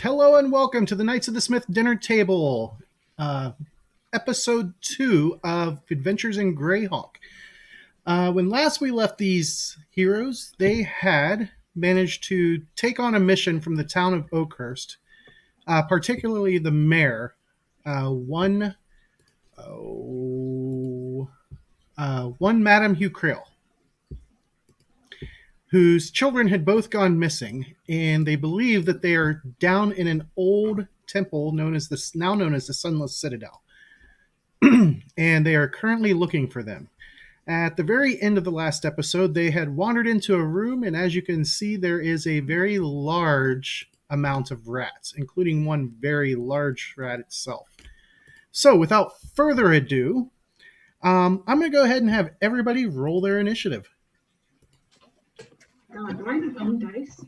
Hello and welcome to the Knights of the Smith Dinner Table, episode 2 of Adventures in Greyhawk. When last we left these heroes, they had managed to take on a mission from the town of Oakhurst, particularly the mayor, one Madame Hugh Creel, whose children had both gone missing, and they believe that they are down in an old temple now known as the Sunless Citadel. And they are currently looking for them. At the very end of the last episode, they had wandered into a room, and as you can see, there is a very large amount of rats, including one very large rat itself. So, without further ado, I'm going to go ahead and have everybody roll their initiative. Do I have own dice?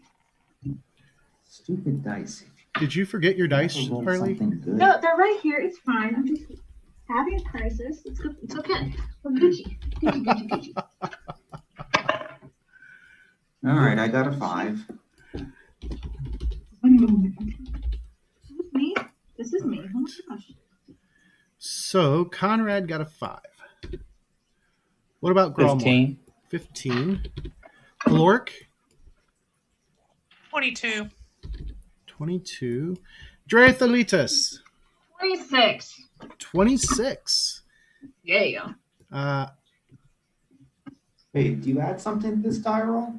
Stupid dice. Did you forget your dice, Harley? No, they're right here. It's fine. I'm just having a crisis. It's okay. We're Gucci. Gucci. All right, I got a 5. Me? This is me. Oh my gosh. So, Conrad got a 5. What about Gromor? 15. 15. Glork? 22. 22. Draethalitus? 26. 26. Yeah. Wait, do you add something to this die roll?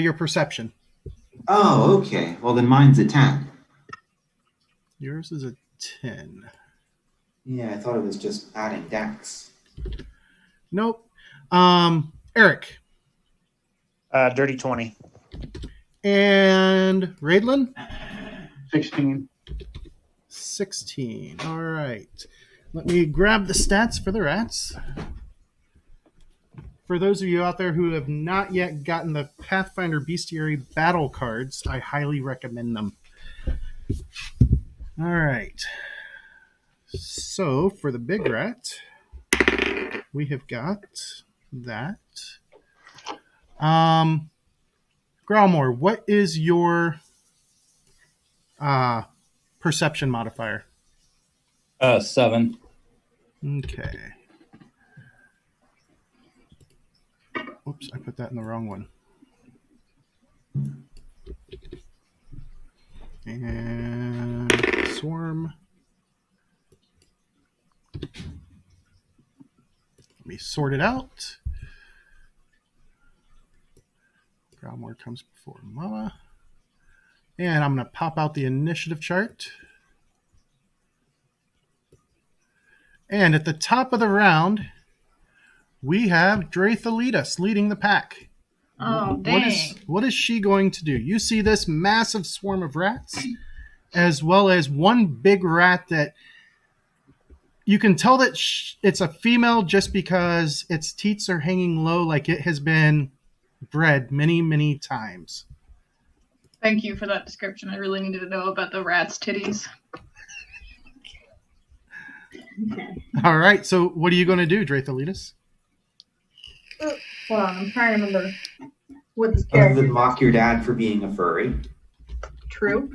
Your perception. Oh, okay. Well, then mine's a 10. Yours is a 10. Yeah, I thought it was just adding dex. Nope. Eric? Dirty 20. And Raidlin? 16. 16. All right. Let me grab the stats for the rats. For those of you out there who have not yet gotten the Pathfinder Bestiary battle cards, I highly recommend them. All right. So for the big rat, we have got that. Growlmore, what is your perception modifier? 7. Okay. Oops, I put that in the wrong one. And swarm. Let me sort it out. Growlmore comes before Mama. And I'm going to pop out the initiative chart. And at the top of the round, we have Draethalitus leading the pack. Oh, dang. What is she going to do? You see this massive swarm of rats, as well as one big rat that you can tell that it's a female just because its teats are hanging low like it has been bred many, many times. Thank you for that description. I really needed to know about the rat's titties. Okay. All right, so what are you going to do, Draethalitus? Hold on, I'm trying to remember what this Other character than mock your dad for being a furry. True.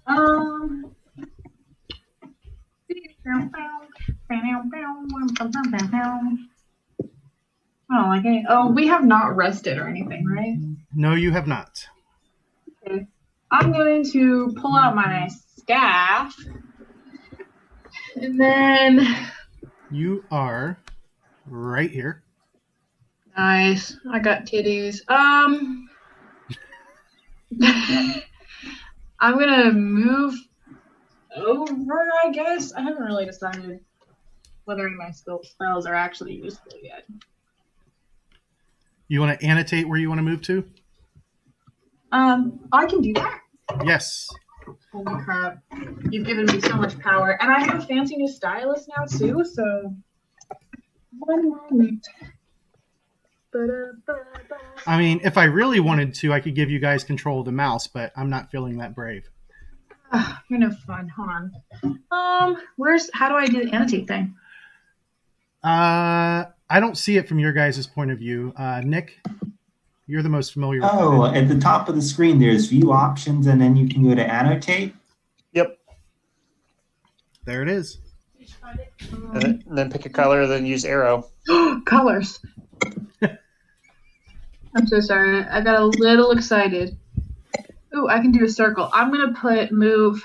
I don't like it. Oh, we have not rested or anything, right? No, you have not. Okay. I'm going to pull out my staff. And then... You are right here. Nice. I got titties. I'm gonna move over, I guess. I haven't really decided whether any of my spells are actually useful yet. You want to annotate where you want to move to? I can do that. Yes. Holy crap. You've given me so much power. And I have a fancy new stylus now, too, so... One moment. I mean, if I really wanted to, I could give you guys control of the mouse, but I'm not feeling that brave. You're no fun. Hold on. How do I do the annotate thing? I don't see it from your guys' point of view. Nick? You're the most familiar with Oh, it. at the top of the screen, there's view options, and then you can go to annotate. Yep. There it is. And then pick a color, then use arrow. Colors. I'm so sorry. I got a little excited. Ooh, I can do a circle. I'm gonna put move.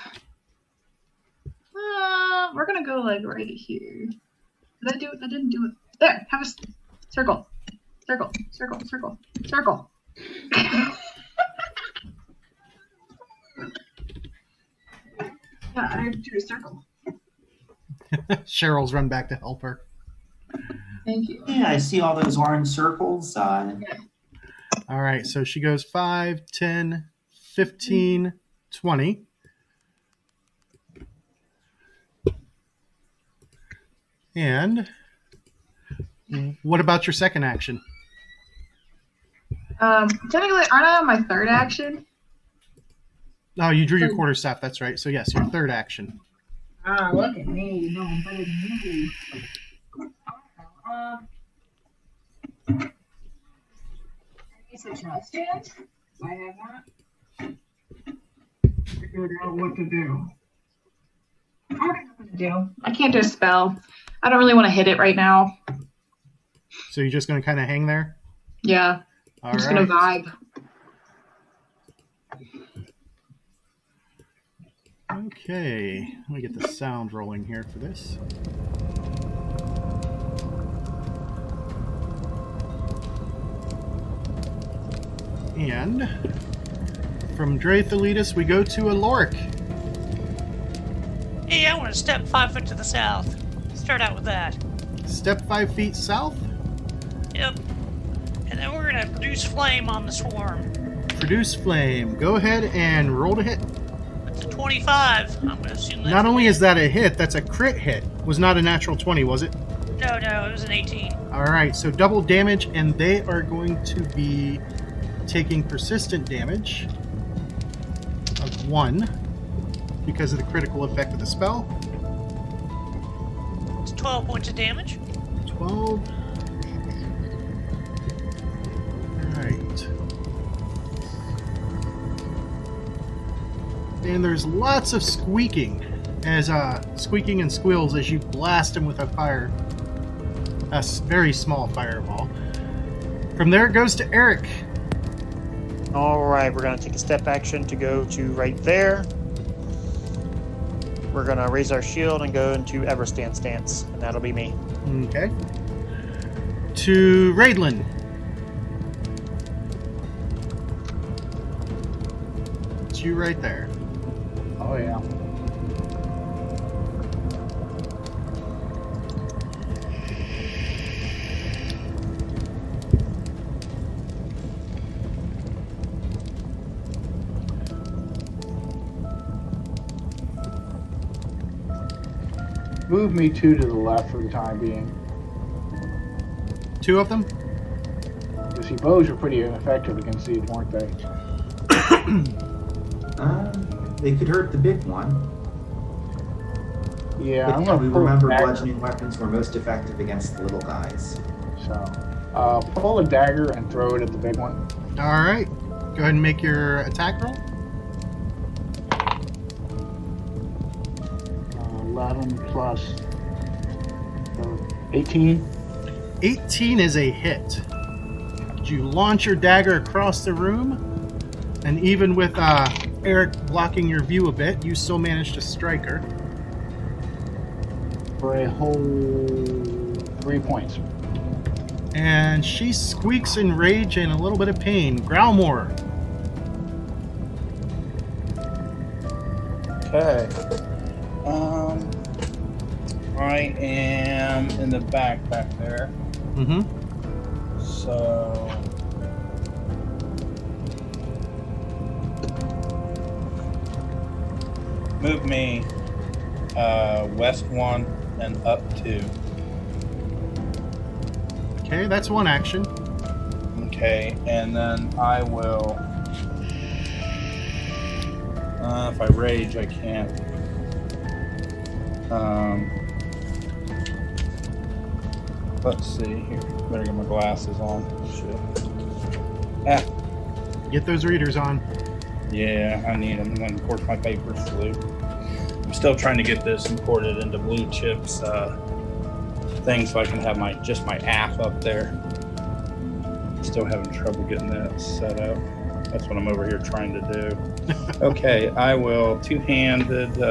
We're gonna go like right here. Did I do it? I didn't do it. There. Have a circle. Circle. Circle. Circle. Circle. Yeah, I do a circle. Cheryl's run back to help her. Thank you. Yeah, I see all those orange circles. All right, so she goes 5, 10, 15, 20. And what about your second action? Technically, aren't I on my third action? Oh, you drew your quarterstaff. That's right. So yes, your third action. Ah, look at me. No, I'm better than you. I guess I trust it. I have not figured out what to do. I don't know what to do. I can't do a spell. I don't really want to hit it right now. So you're just going to kind of hang there? Yeah, All I'm just right. gonna vibe. Okay, let me get the sound rolling here for this. And from Draethalitis, we go to Aloric. Hey, I want to step 5 foot to the south. Start out with that. Step 5 feet south. Yep. And then we're going to produce flame on the swarm. Produce flame. Go ahead and roll to hit. That's a 25. I'm going to assume that's... Not only is that a hit, that's a crit hit. Was not a natural 20, was it? No, it was an 18. All right, so double damage, and they are going to be taking persistent damage of 1 because of the critical effect of the spell. It's 12 points of damage. 12. Alright. And there's lots of squeaking and squeals as you blast him with a very small fireball. From there it goes to Eric. All right, we're going to take a step action to go to right there. We're going to raise our shield and go into Everstand stance, and that'll be me. Okay. To Raidlin. It's you right there. Oh, yeah. Move me 2 to the left for the time being. 2 of them? You see, bows are pretty ineffective against these, weren't they? They could hurt the big one. Yeah, But I'm yeah, gonna we pull remember a dagger. bludgeoning weapons were most effective against the little guys. So, pull a dagger and throw it at the big one. All right. Go ahead and make your attack roll. 11 plus 18. 18 is a hit. You launch your dagger across the room, and even with Eric blocking your view a bit, you still manage to strike her. For a whole 3 points. And she squeaks in rage and a little bit of pain. Growlmore. Okay. I am in the back there. Mm-hmm. So move me west 1 and up 2. Okay, that's one action. Okay, and then I will. If I rage, I can't. Let's see here. Better get my glasses on. Shit. Ah, Get those readers on. yeah, I need them. And of course, my paper's flew. I'm still trying to get this imported into Blue Chips thing so I can have my app up there. Still having trouble getting that set up. That's what I'm over here trying to do. Okay, I will two-handed.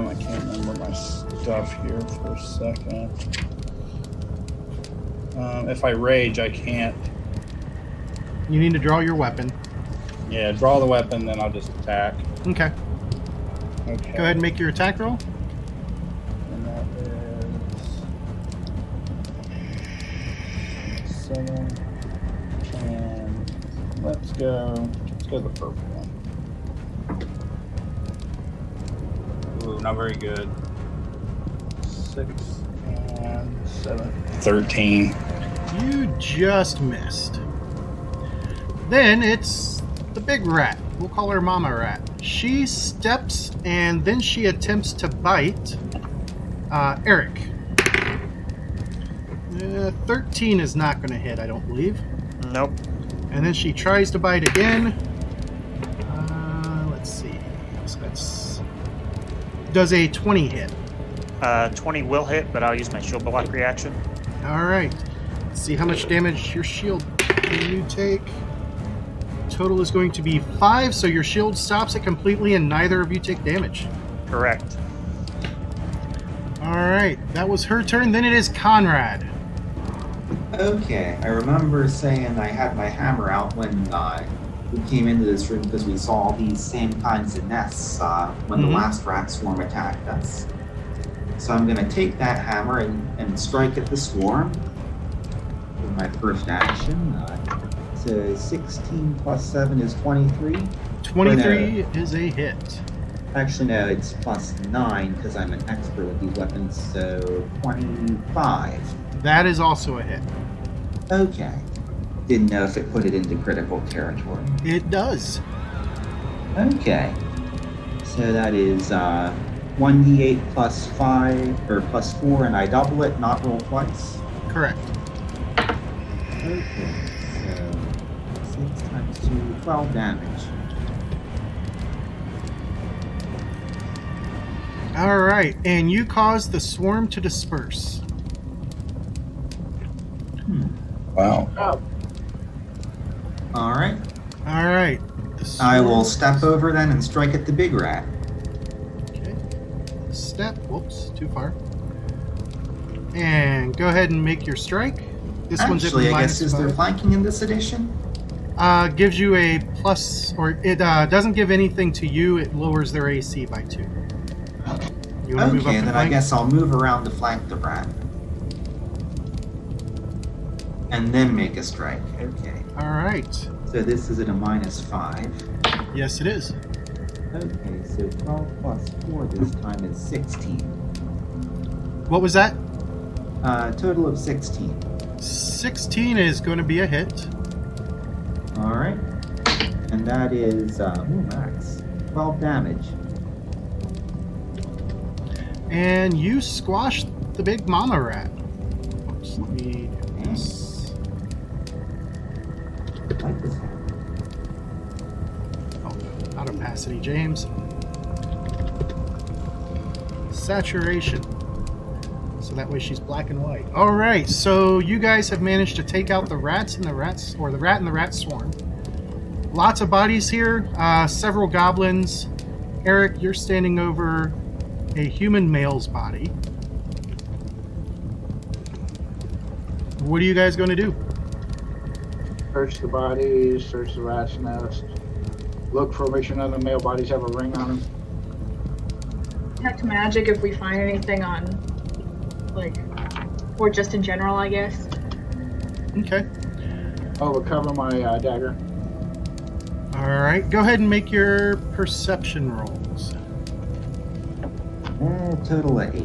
I can't remember my stuff here for a second. If I rage, I can't. You need to draw your weapon. Yeah, draw the weapon, then I'll just attack. Okay. Okay. Go ahead and make your attack roll. And that is 7. And let's go the purple one. Ooh, not very good. 6 and 7. 13. You just missed. Then it's the big rat. We'll call her Mama Rat. She steps and then she attempts to bite Eric. 13 is not going to hit, I don't believe. Nope. And then she tries to bite again. Let's see. So that's does a 20 hit. 20 will hit, but I'll use my shield block reaction. All right. Let's see how much damage your shield can you take. Total is going to be 5, so your shield stops it completely and neither of you take damage. Correct. All right. That was her turn. Then it is Conrad. Okay, I remember saying I had my hammer out when we came into this room because we saw these same kinds of nests when the last rat swarm attacked us. So I'm going to take that hammer and strike at the swarm with my first action. So 16 plus 7 is 23. 23 is a hit. Actually, no, it's plus 9 because I'm an expert with these weapons, so 25. That is also a hit. Okay. Didn't know if it put it into critical territory. It does. Okay. So that is 1d8 plus 5, or plus 4, and I double it, not roll twice. Correct. Okay, so 6 times 2, 12 damage. All right. And you cause the swarm to disperse. Wow. Oh, Alright. All right. I will step over then and strike at the big rat. Okay. Step. Whoops. Too far. And go ahead and make your strike. This one's at Actually, I guess, minus is there 5. flanking in this edition? Gives you a plus, or it doesn't give anything to you. It lowers their AC by 2. You want to move up Okay, to then I flank? guess I'll move around to flank the rat. And then make a strike. Okay. All right. So this is at a minus 5. Yes, it is. Okay, so 12 plus 4 this time is 16. What was that? Total of 16. 16 is going to be a hit. Alright. And that is, max. 12 damage. And you squashed the big mama rat. Oops, let me do this. I like this one. Oh, out of opacity, James. Saturation. So that way she's black and white. All right, so you guys have managed to take out the rats and the rats, or the rat and the rat swarm. Lots of bodies here, several goblins. Eric, you're standing over a human male's body. What are you guys going to do? search the bodies, search the rat's nest, look for, make sure none of the male bodies have a ring on them. Detect magic if we find anything on, like, or just in general, I guess. Okay. Oh, recover my dagger. All right, go ahead and make your perception rolls. Total of 8.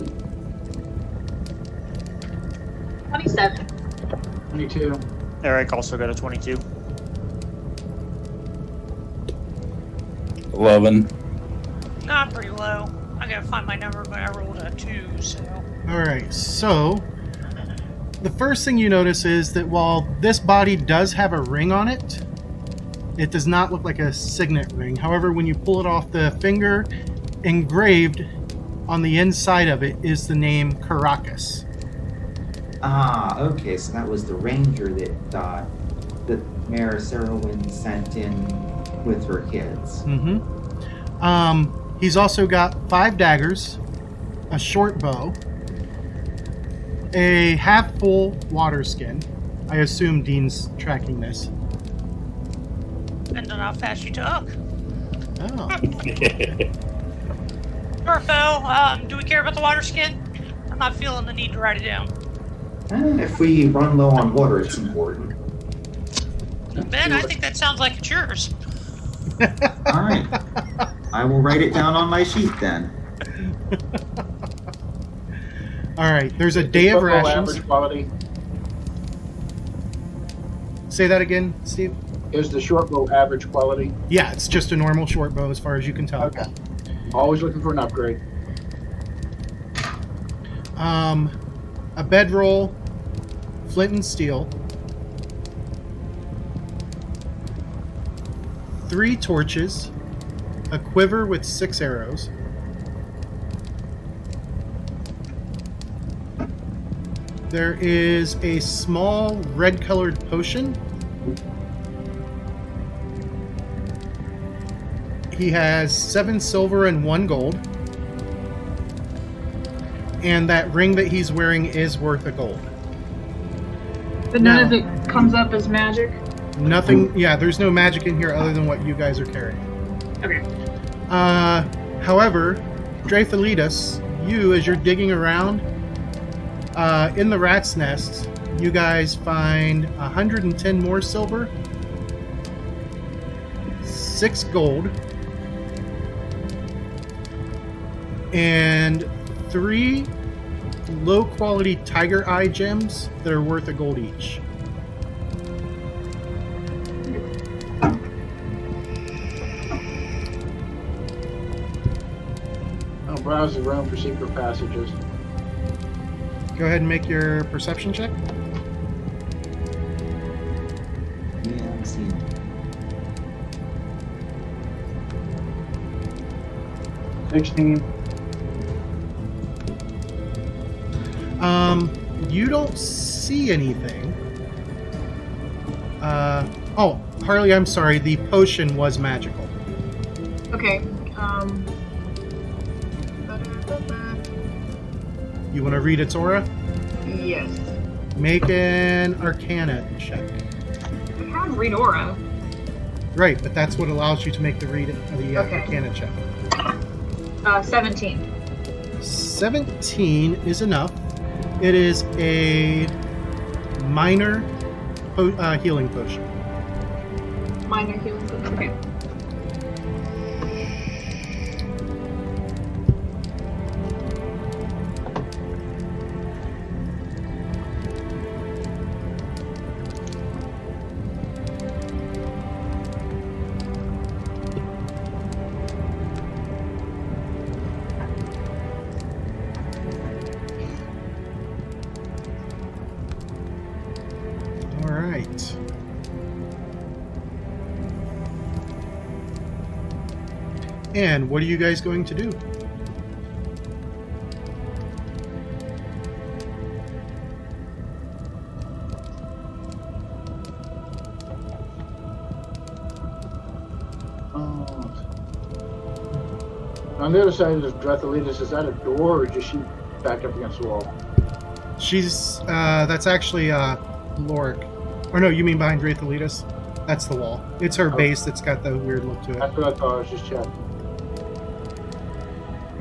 27. 22. Eric also got a 22. 11. Not pretty low. I gotta find my number, but I rolled a 2, so. All right, so The first thing you notice is that while this body does have a ring on it, it does not look like a signet ring. However, when you pull it off the finger, engraved on the inside of it is the name Caracas. Ah, okay, so that was the ranger that Mayor Sarowin sent in with her kids. He's also got 5 daggers, a short bow, a half-full water skin. I assume Dean's tracking this. Depends on how fast you talk. Oh. Murpho, do we care about the water skin? I'm not feeling the need to write it down. If we run low on water, it's important. Ben, I think that sounds like it's yours. All right. I will write it down on my sheet then. All right, there's a day of rations. Average quality. Say that again, Steve? Is the short bow average quality? Yeah, it's just a normal short bow as far as you can tell. Okay. Always looking for an upgrade. A bedroll, flint and steel, 3 torches, a quiver with 6 arrows, there is a small red-colored potion. He has 7 silver and 1 gold. And that ring that he's wearing is worth a gold. But none Now- of it comes up as magic. Nothing, yeah, there's no magic in here other than what you guys are carrying. Okay. However, Drathalitas, you, as you're digging around, in the rat's nest, you guys find 110 more silver, 6 gold, and 3 low-quality tiger eye gems that are worth a gold each. I'll browse the room for secret passages. Go ahead and make your perception check. Yeah, I'm seeing it. 16. You don't see anything. Oh, Harley, I'm sorry. The potion was magical. Okay. You want to read its aura? Yes. Make an Arcana check. I have read aura. Right, but that's what allows you to make the Okay. Arcana check. 17. 17 is enough. It is a minor healing potion. Minor healing. Okay. All right. And what are you guys going to do? On the other side of Drathalitas, is that a door or just she backed up against the wall? She's that's actually Lorik. Or no, you mean behind Drathalitas? That's the wall. It's her base that's got the weird look to it. That's what I thought. I was just checking.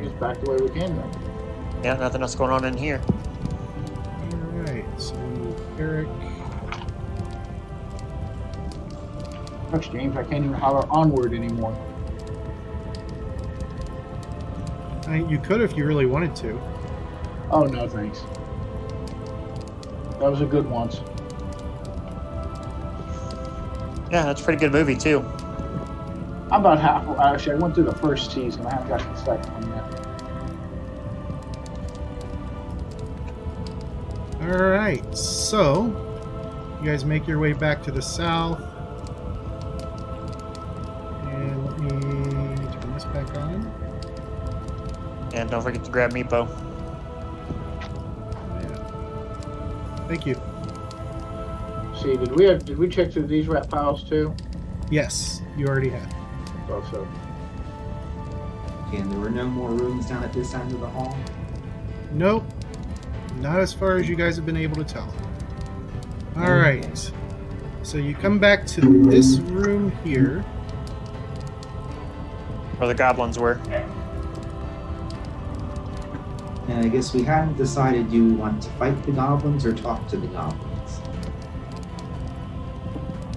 Just back the way we came then. Yeah, nothing else going on in here. Alright, so Eric. Gosh, James, I can't even holler onward anymore. You could if you really wanted to. Oh, no, thanks. That was a good once. Yeah, that's a pretty good movie too. I'm about half. Actually, I went through the first season. I haven't got to the second one Alright, so you guys make your way back to the south. And let me turn this back on. And don't forget to grab Meepo. Yeah. Thank you. See, did we check through these rat files too? Yes, you already have. Also, Okay, and there were no more rooms down at this end of the hall? Nope. Not as far as you guys have been able to tell. Alright. So you come back to this room here. Where the goblins were. And I guess we hadn't decided, do we want to fight the goblins or talk to the goblins?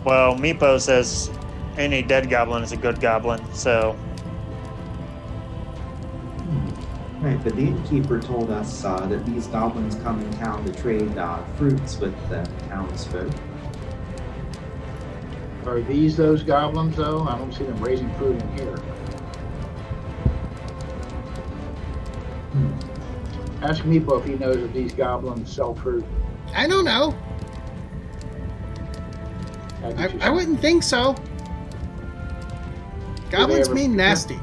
Well, Meepo says any dead goblin is a good goblin, so... Right, but the innkeeper told us that these goblins come in town to trade fruits with the townsfolk. are these those goblins though? I don't see them raising fruit in here. Ask Meepo if he knows if these goblins sell fruit. I don't know. I wouldn't think so. Goblins ever- mean nasty.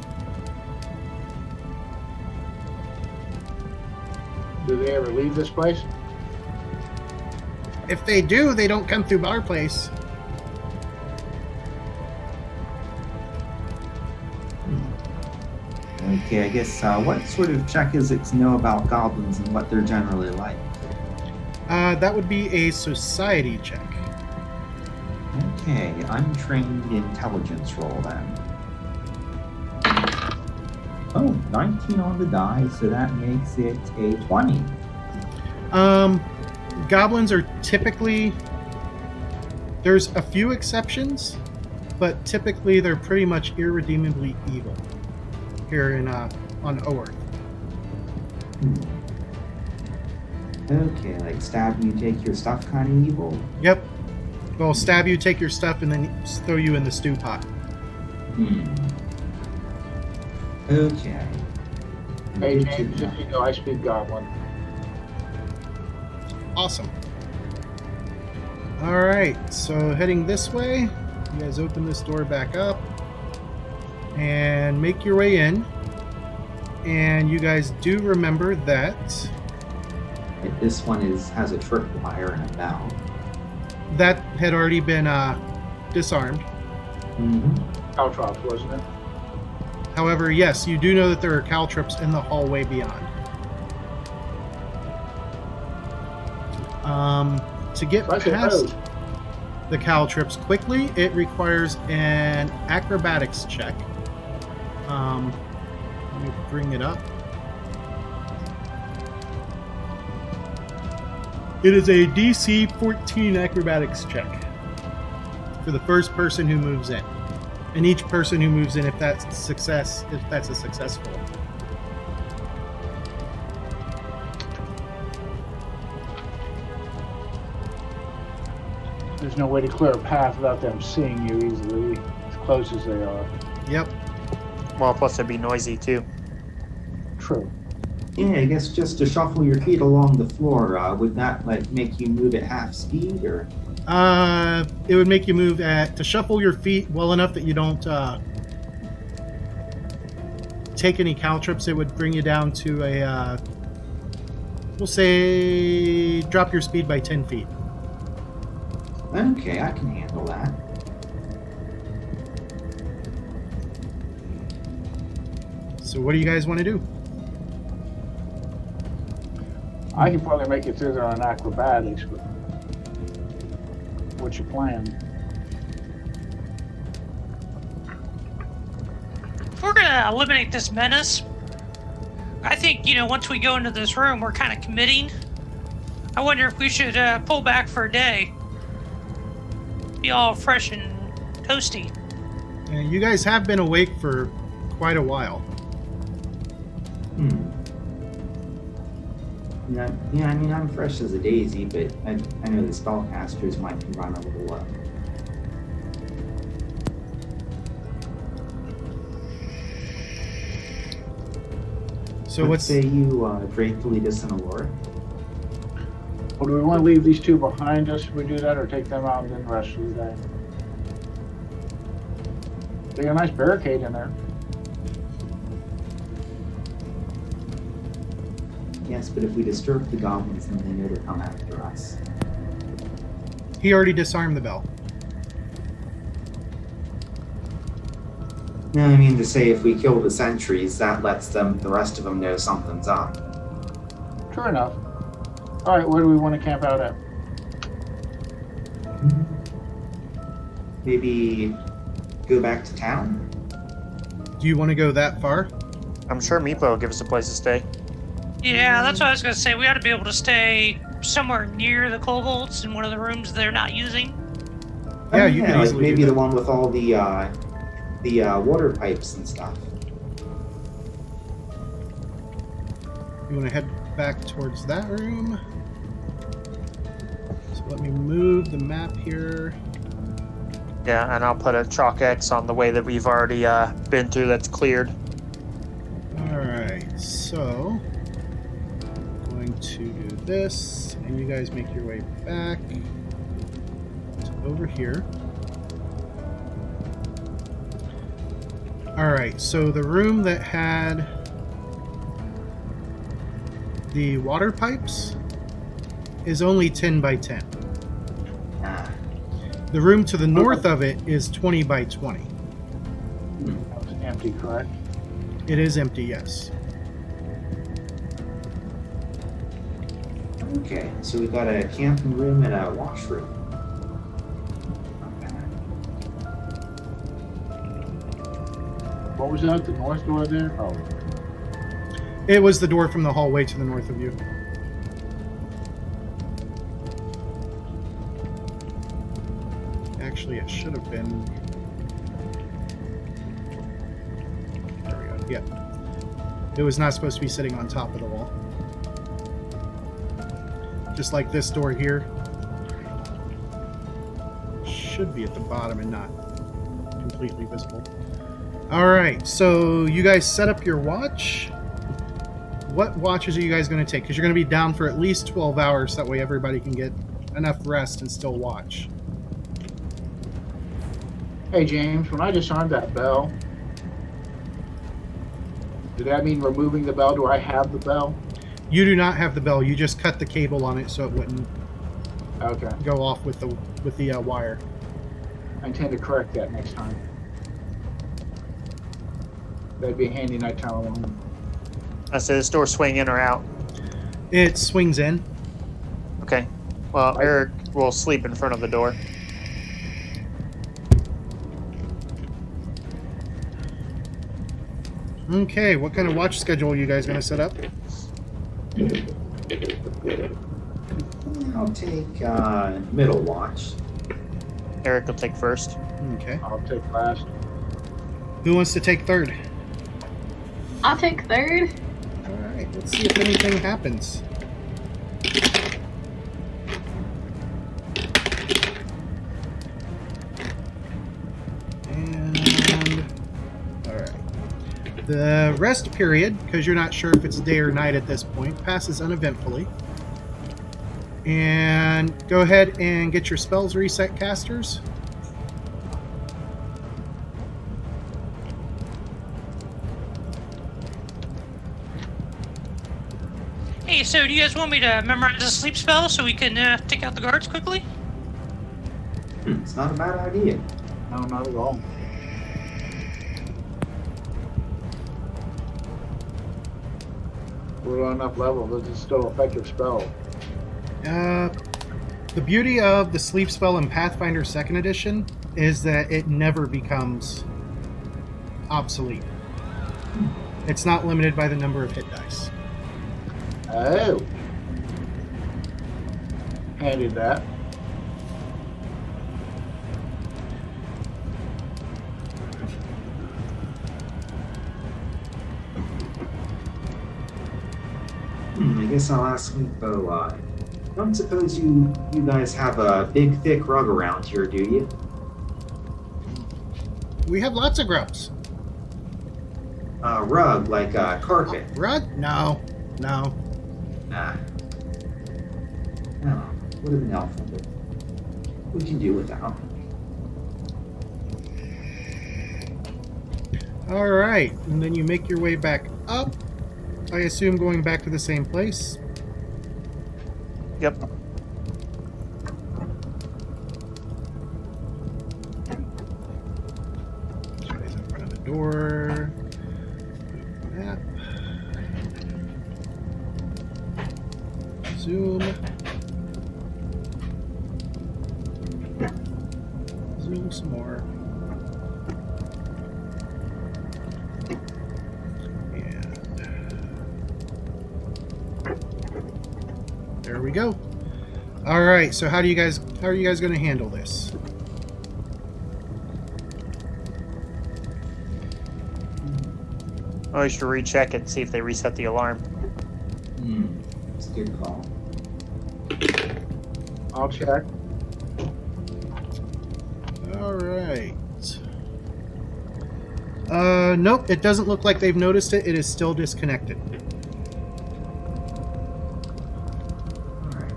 Do they ever leave this place? If they do, they don't come through our place. Okay, I guess what sort of check is it to know about goblins and what they're generally like? That would be a society check. Okay, untrained intelligence roll then. Oh, 19 on the die, so that makes it a 20. Goblins are typically... There's a few exceptions, but typically they're pretty much irredeemably evil here in on Oerth. Okay, like stab you, take your stuff kind of evil? Yep. They'll stab you, take your stuff, and then throw you in the stew pot. Okay. Hey James, just so you know, I speak goblin. Awesome. Alright, so heading this way, you guys open this door back up and make your way in. And you guys do remember that Like this one has a tripwire and a bell. that had already been disarmed. Caltrops, wasn't it? However, yes, you do know that there are caltrops in the hallway beyond. To get So I said, past the caltrops quickly, it requires an acrobatics check. Let me bring it up. It is a DC 14 acrobatics check for the first person who moves in. And each person who moves in, if that's a successful. There's no way to clear a path without them seeing you easily, as close as they are. Yep. Well, plus it'd be noisy too. True. Yeah, I guess just to shuffle your feet along the floor, would that like make you move at half speed or? It would make you move to shuffle your feet well enough that you don't take any caltrops. It would bring you down to a, we'll say, drop your speed by 10 feet. Okay, I can handle that. So what do you guys want to do? I can probably make it through there on acrobatics, but what's your plan? If we're gonna eliminate this menace, I think, once we go into this room, we're kind of committing. I wonder if we should pull back for a day. Be all fresh and toasty. You guys have been awake for quite a while. Yeah, I mean, I'm fresh as a daisy, but I know the spellcasters might be run a little low. So Let's what's say you gratefully lead us in a lore? Well, do we want to leave these two behind us if we do that, or take them out and then the rest of the day? They got a nice barricade in there. Yes, but if we disturb the goblins, then they know to come after us. He already disarmed the bell. No, I mean to say if we kill the sentries, that lets the rest of them know something's up. True enough. All right, where do we want to camp out at? Maybe go back to town? Do you want to go that far? I'm sure Meepo will give us a place to stay. Yeah, that's what I was gonna say. We ought to be able to stay somewhere near the kobolds in one of the rooms they're not using. Yeah, you can like easily maybe do the that. one with all the water pipes and stuff. You want to head back towards that room? So let me move the map here. Yeah, and I'll put a chalk X on the way that we've already been through that's cleared. Alright, so going to do this, and you guys make your way back to over here. Alright, so the room that had the water pipes is only 10 by 10. Ah, The room to the north of it is 20 by 20. That was empty, correct? It is empty, yes. okay, so we've got a camping room and a washroom. Okay. What was that? The north door there? Oh, It was the door from the hallway to the north of you. Actually, it should have been... There we go. Yeah. It was not supposed to be sitting on top of the wall. Just like this door here. Should be at the bottom and not completely visible. Alright, so you guys set up your watch. What watches are you guys going to take? Because you're going to be down for at least 12 hours. That way everybody can get enough rest and still watch. hey James, when I disarmed that bell, did that mean removing the bell? Do I have the bell? You do not have the bell. You just cut the cable on it so it wouldn't Okay, go off with the wire. I intend to correct that next time. That'd be a handy nighttime alarm. I say this door swing in or out. It swings in. Okay. Well, Eric will sleep in front of the door. Okay, what kind of watch schedule are you guys going to set up? I'll take middle watch. Eric will take first. Okay. I'll take last. Who wants to take third? I'll take third. Alright, let's see if anything happens. And... Alright. The rest period, because you're not sure if it's day or night at this point, passes uneventfully. And go ahead and get your spells reset, casters. Hey, so do you guys want me to memorize a sleep spell so we can take out the guards quickly? It's not a bad idea. No, not at all. We're on enough level. This is still an effective spell. The beauty of the sleep spell in Pathfinder 2nd Edition is that it never becomes obsolete. It's not limited by the number of hit dice. Oh. Handy that. I guess I'll ask Meepo, don't suppose you guys have a big thick rug around here, do you? We have lots of grubs. Rug, like a carpet. Rug? No. No. Nah. Oh, would have been helpful, but we can do without. All right, and then you make your way back up. I assume going back to the same place. Yep. Somebody's in front of the door. Map. Zoom. Zoom some more. And there we go. All right. So how are you guys going to handle this? I should recheck it and see if they reset the alarm. That's a good call. I'll check. All right. Nope, it doesn't look like they've noticed it. It is still disconnected. Alright.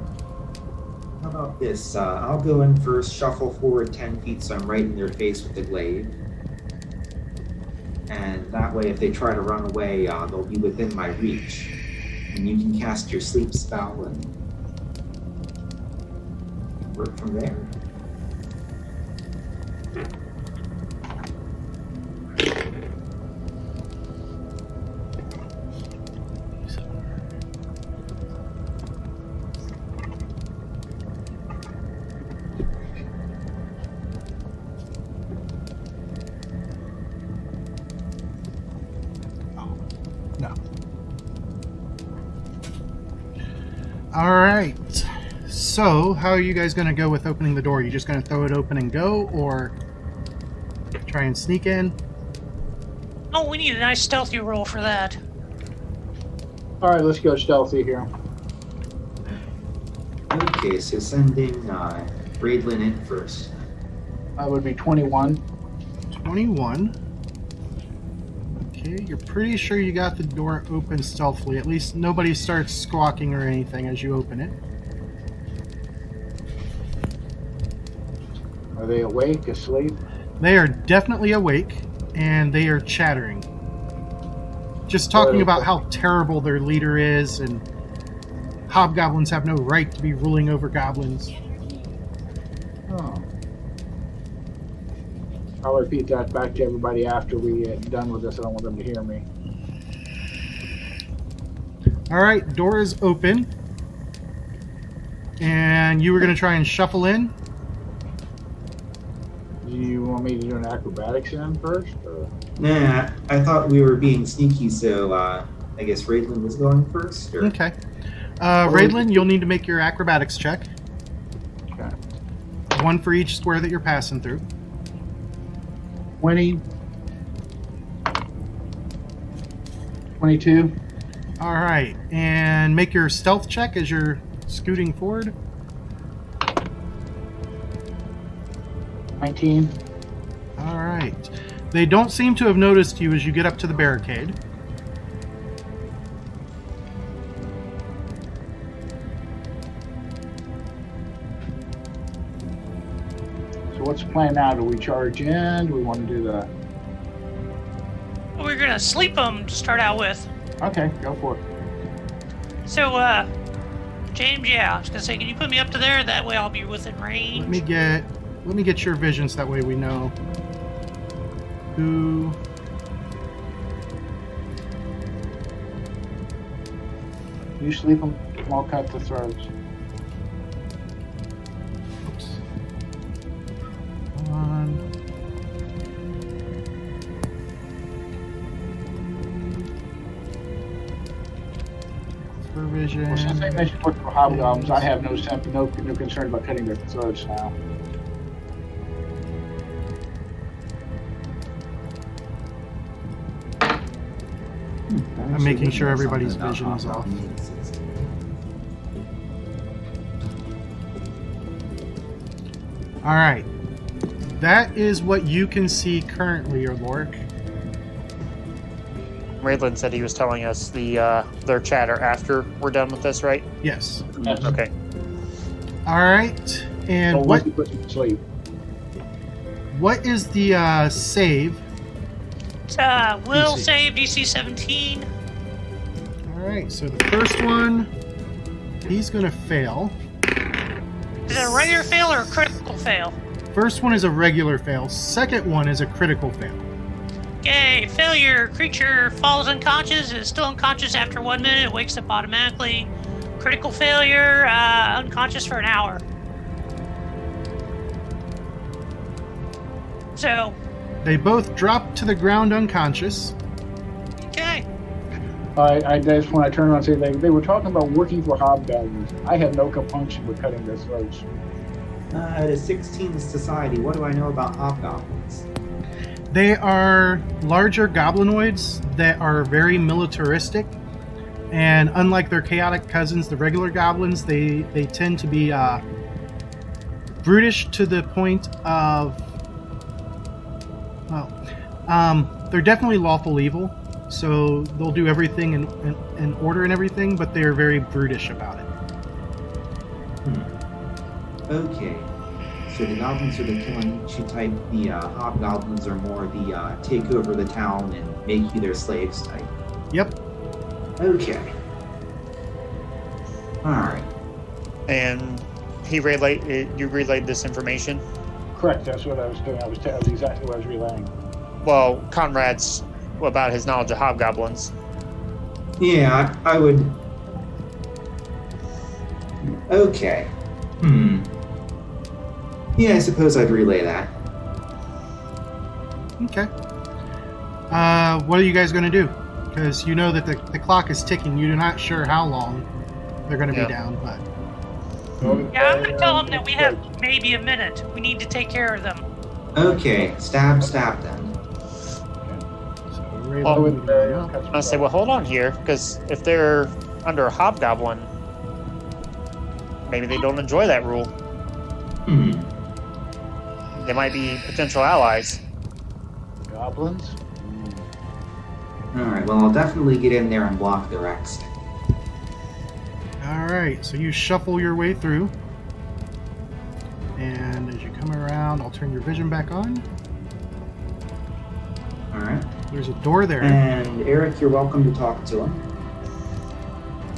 How about this? I'll go in first, shuffle forward 10 feet so I'm right in their face with the glaive. And that way, if they try to run away, they'll be within my reach. And you can cast your sleep spell and work from there. All right. So, how are you guys going to go with opening the door? You just going to throw it open and go, or try and sneak in? Oh, we need a nice stealthy roll for that. All right, let's go stealthy here. Okay, so sending Braidlin in first. That would be 21. 21. Okay, you're pretty sure you got the door open stealthily. At least nobody starts squawking or anything as you open it. Are they awake, asleep? They are definitely awake, and they are chattering. Just talking about how terrible their leader is, and hobgoblins have no right to be ruling over goblins. Oh. I'll repeat that back to everybody after we get done with this. I don't want them to hear me. All right, door is open. And you were going to try and shuffle in? Do you want me to do an acrobatics then first? Or? Nah, I thought we were being sneaky, so I guess Braidlin was going first. Or? Okay. Raidlin, you'll need to make your acrobatics check. Okay. One for each square that you're passing through. 20. 22. All right, and make your stealth check as you're scooting forward. 19. All right. They don't seem to have noticed you as you get up to the barricade. So what's the plan now? Do we charge in? Do we want to do the... We're gonna sleep them to start out with. Okay, go for it. So, James, yeah, I was gonna say, can you put me up to there? That way I'll be within range. Let me get your visions. That way we know who. You sleep them, I'll cut the throats. Oops. On. For vision. Well, since I mentioned work for hobgoblins, I have no concern about cutting their throats now. I'm making sure everybody's vision is off. All right. That is what you can see currently, your Lork. Raidlin said he was telling us their chatter after we're done with this, right? Yes. Yes. Okay. All right. And Once he puts me to sleep. what is the save? Will DC. save DC 17. All right. So the first one, he's going to fail. Is it a regular fail or a critical fail? First one is a regular fail. Second one is a critical fail. Okay, failure. Creature falls unconscious, is still unconscious after 1 minute, wakes up automatically. Critical failure, unconscious for an hour. So, They both drop to the ground unconscious. okay. That's when I turned around and said they were talking about working for hobgoblins. I have no compunction with cutting their throats. At a 16th society, what do I know about hobgoblins? They are larger goblinoids that are very militaristic. And unlike their chaotic cousins, the regular goblins, they tend to be brutish to the point of, well, they're definitely lawful evil. So they'll do everything in order and everything, but they're very brutish about it. Okay. So the goblins are the killing type, the hobgoblins are more the take over the town and make you their slaves type. Yep. Okay. Alright. And you relayed this information? Correct. That's what I was doing. That was exactly what I was relaying. Well, Conrad's about his knowledge of hobgoblins. Yeah, I would. Okay. Yeah, I suppose I'd relay that. Okay. What are you guys going to do? Because you know that the clock is ticking. You're not sure how long they're going to be down, but... Yeah, I'm gonna tell them that we have maybe a minute. We need to take care of them. Okay, stab them. I say, well, hold on here, because if they're under a hobgoblin, maybe they don't enjoy that rule. They might be potential allies. Goblins? Alright, well, I'll definitely get in there and block their exit. Alright, so you shuffle your way through. And as you come around, I'll turn your vision back on. Alright. There's a door there. And Eric, you're welcome to talk to him.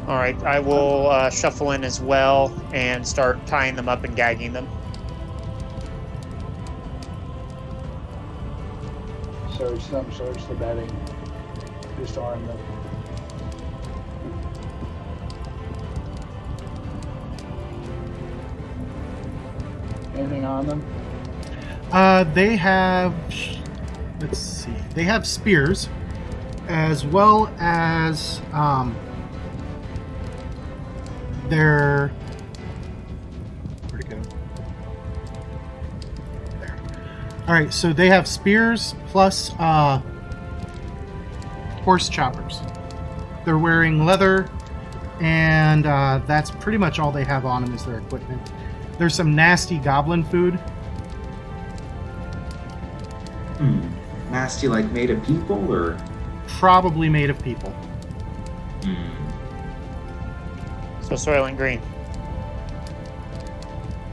All right, I will shuffle in as well and start tying them up and gagging them. Search them, search the bedding. Disarm them. Anything on them? They have... Let's see. They have spears, as well as their... Where'd it go? There. Alright, so they have spears plus horse choppers. They're wearing leather, and that's pretty much all they have on them is their equipment. There's some nasty goblin food. Nasty, like made of people, or? Probably made of people. So Soylent Green.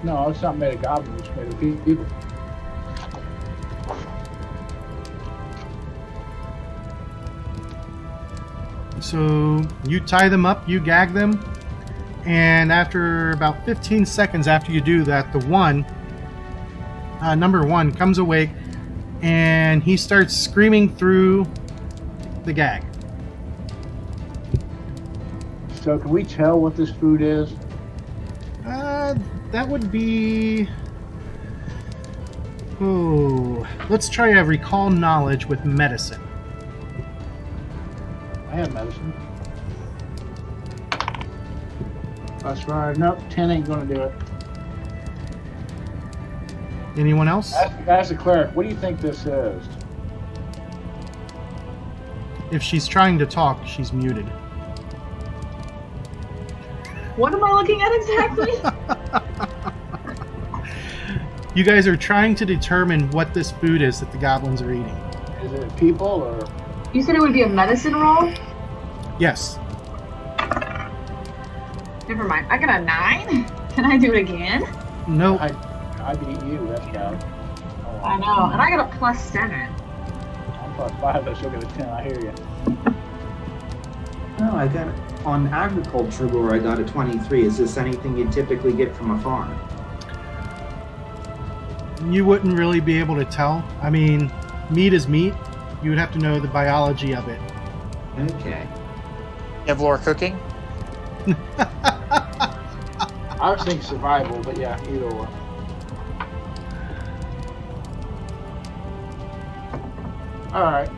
No, it's not made of goblins, it's made of people. So you tie them up, you gag them, and after about 15 seconds after you do that, the one, number one, comes awake, and he starts screaming through the gag. So can we tell what this food is? That would be... Oh, let's try a recall knowledge with medicine. I have medicine. That's right. Nope, 10 ain't gonna do it. Anyone else? Ask the cleric, what do you think this is? If she's trying to talk, she's muted. What am I looking at exactly? You guys are trying to determine what this food is that the goblins are eating. Is it people or? You said it would be a medicine roll? Yes. Never mind. I got a 9. Can I do it again? No. I beat you. That's bad. Oh, I know, and I got a +7. I'm +5. I still got a 10. I hear you. Oh, I got on agriculture lore. I got a 23. Is this anything you typically get from a farm? You wouldn't really be able to tell. I mean, meat is meat. You would have to know the biology of it. Okay. You have lore cooking? I was thinking survival, but yeah, either or. All right.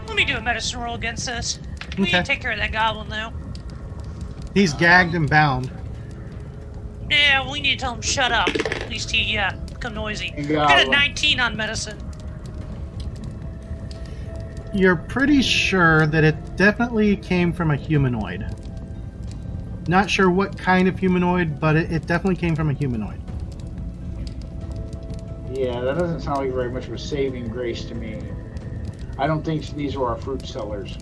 Let me do a medicine roll against this. We need Okay. to take care of that goblin, though. He's gagged and bound. Yeah, we need to tell him shut up. At least he become noisy. And I got a goblin. 19 on medicine. You're pretty sure that it definitely came from a humanoid. Not sure what kind of humanoid, but it definitely came from a humanoid. Yeah, that doesn't sound like very much of a saving grace to me. I don't think these are our fruit sellers.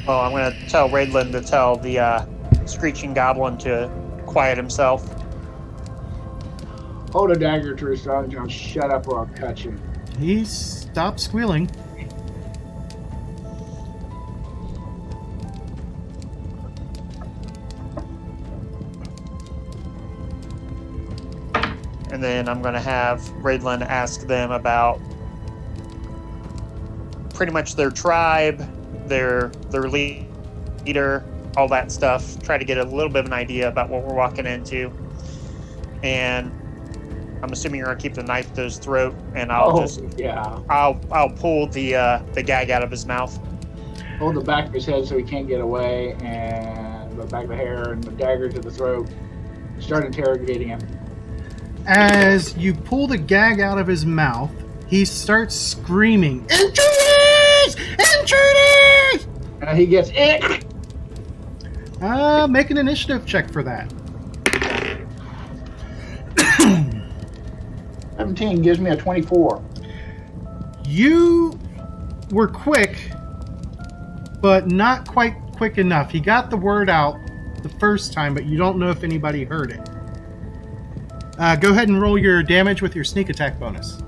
Well, I'm going to tell Raidlin to tell the screeching goblin to quiet himself. Hold a dagger to his throat and shut up or I'll cut you. He stopped squealing. And then I'm going to have Raidlin ask them about pretty much their tribe, their leader, all that stuff. Try to get a little bit of an idea about what we're walking into. And I'm assuming you're gonna keep the knife to his throat, and I'll I'll pull the gag out of his mouth. Hold the back of his head so he can't get away, and the back of the hair and the dagger to the throat. Start interrogating him. As you pull the gag out of his mouth, he starts screaming, "Intruders! Intruders!" He gets it. Make an initiative check for that. 17 gives me a 24. You were quick, but not quite quick enough. He got the word out the first time, but you don't know if anybody heard it. Go ahead and roll your damage with your sneak attack bonus.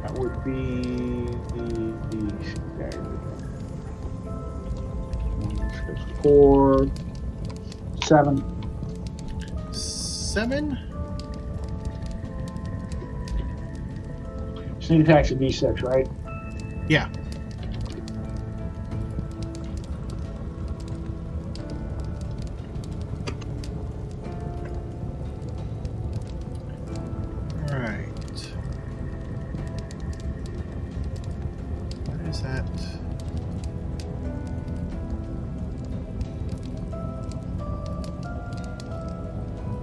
That would be the 4, 7. 7? Sneak attack's a D6, right? Yeah. Alright. What is that?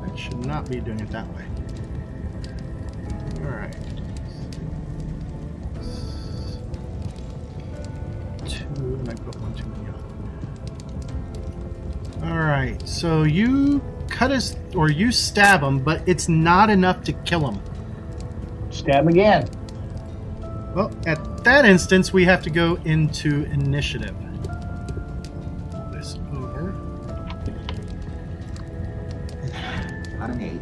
I should not be doing it that way. Alright. 2, and I put 1 too many on. Alright, so you cut his, or you stab him, but it's not enough to kill him. Stab again. Well, at that instance, we have to go into initiative. Pull this over. Got an 8.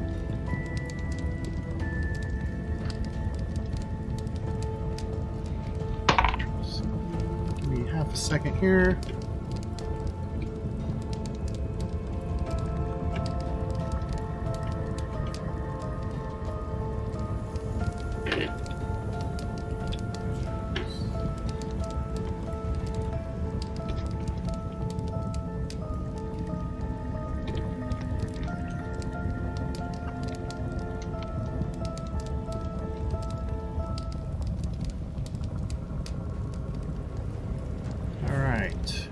So, give me half a second here. All right.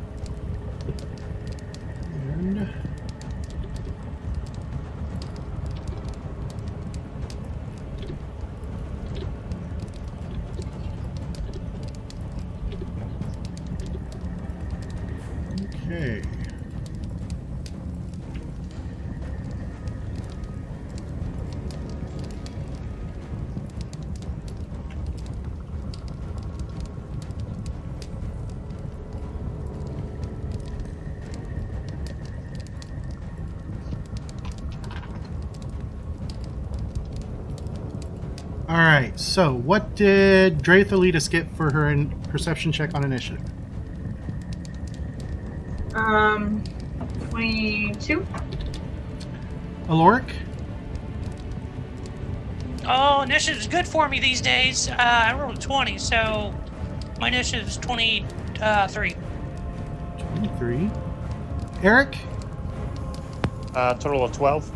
Alright, so what did Draythalitas get for her perception check on initiative? 22. Aloric? Oh, initiative's good for me these days. I rolled a 20, so my initiative's 23. 23. Eric? Total of 12.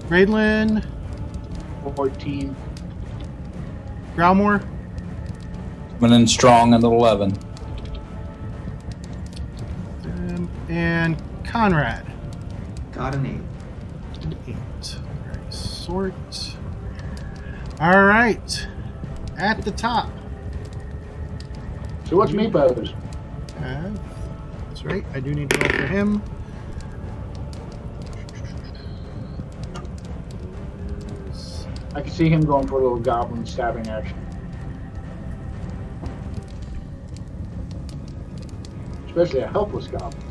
Raidlin? 14. Growmore? Coming in strong at 11. And Conrad? Got an 8. 8. Very sort. Alright. At the top. So what's Meepo's? That's right. I do need to roll for him. I can see him going for a little goblin stabbing action. Especially a helpless goblin.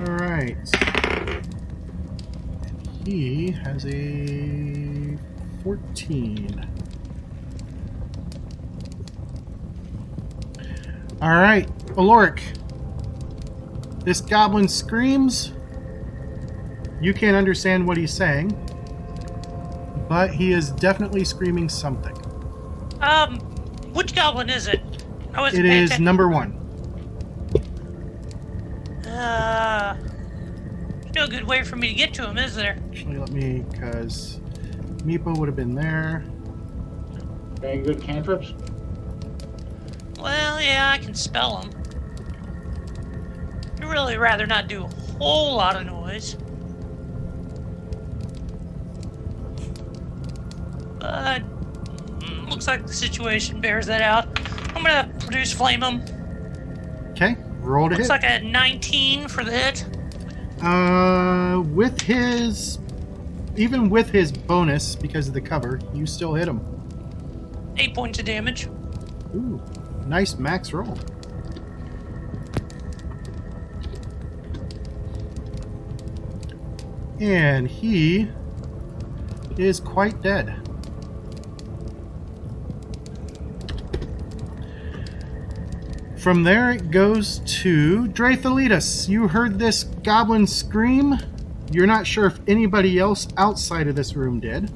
Alright. He has a 14. Alright, Aloric. This goblin screams. You can't understand what he's saying, but he is definitely screaming something. Which goblin is it? It is number 1. There's no good way for me to get to him, is there? Actually, let me, because Meepo would have been there. Any good cantrips? Well, yeah, I can spell them. I'd really rather not do a whole lot of noise. But looks like the situation bears that out. I'm gonna produce Flame 'em. Okay, roll to hit. Looks like a 19 for the hit. With his, even with his bonus because of the cover, you still hit him. 8 points of damage. Ooh, nice max roll. And he is quite dead. From there, it goes to Draythalitas. You heard this goblin scream. You're not sure if anybody else outside of this room did.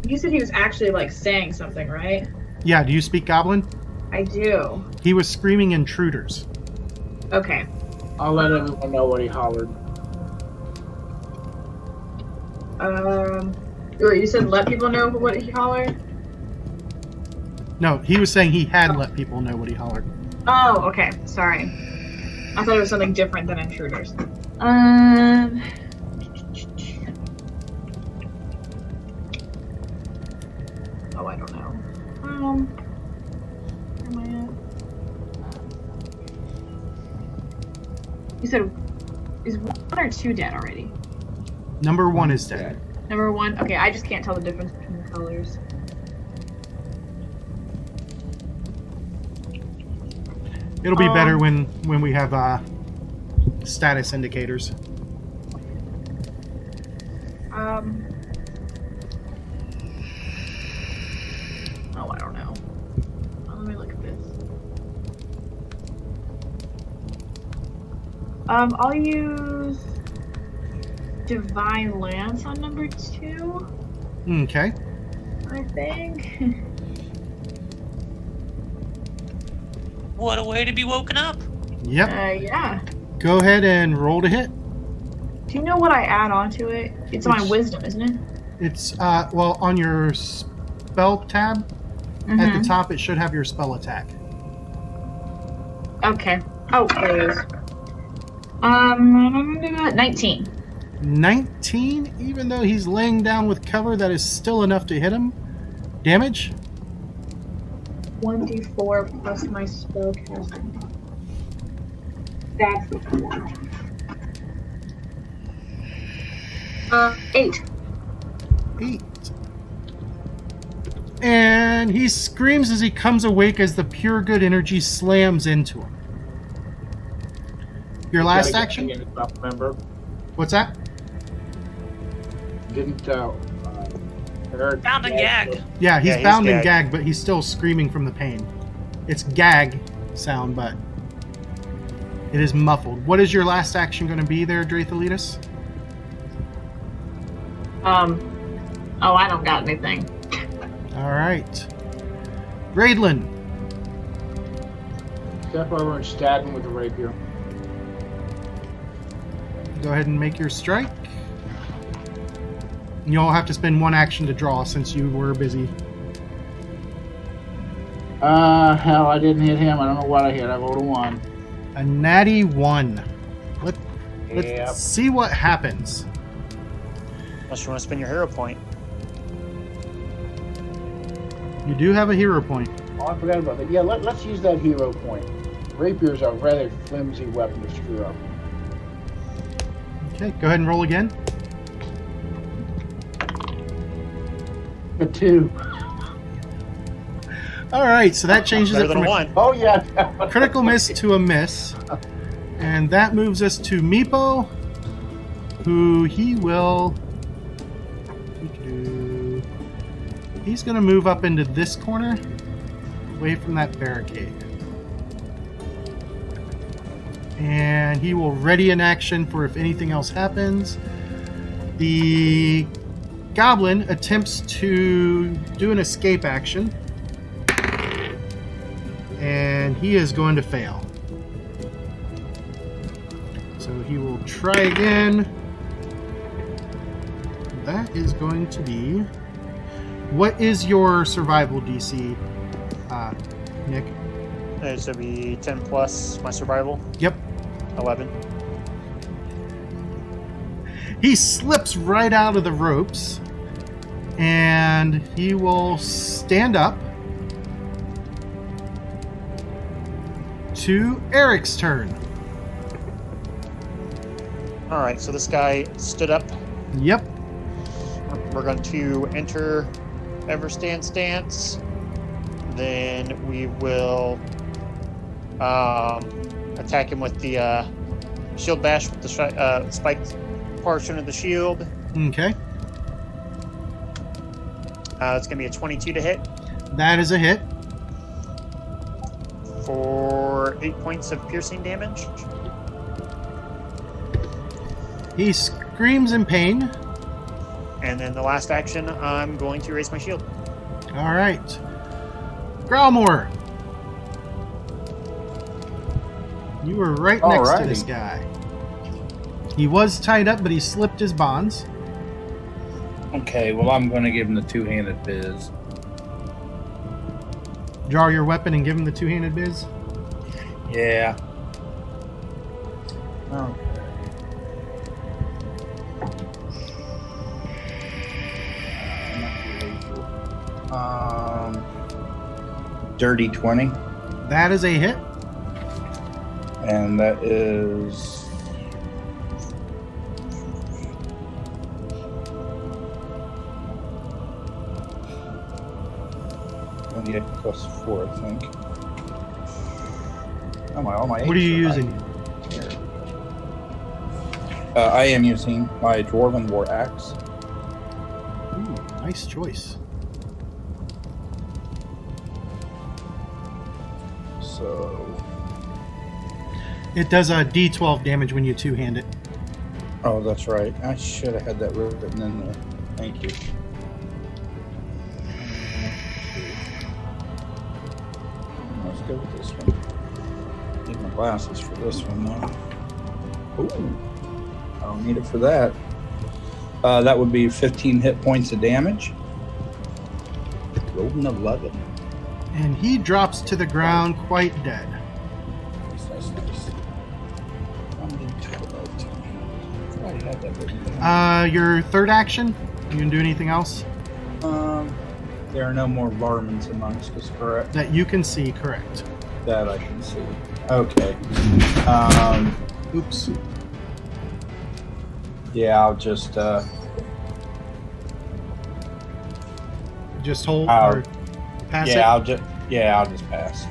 You said he was actually like saying something, right? Yeah, do you speak goblin? I do. He was screaming intruders. Okay. I'll let everyone know what he hollered. You said let people know what he hollered? No, he was saying he had let people know what he hollered. Oh, okay. Sorry. I thought it was something different than intruders. Oh, I don't know. Where am I at? You said, is 1 or 2 dead already? Number 1 is dead. Number 1? Okay, I just can't tell the difference between the colors. It'll be better when we have status indicators. Oh, I don't know. Let me look at this. I'll use Divine Lance on number 2. Okay. I think. What a way to be woken up. Yep. Yeah. Go ahead and roll to hit. Do you know what I add onto it? It's my wisdom, isn't it? It's, well, on your spell tab, at the top, it should have your spell attack. Okay. Oh, there it is. 19. 19, even though he's laying down with cover, that is still enough to hit him. Damage? 1d4 plus my spell casting. That's the 4. 8. 8. And he screams as he comes awake as the pure good energy slams into him. Your last action? Remember? What's that? Didn't Eric Bound and gagged. Yeah, he's he's bound and gagged. gagged, but he's still screaming from the pain. It's gag sound, but it is muffled. What is your last action going to be there, Drathalitis? Oh, I don't got anything. All right. Raidlin. Step over and stab him with the rapier. Go ahead and make your strike. You'll have to spend one action to draw since you were busy. Hell, I didn't hit him. I don't know what I hit. I rolled a 1. A natty 1. Let's Yep. see what happens. Unless you want to spend your hero point. You do have a hero point. Oh, I forgot about that. Yeah, let's use that hero point. Rapiers are a rather flimsy weapon to screw up. Okay, go ahead and roll again. A 2. All right, so that changes Better it than from a a 1. Oh, yeah. critical miss to a miss. And that moves us to Meepo, who he will... He's going to move up into this corner, away from that barricade. And he will ready an action for if anything else happens. The goblin attempts to do an escape action. And he is going to fail. So he will try again. That is going to be... What is your survival DC, Nick? This would be 10 plus my survival. Yep. 11. He slips right out of the ropes. And he will stand up. To Eric's turn. Alright, so this guy stood up. Yep. We're going to enter Everstand stance. Then we will attack him with the shield bash with the spiked portion of the shield. Okay. It's going to be a 22 to hit That is a hit. for 8 points of piercing damage. He screams in pain. And then the last action, I'm going to raise my shield. All right. Growlmore. You were right next to Alrighty. this guy. He was tied up, but he slipped his bonds. Okay, well, I'm going to give him the two-handed biz. Draw your weapon and give him the two-handed biz. Yeah. Oh. Dirty 20, That is a hit. and that is 28 plus 4, I think. Oh my! All my. What are you H's using? I am using my Dwarven War Axe. Ooh, nice choice. So, It does a D12 damage when you two-hand it. oh, that's right. I should have had that written in there. Thank you. Let's go with this one. Need my glasses for this one now. Ooh, I don't need it for that. That would be 15 hit points of damage. Rolled an 11. And he drops to the ground quite dead. Nice. 1d12. I had that written down. Your third action? You can do anything else There are no more varmints amongst us, correct? that you can see, correct? That I can see. Okay. Oops. Yeah, I'll just Just hold I'll- or pass yeah, it? I'll just pass.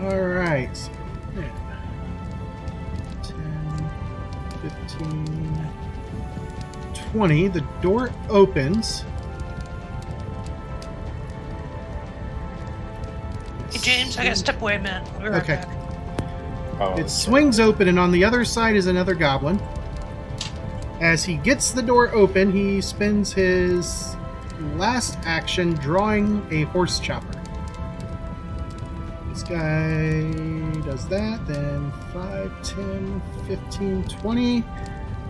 All right. So, 10, 15, 20. The door opens. Hey, James, I gotta step away a minute. We'll be right Okay. back. Oh, It swings open, and on the other side is another goblin. As he gets the door open, he spends his last action drawing a horse chopper. This guy does that, then 5, 10, 15, 20.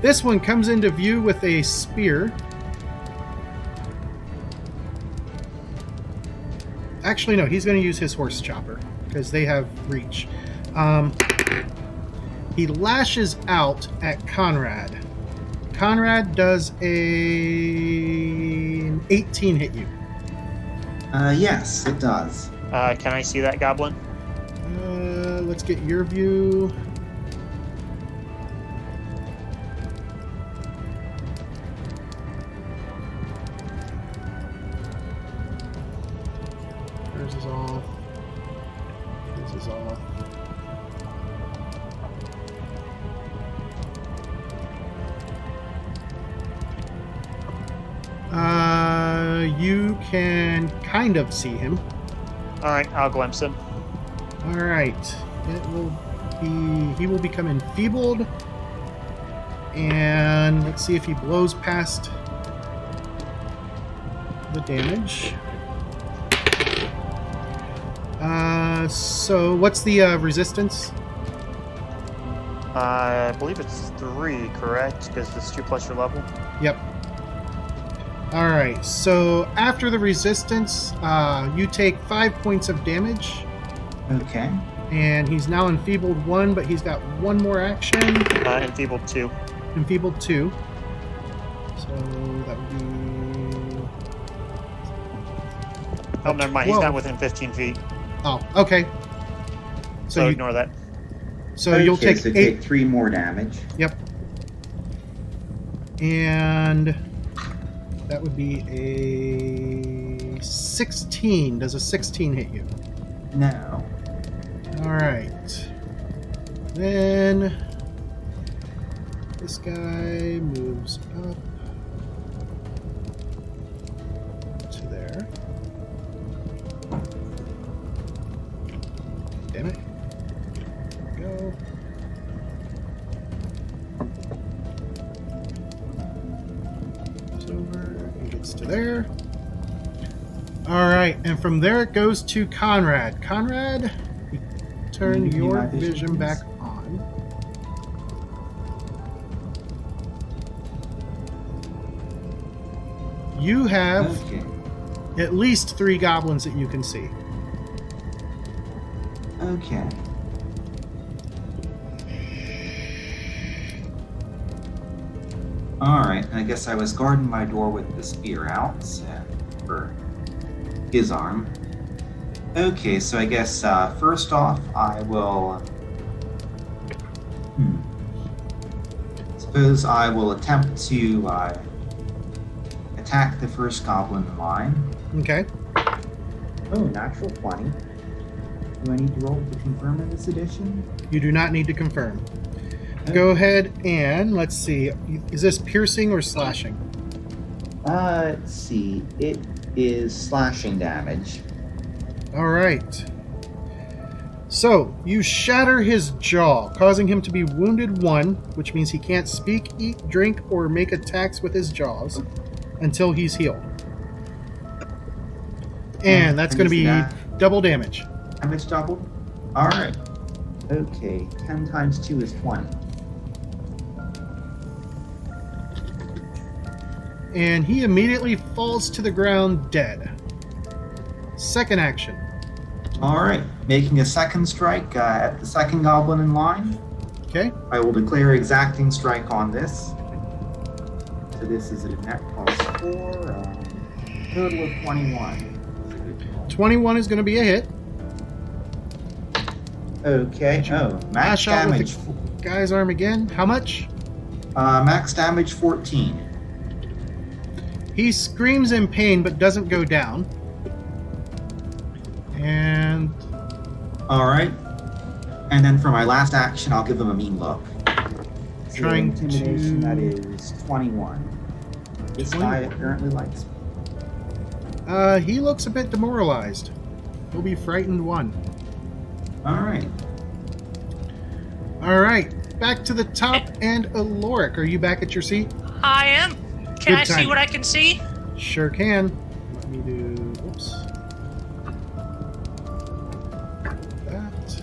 This one comes into view with a spear. Actually, no, he's going to use his horse chopper because they have reach. He lashes out at Conrad. Conrad does an 18 hit you. Yes, it does. Can I see that goblin? Let's get your view. Yours is off. Yours is off. You can kind of see him. All right, I'll glimpse him. All right. It will be. He will become enfeebled, and let's see if he blows past the damage. So what's the resistance? I believe it's 3, correct? Because it's 2 plus your level. Yep. All right. So after the resistance, you take 5 points of damage, Okay. and he's now enfeebled 1, but he's got 1 more action. Enfeebled 2. Enfeebled 2. So that would be. Oh, never mind. He's 12. not within 15 feet. Oh, okay. So you, ignore that. so you'll Okay, take so 8. take 3 more damage. Yep. And that would be a 16. Does a 16 hit you? No. All right. Then this guy moves up to there. Damn it. There we go. Moves over and gets to there. All right, and from there it goes to Conrad. Conrad, turn Give me your my vision, vision please. back on. You have Okay. at least 3 goblins that you can see. Okay. Alright, I guess I was guarding my door with the spear out for his arm. Okay, so I guess first off, I will. Suppose I will attempt to attack the first goblin in line. Okay. Oh, natural 20. Do I need to roll to confirm in this edition? You do not need to confirm. Go ahead and let's see. Is this piercing or slashing? Let's see. It is slashing damage. All right. So you shatter his jaw, causing him to be wounded 1, which means he can't speak, eat, drink, or make attacks with his jaws until he's healed. And that's going to be double damage. Damage doubled? Alright. Okay, 10 times 2 is 20. And he immediately falls to the ground dead. Second action. Alright, making a second strike at the second goblin in line. Okay. I will declare exacting strike on this. So this is a net plus 4, total of 21. 21 is going to be a hit. Okay, oh, max Lash out with damage. the guy's arm again. How much? Max damage 14. He screams in pain but doesn't go down. And All right. And then for my last action, I'll give him a mean look. So Trying intimidation, to- that is 21. This guy 21. apparently likes me. he looks a bit demoralized. He'll be frightened 1. All right. All right, back to the top, and Aloric, are you back at your seat? I am. Can Good I see timing. what I can see? Sure can. Let me do. Oops. That.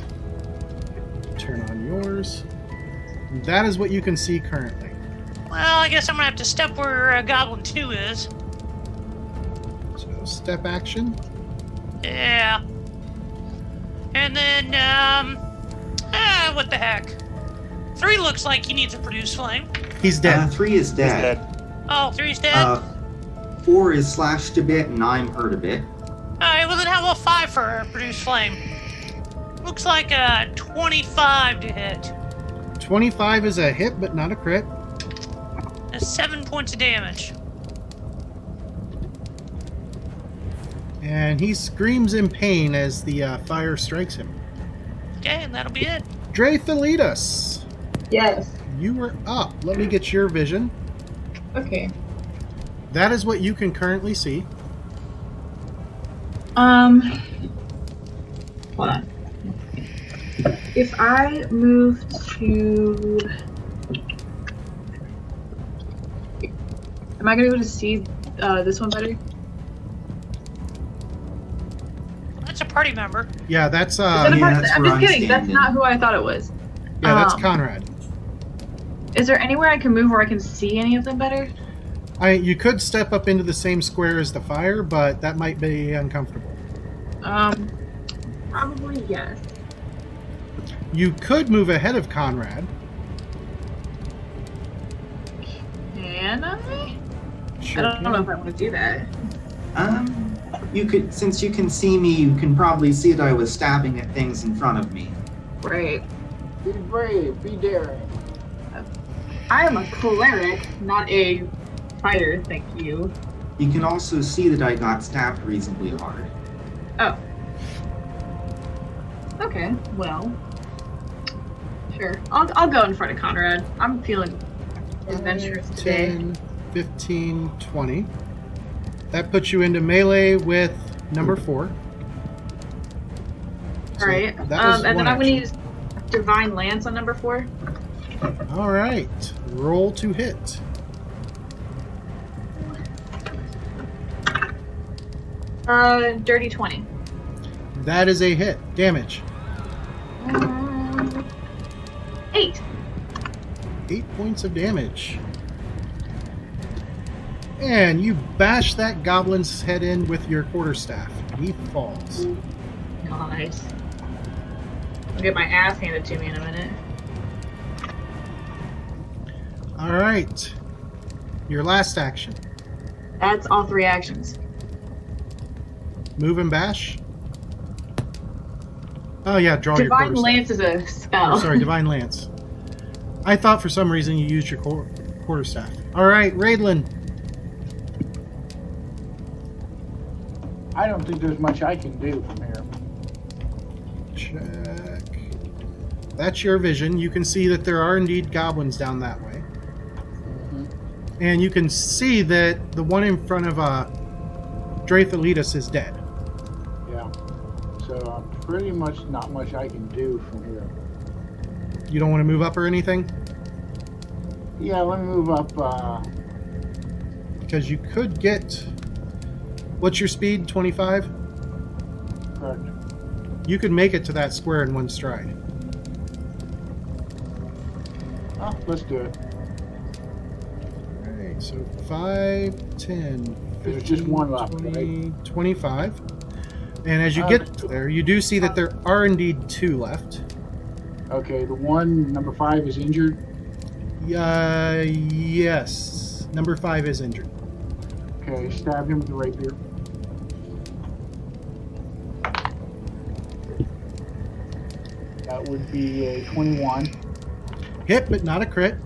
Turn on yours. That is what you can see currently. Well, I guess I'm gonna have to step where Goblin 2 is. So step action. Yeah. And then, what the heck? 3 looks like he needs to produce flame. He's dead. 3 is He's dead. dead. Oh, 3's dead? 4 is slashed a bit, and I'm hurt a bit. Alright, well then how about 5 for produce flame? Looks like a 25 to hit. 25 is a hit, but not a crit. That's 7 points of damage. And he screams in pain as the fire strikes him. Okay, and that'll be it. Dreythalitas, Yes. you are up. Let me get your vision. Okay. That is what you can currently see. Hold on. If I move to, am I gonna be able to see this one better? That's a party member. Yeah, that's Is that a yeah, part- that's I'm where just I'm kidding. That's standing. not who I thought it was. yeah, that's Um, Conrad. Is there anywhere I can move where I can see any of them better? You could step up into the same square as the fire, but that might be uncomfortable. Probably yes. You could move ahead of Conrad. Can I? Sure I don't know can. if I want to do that. You could, since you can see me, you can probably see that I was stabbing at things in front of me. Right. Be brave, be daring. I am a cleric, not a fighter, thank you. You can also see that I got stabbed reasonably hard. Oh. Okay, well. Sure. I'll go in front of Conrad. I'm feeling adventurous today. 10, 15, 20. That puts you into melee with number 4. Alright. that was And one then I'm gonna action. use Divine Lance on number 4. All right. Roll to hit. Dirty 20. That is a hit. Damage. 8. 8 points of damage. And you bash that goblin's head in with your quarterstaff. He falls. Nice. I'll get my ass handed to me in a minute. All right. Your last action. That's all 3 actions. Move and bash. Oh yeah, draw your Divine quarterstaff. Lance is a spell. Oh, sorry, Divine Lance. I thought for some reason you used your quarterstaff. All right, Raidlin. I don't think there's much I can do from here. Check. That's your vision. You can see that there are indeed goblins down that way. And you can see that the one in front of Dreythalitas is dead. Yeah. So pretty much not much I can do from here. You don't want to move up or anything? Yeah, let me move up. Because you could get... What's your speed? 25? Correct. You could make it to that square in one stride. Oh, let's do it. Alright, so 5, 10, 15, There's just one left, 20, 25. And as you Okay. get there, you do see that there are indeed 2 left. Okay, the one, number 5, is injured. Yes. Number 5 is injured. Okay, stab him with the rapier. That would be a 21. Hit, but not a crit.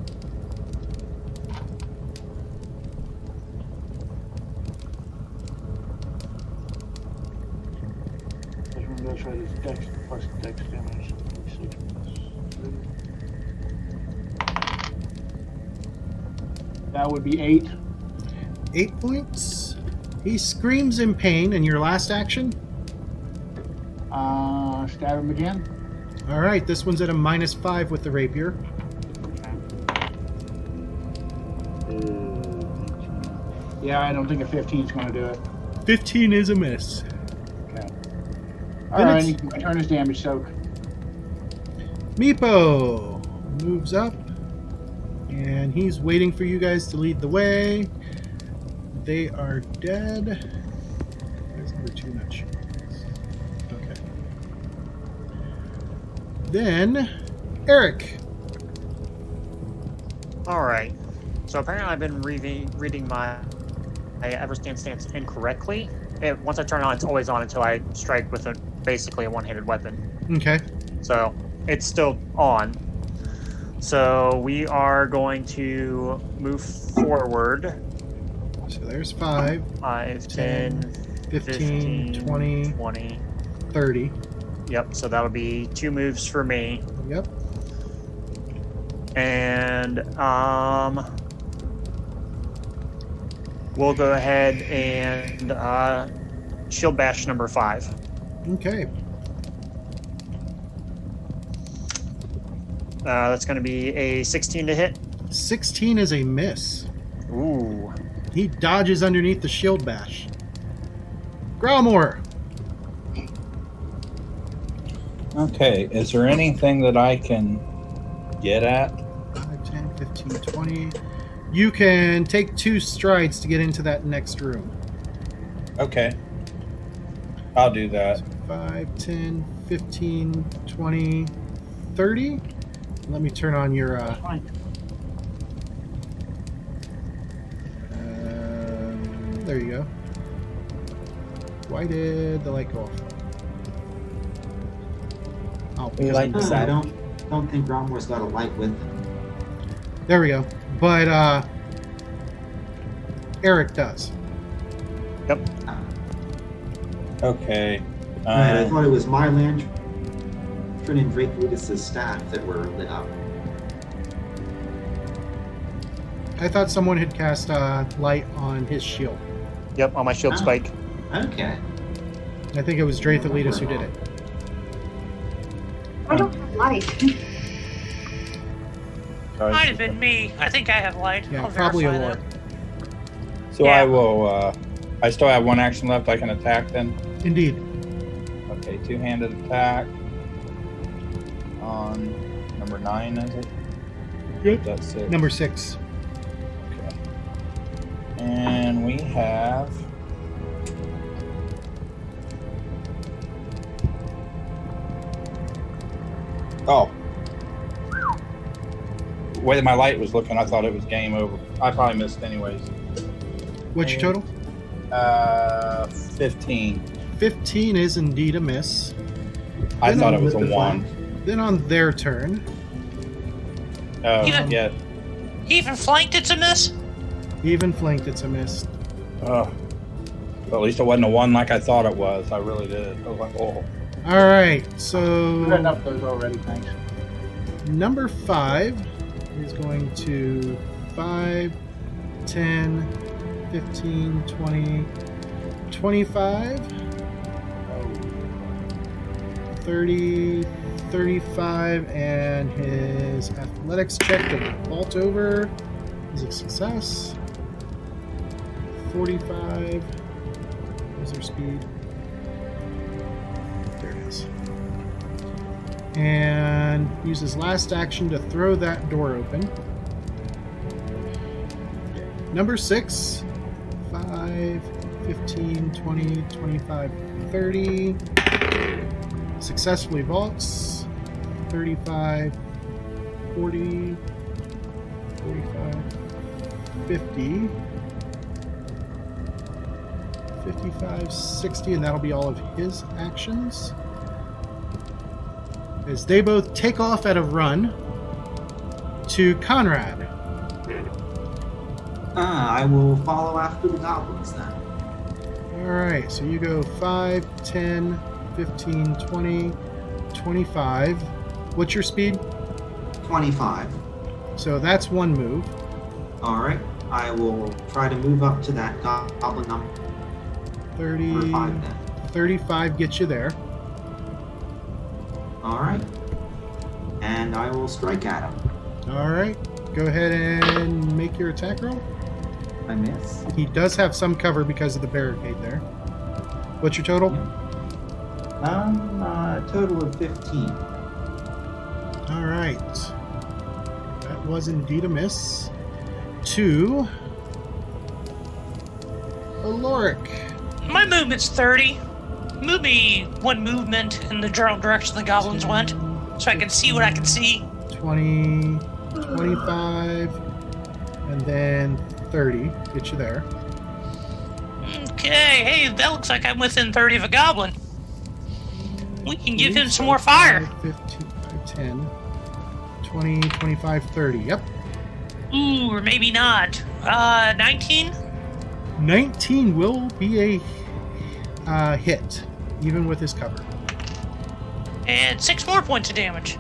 plus dex damage. 6 plus 3. That would be 8. 8 points. He screams in pain, and your last action? Stab him again. All right, this one's at a -5 with the rapier. Yeah, I don't think a 15 is going to do it. 15 is a miss. Okay. Then All right, it's- my turn is damage soak. Meepo moves up, and he's waiting for you guys to lead the way. They are dead. There's number 2 not sure. Okay. Then, Eric. All right. So apparently I've been reading my Everstand stance incorrectly. Once I turn it on, it's always on until I strike with basically a one-handed weapon. Okay. So it's still on. So we are going to move forward. So there's 5, 5, 10, 15, 20, 20. 30. Yep, so that'll be 2 moves for me. Yep. And we'll go ahead and shield bash number 5. Okay. That's going to be a 16 to hit. 16 is a miss. Ooh. He dodges underneath the shield bash. Growlmore. Okay, is there anything that I can get at? 5, 10, 15, 20. You can take 2 strides to get into that next room. Okay. I'll do that. 5, 10, 15, 20, 30. Let me turn on your... Fine. there you go. Why did the light go off? Oh, We because like I'm- I don't think Grommore's got a light with him. There we go. But Eric does. Okay. Right, I thought it was my lantern and Drake Lucas's staff that were lit up. I thought someone had cast light on his shield. Yep, on my shield Oh. spike. Okay. I think it was Drathelitis who did it. I don't have light. Might have been me. I think I have light. Yeah, I'll probably a verify lord. that. So Yeah. I will. I still have 1 action left. I can attack then. Indeed. Okay, 2-handed attack on number 9. Is it? Yep. That's 6. Number 6. Okay. And we have. Oh. The way that my light was looking, I thought it was game over. I probably missed anyways. What's your total? 15. 15 is indeed a miss. I Then thought on it was a with the 1. Then on their turn, Oh, Even- yeah. Even flanked, it's a miss. even flanked, it's a miss. Oh. But at least it wasn't a 1 like I thought it was. I really did. I was like, oh. All right, We've got so enough of those already, thanks. number 5 is going to 5, 10, 15, 20, 25, 30, 35, and his athletics check to vault over is a success. 45. Where's their speed? There it is. And use his last action to throw that door open. Number 6. 5, 15, 20, 25, 30. Successfully vaults. 35, 40, 45, 50. 55, 60, and that'll be all of his actions. As they both take off at a run to Conrad. I will follow after the goblins then. Alright, so you go 5, 10, 15, 20, 25. What's your speed? 25. So that's one move. All right. I will try to move up to that goblin number 30, 5 then. 35 gets you there. All right. And I will strike at him. All right. Go ahead and make your attack roll. I miss. He does have some cover because of the barricade there. What's your total? Total of 15. All right. That was indeed a miss. To Aloric. My movement's 30. Move me one movement in the general direction the goblins went, so I can see what I can see. 20, 25, and then 30. Get you there. Okay, hey, that looks like I'm within 30 of a goblin. We can give him some more fire. 15, 10, 20, 25, 30. Yep. Ooh, or maybe not. 19? 19 will be a hit, even with his cover. And 6 more points of damage.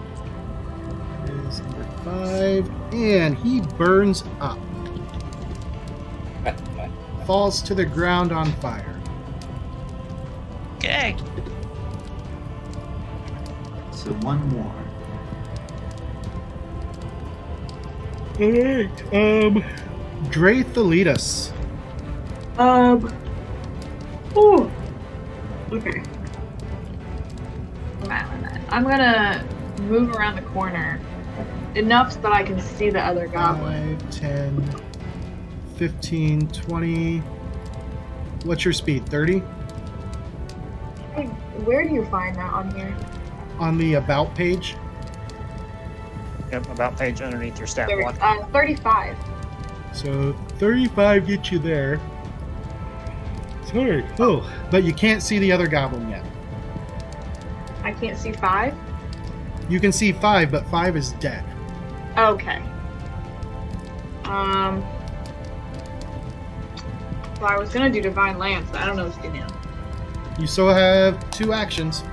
Is number 5, and he burns up. Falls to the ground on fire. Okay. So one more. Alright, Draythalitas. Ooh. Okay. I'm gonna move around the corner enough so that I can see the other goblin. 5, 10, 15, 20. What's your speed? 30? Hey, where do you find that on here? On the About page. Yep, about page underneath your stat There, block. 35. So 35 gets you there. Sorry. Oh, but you can't see the other goblin yet. I can't see 5? You can see 5, but 5 is dead. Okay. Well, I was gonna do Divine Lance, but I don't know what's gonna do. You still have 2 actions.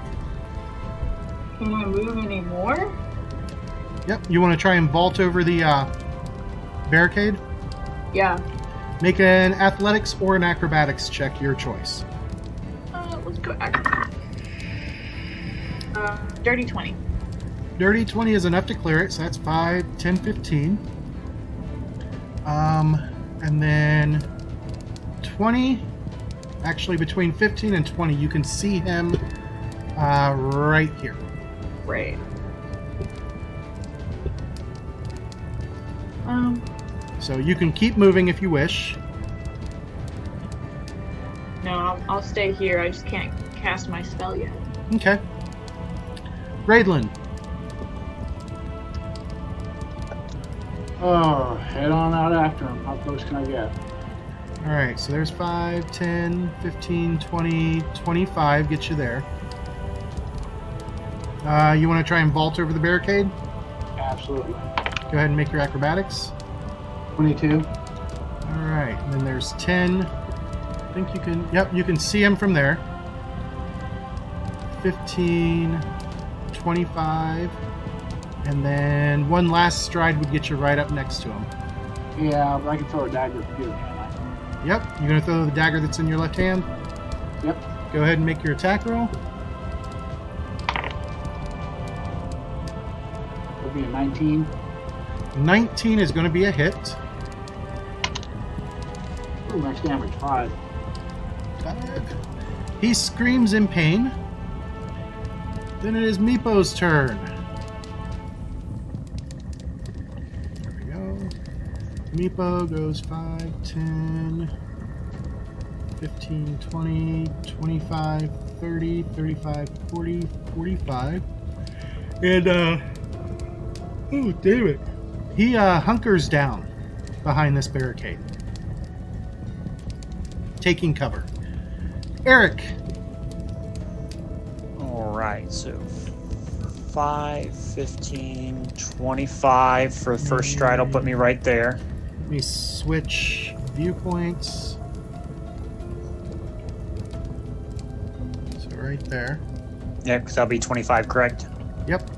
Can I move any more? Yep. You want to try and vault over the barricade? Yeah. Make an athletics or an acrobatics check, your choice. Let's go acrobatics. Dirty 20. Dirty 20 is enough to clear it, so that's 5, 10, 15. And then 20, actually between 15 and 20, you can see him right here. Right. So you can keep moving if you wish. No, I'll stay here. I just can't cast my spell yet. Okay. Raidlin. Oh, head on out after him. How close can I get? Alright, so there's 5, 10, 15, 20, 25. Get you there. You want to try and vault over the barricade? Absolutely. Go ahead and make your acrobatics. 22. Alright, and then there's 10. I think you can... Yep, you can see him from there. 15, 25. And then one last stride would get you right up next to him. Yeah, but I can throw a dagger if you can. Yep, you're going to throw the dagger that's in your left hand? Yep. Go ahead and make your attack roll. It'll be a 19. 19 is going to be a hit. Ooh, max damage 5. He screams in pain. Then it is Meepo's turn. There we go. Meepo goes 5, 10, 15, 20, 25, 30, 35, 40, 45. And, oh, damn it. He hunkers down behind this barricade, taking cover. Eric. All right, so 5, 15, 25 for the first stride will put me right there. Let me switch viewpoints. So right there. Yeah, because that'll be 25, correct? Yep.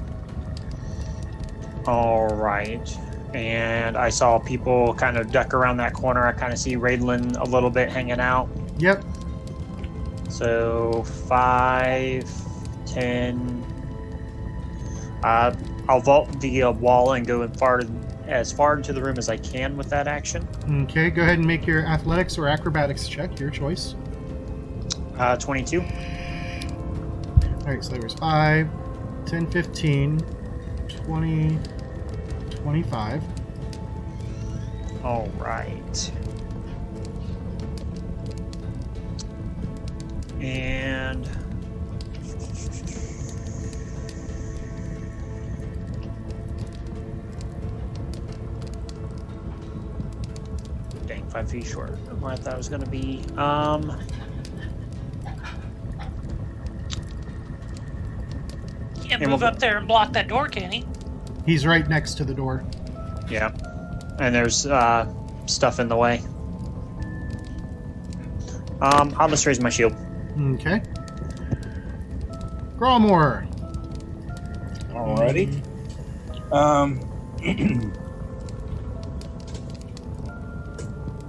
All right. And I saw people kind of duck around that corner. I kind of see Raidlin a little bit hanging out. Yep. So 5, 10. I'll vault the wall and go as far into the room as I can with that action. Okay, go ahead and make your athletics or acrobatics check, your choice. 22. All right, so there was 5, 10, 15, 20, 25. All right. And dang, 5 feet short of where I thought it was going to be. Can't move up there and block that door, can he? He's right next to the door. Yeah. And there's stuff in the way. I'll just raise my shield. Okay. Gromor. Alrighty.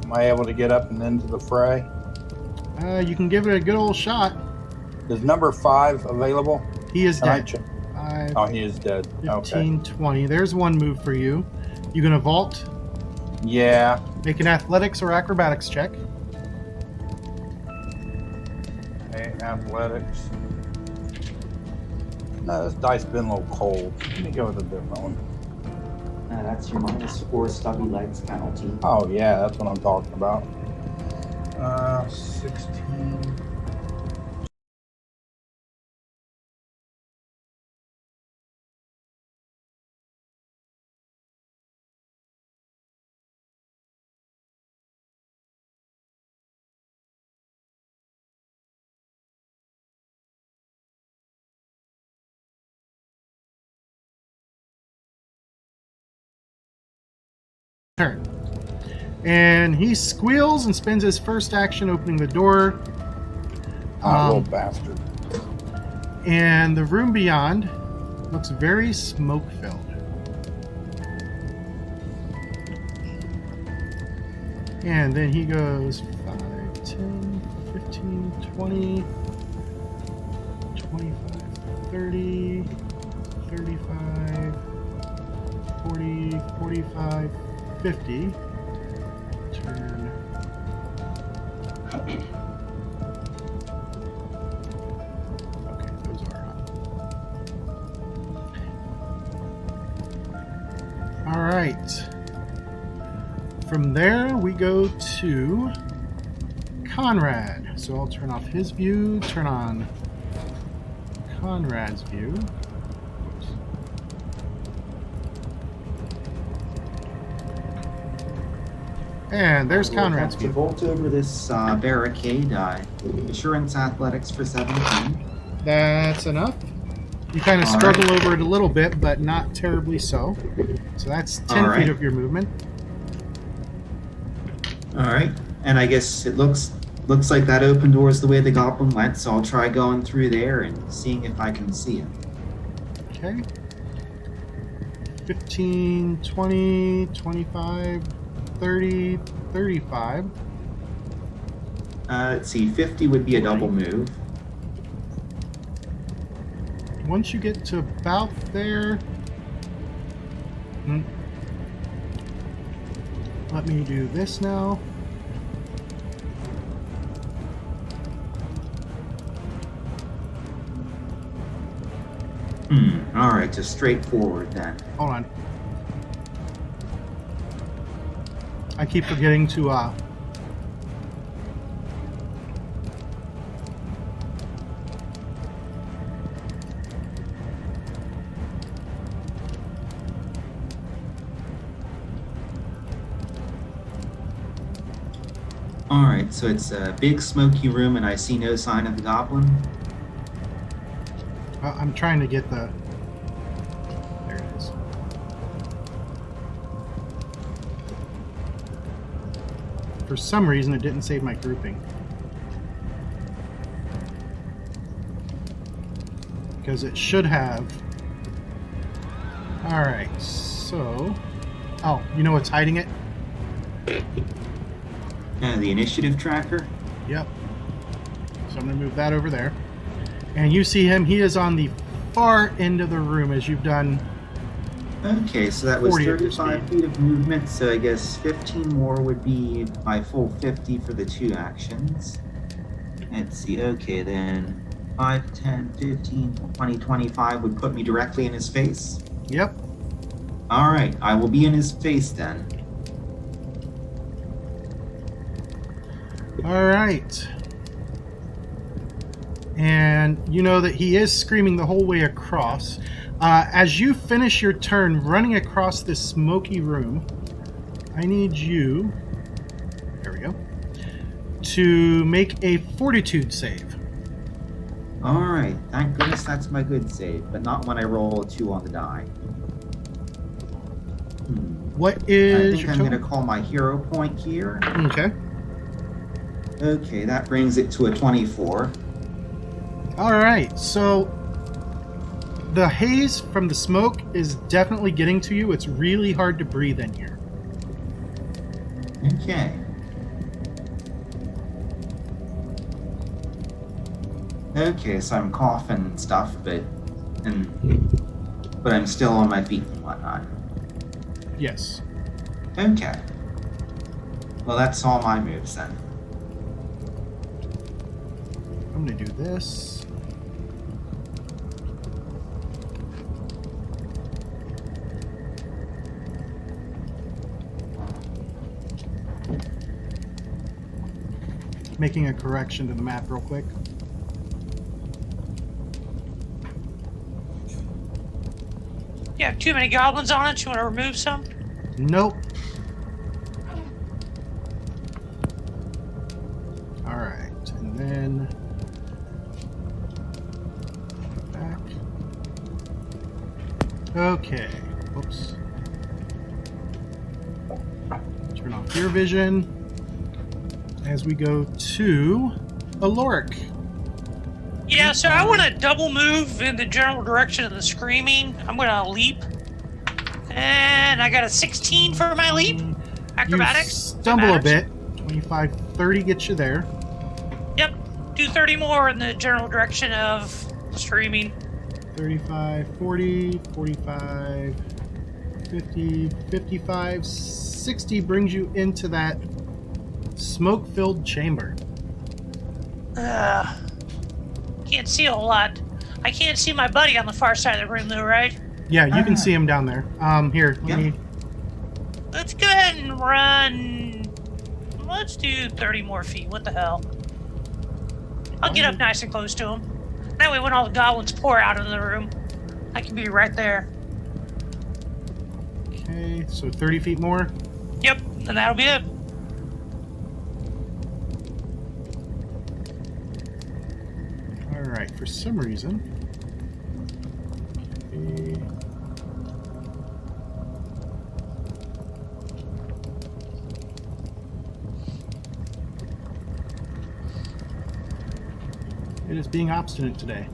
Am I able to get up and into the fray? You can give it a good old shot. Is number 5 available? He is Can I dead. check? 5, Oh, he is dead. 15, Okay. 20. There's one move for you. You gonna vault? Yeah. Make an athletics or acrobatics check. Okay, athletics. No, this dice been a little cold. Let me go with a different one. That's your -4 stubby legs penalty. Oh, yeah, that's what I'm talking about. 16. Turn. And he squeals and spends his first action opening the door. Little bastard. And the room beyond looks very smoke-filled. And then he goes 5, 10, 15, 20, 25, 30, 35, 40, 45, 50. Turn. Okay, those are up. All right. From there, we go to Conrad. So I'll turn off his view, turn on Conrad's view. Oops. And there's We'll Conrad's have to view. vault over this barricade. Assurance athletics for 17. That's enough. You kind of All struggle right. over it a little bit, but not terribly so. So that's 10 All feet right. of your movement. All right, and I guess it looks like that open door is the way the goblin went. So I'll try going through there and seeing if I can see him. Okay. 15, 20, 25, 30, 35. Let's see, 50 would be a double move. Once you get to about there, let me do this now. All right, just straight forward then. Hold on. I keep forgetting to All right, so it's a big smoky room, and I see no sign of the goblin. I'm trying to get the... There it is. For some reason, it didn't save my grouping. Because it should have All right, so... Oh, you know what's hiding it? The initiative tracker. Yep. So I'm going to move that over there. And you see him. He is on the far end of the room as you've done. Okay, so that was 40 of your 35 speed. feet of movement, so I guess 15 more would be my full 50 for the 2 actions. Let's see, okay, then 5, 10, 15, 20, 25 would put me directly in his face. Yep. Alright, I will be in his face then. All right. And you know that he is screaming the whole way across. As you finish your turn running across this smoky room, I need you, there we go, to make a fortitude save. Alright, thank goodness that's my good save, but not when I roll a 2 on the die. What I is think your I'm total? going to call my hero point here. Okay. Okay, that brings it to a 24. All right. So the haze from the smoke is definitely getting to you. It's really hard to breathe in here. Okay. Okay, so I'm coughing and stuff, but I'm still on my feet and whatnot. Yes. Okay. Well, that's all my moves then. I'm going to do this. Making a correction to the map real quick. You have too many goblins on it. You want to remove some? Nope. All right, and then back. Okay. Whoops. Turn off your vision as we go to Aloric. Yeah, so I want to double move in the general direction of the screaming. I'm going to leap. And I got a 16 for my leap. Acrobatics. You stumble a Matters. bit. 25, 30 gets you there. Yep. Do 30 more in the general direction of the screaming. 35, 40, 45, 50, 55, 60 brings you into that smoke-filled chamber. Can't see a whole lot. I can't see my buddy on the far side of the room, though, right? Yeah, you can see him down there. Here, let me... Let's go ahead and run. Let's do 30 more feet. What the hell? I'll get up nice and close to him. That way, when all the goblins pour out of the room, I can be right there. Okay, so 30 feet more. Yep, and that'll be it. Alright, for some reason... Okay. It is being obstinate today.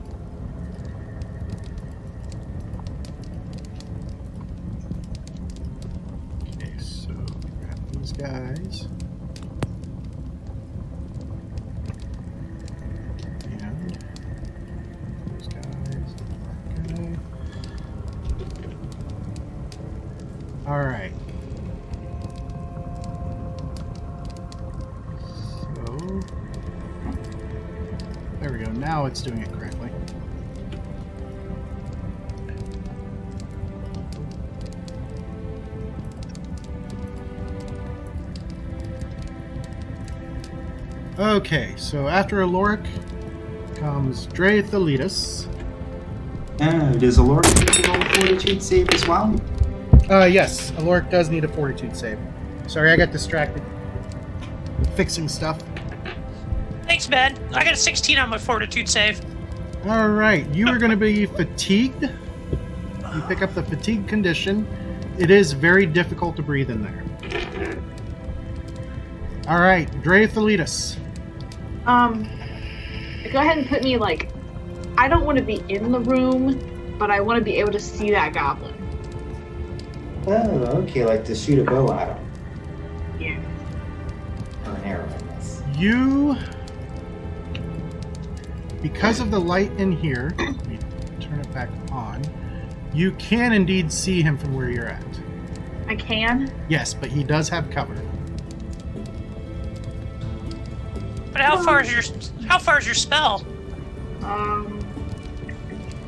Okay, so grab these guys. And those guys. Okay. Alright. So there we go. Now it's doing it correctly. Okay, so after Aloric comes Drethalitis. Does Aloric need to roll a fortitude save as well? Yes, Aloric does need a fortitude save. Sorry, I got distracted fixing stuff. Thanks, Ben. I got a 16 on my fortitude save. All right, you are going to be fatigued. You pick up the fatigue condition. It is very difficult to breathe in there. All right, Drethalitis. Go ahead and put me I don't want to be in the room, but I want to be able to see that goblin. Oh, okay, like to shoot a bow at him. Yeah. Or an arrow, I guess. You, because of the light in here, let me turn it back on, you can indeed see him from where you're at. I can. Yes, but he does have cover. But how far is your spell?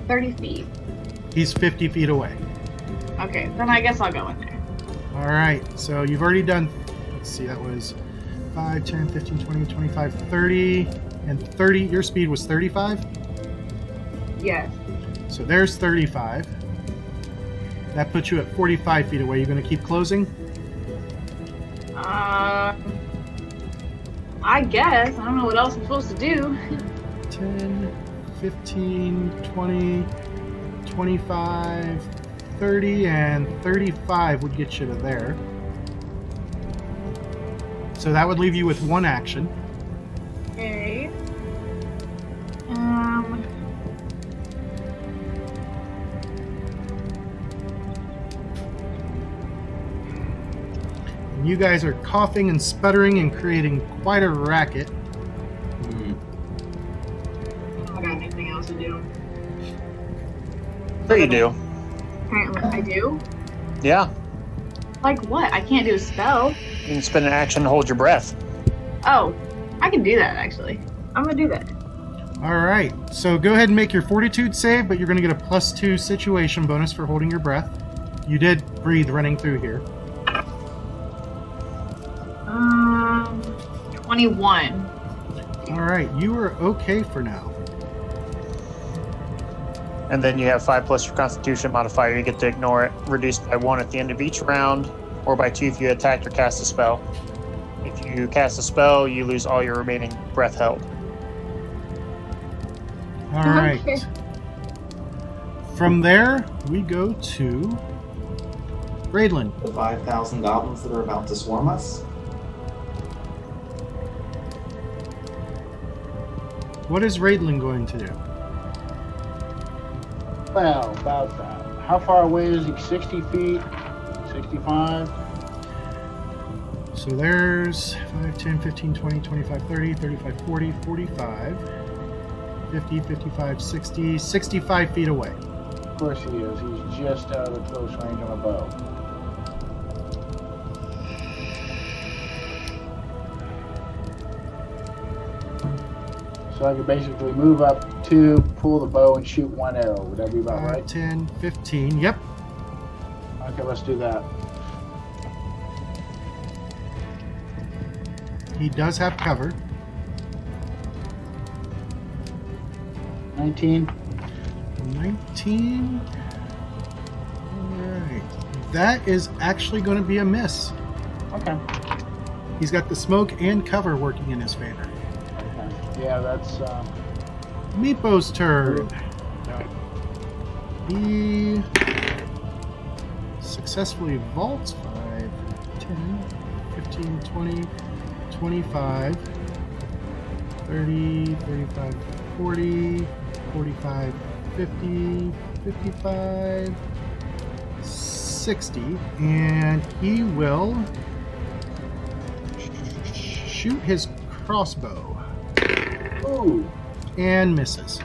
30 feet. He's 50 feet away. Okay, then I guess I'll go in there. All right, so you've already done, let's see, that was 5, 10, 15, 20, 25, 30, and 30, your speed was 35? Yes. So there's 35. That puts you at 45 feet away. You're going to keep closing? I guess. I don't know what else I'm supposed to do. 10, 15, 20, 25, 30, and 35 would get you to there. So that would leave you with one action. Okay. And you guys are coughing and sputtering and creating quite a racket. I don't got anything else to do. Sure you do. Apparently I do. Yeah. Like what? I can't do a spell. You can spend an action to hold your breath. Oh, I can do that actually. I'm gonna do that. All right, so go ahead and make your fortitude save, but you're going to get a +2 situation bonus for holding your breath. You did breathe running through here. 21. All right, you are okay for now. And then you have 5 plus your constitution modifier. You get to ignore it. Reduced by 1 at the end of each round, or by 2 if you attack or cast a spell. If you cast a spell, you lose all your remaining breath held. All right. Okay. From there, we go to Raidlin. The 5,000 goblins that are about to swarm us? What is Raidlin going to do? Well, about that. How far away is he? 60 feet? 65? So there's 5, 10, 15, 20, 25, 30, 35, 40, 45, 50, 55, 60, 65 feet away. Of course he is. He's just out of the close range on a bow. So I could basically move up 2, pull the bow, and shoot 1 arrow. Would that be about 5, right? 10, 15. Yep. Okay, let's do that. He does have cover. 19. 19. Alright. That is actually going to be a miss. Okay. He's got the smoke and cover working in his favor. Okay. Yeah, that's... Meepo's turn. Yeah. He successfully vaults 5, 10, 15, 20, 25, 30, 35, 40, 45, 50, 55, 60, and he will shoot his crossbow Ooh. and misses.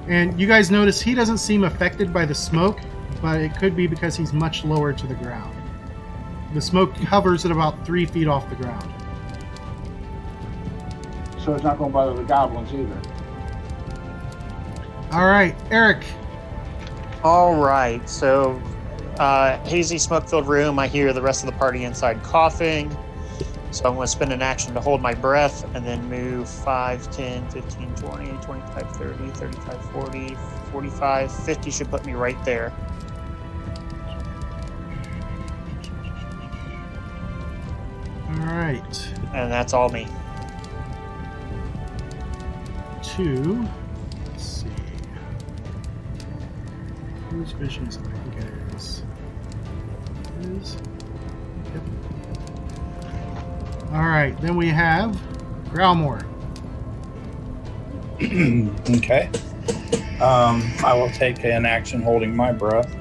And you guys notice he doesn't seem affected by the smoke, but it could be because he's much lower to the ground. The smoke hovers at about 3 feet off the ground. So it's not going to bother the goblins either. All right, Eric. All right, so hazy smoke-filled room. I hear the rest of the party inside coughing. So I'm going to spend an action to hold my breath and then move 5, 10, 15, 20, 25, 30, 35, 40, 45, 50 should put me right there. All right. And that's all me. 2. Let's see. Whose visions I think it is. Yep. All right. Then we have Growlmore. Okay. I will take an action holding my breath.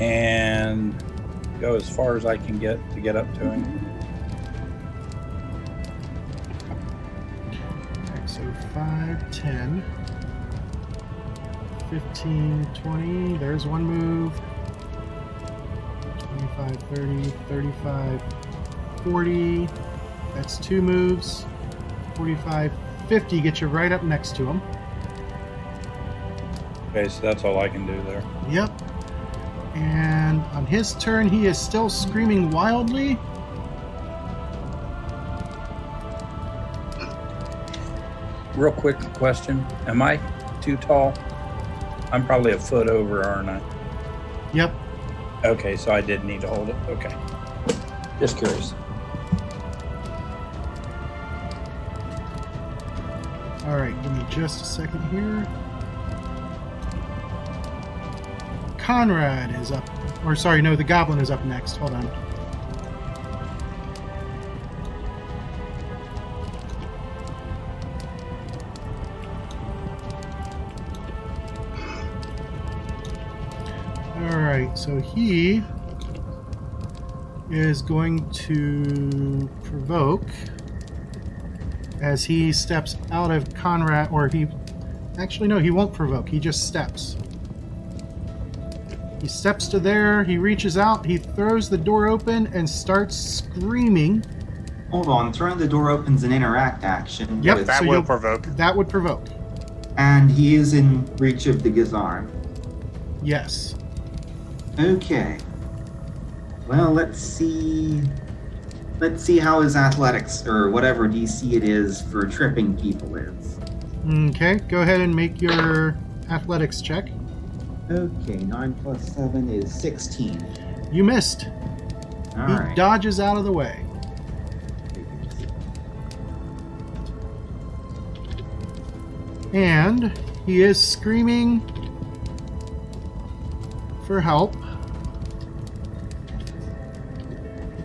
and go as far as I can get to get up to him. Alright, so 5, 10, 15, 20. There's one move. 25, 30, 35, 40. That's 2 moves. 45, 50 get you right up next to him. Okay, so that's all I can do there. Yep. And on his turn, he is still screaming wildly. Real quick question. Am I too tall? I'm probably a foot over, aren't I? Yep. Okay, so I did need to hold it. Okay. Just curious. All right, give me just a second here. Conrad is up. Or sorry, no, the goblin is up next. Hold on. All right, so he is going to provoke as he steps out of Conrad, or he... Actually, no, he won't provoke. He just steps. He steps to there, he reaches out, he throws the door open and starts screaming. Hold on, throwing the door open's an interact action. Yep, with- That so will you'll- provoke. That would provoke. And he is in reach of the Gazarm. Yes. Okay. Well, let's see. Let's see how his athletics, or whatever DC it is for tripping people is. Okay, go ahead and make your athletics check. Okay, 9 plus 7 is 16. You missed. He Alright. dodges out of the way. And he is screaming for help.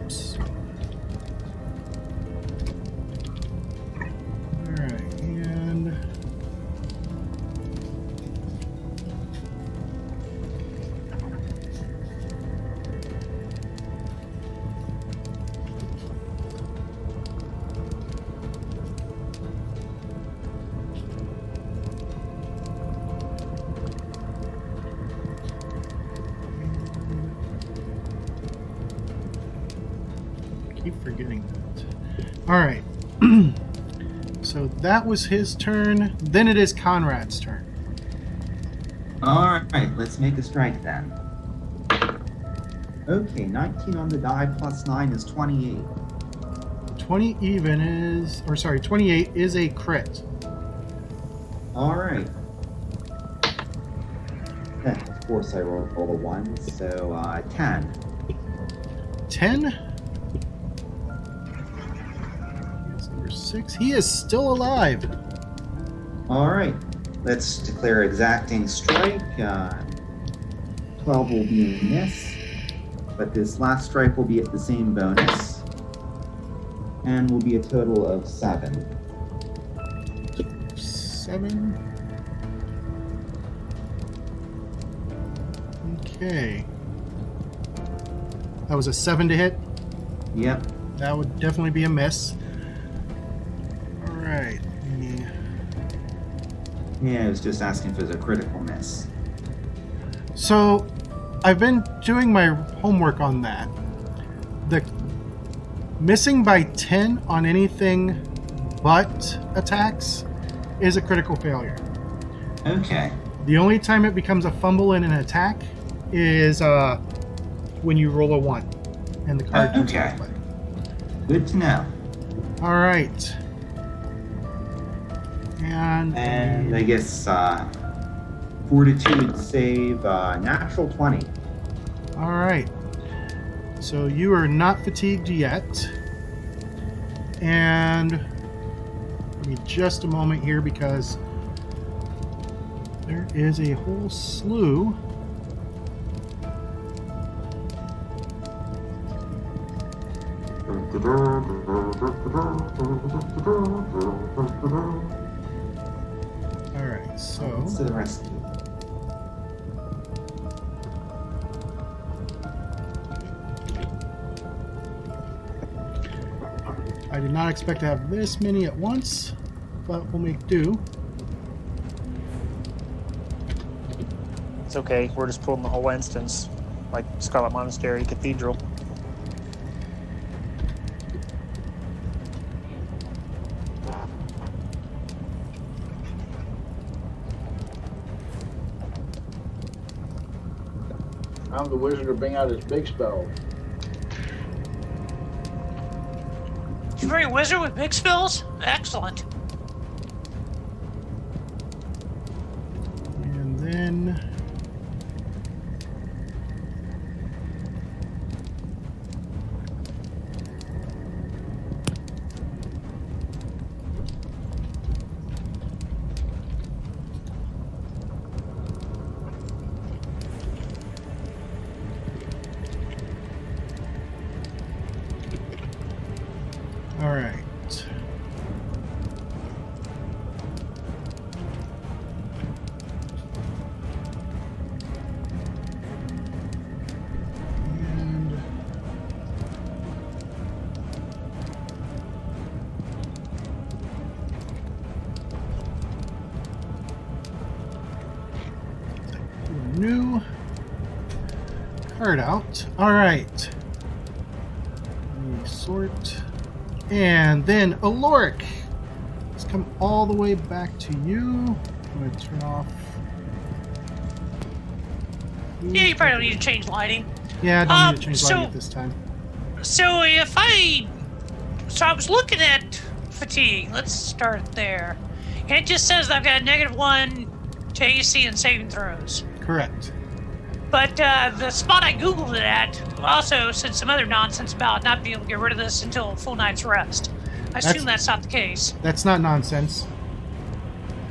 Oops. Alright, and keep forgetting that. All right. So that was his turn. Then it is Conrad's turn. Alright, let's make a strike then. Okay, 19 on the die plus 9 is 28. 20 even is, or sorry, 28 is a crit. Alright. Of course I rolled all the ones, so 10. 10. Here's number 6. He is still alive. Alright, let's declare exacting strike. 12 will be a miss, but this last strike will be at the same bonus, and will be a total of 7. 7. Okay. That was a 7 to hit. Yep. That would definitely be a miss. All right. Let me- Yeah, I was just asking if it was a critical miss. So, I've been doing my homework on that. The missing by 10 on anything but attacks is a critical failure. Okay. The only time it becomes a fumble in an attack is when you roll a 1 and the card comes Okay. into play. Good to know. All right. And I guess fortitude save natural 20. all right. So you are not fatigued yet. And give me just a moment here because there is a whole slew. All right. So What's the rest? I did not expect to have this many at once, but we'll make do. It's okay. We're just pulling the whole instance, like Scarlet Monastery Cathedral. I'm the wizard to bring out his big spell. You're a wizard with big spells? Excellent. And then... All right. And new card out. All right. Let me sort. And then Aloric. Let's come all the way back to you. I'm going to turn off. Yeah, you probably don't need to change lighting. Yeah, I don't need to change lighting at this time. So I was looking at fatigue. Let's start there. And it just says that I've got a -1 to AC and saving throws. Correct. But the spot I Googled it at also said some other nonsense about not being able to get rid of this until a full night's rest. I assume that's not the case. That's not nonsense.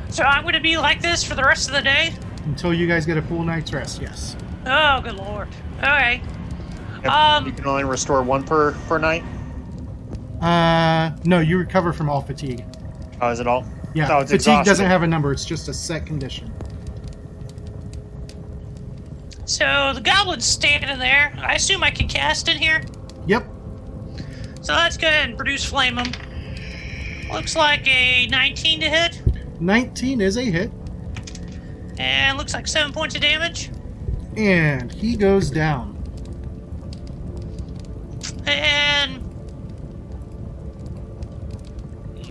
So I'm going to be like this for the rest of the day? Until you guys get a full night's rest, yes. Oh, good lord. Okay. Yep, you can only restore 1 per night? No, you recover from all fatigue. Oh, is it all? Yeah, Oh, it's fatigue exhaustion. doesn't have a number. It's just a set condition. So the goblin's standing there. I assume I can cast in here? Yep. So let's go ahead and produce flame him. Looks like a 19 to hit. 19 is a hit. And looks like 7 points of damage. And he goes down. And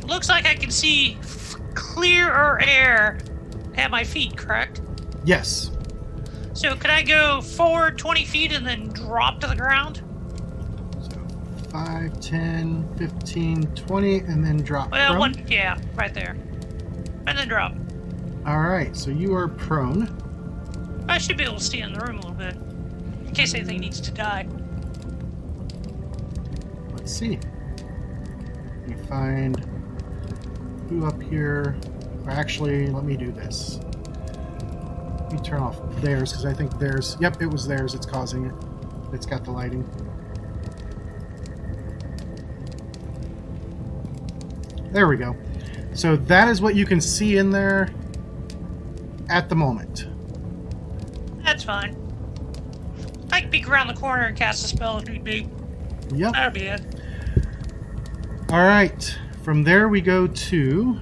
looks like I can see clearer air at my feet, correct? Yes. So could I go forward 20 feet and then drop to the ground? So 5, 10, 15, 20, and then drop. Well, prone. yeah, right there. And then drop. All right, so you are prone. I should be able to stay in the room a little bit, in case anything needs to die. Let's see. Let me find who up here. Or actually, let me do this. Let me turn off theirs, because I think theirs... Yep, it was theirs. It's causing it. It's got the lighting. There we go. So that is what you can see in there at the moment. That's fine. I can peek around the corner and cast a spell if need be. Yep. That'll be it. All right. From there we go to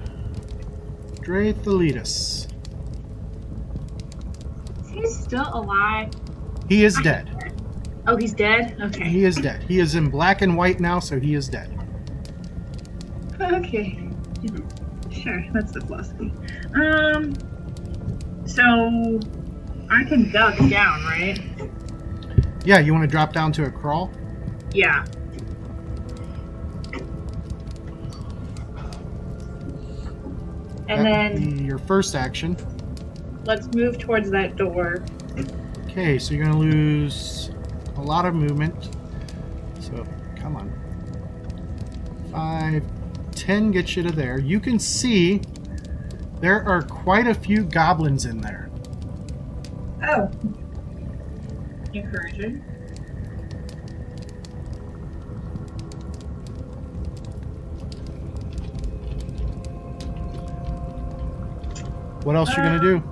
Drethalitus. Is he still alive? He is dead. Oh, he's dead? Okay. He is dead. He is in black and white now, so he is dead. Okay. Sure, that's the philosophy. So I can duck down, right? Yeah, you want to drop down to a crawl? Yeah. And That would then be your first action. let's move towards that door. Okay, so you're going to lose a lot of movement. So, come on. 5, 10 gets you to there. You can see there are quite a few goblins in there. Oh. Encouraging. What else you going to do?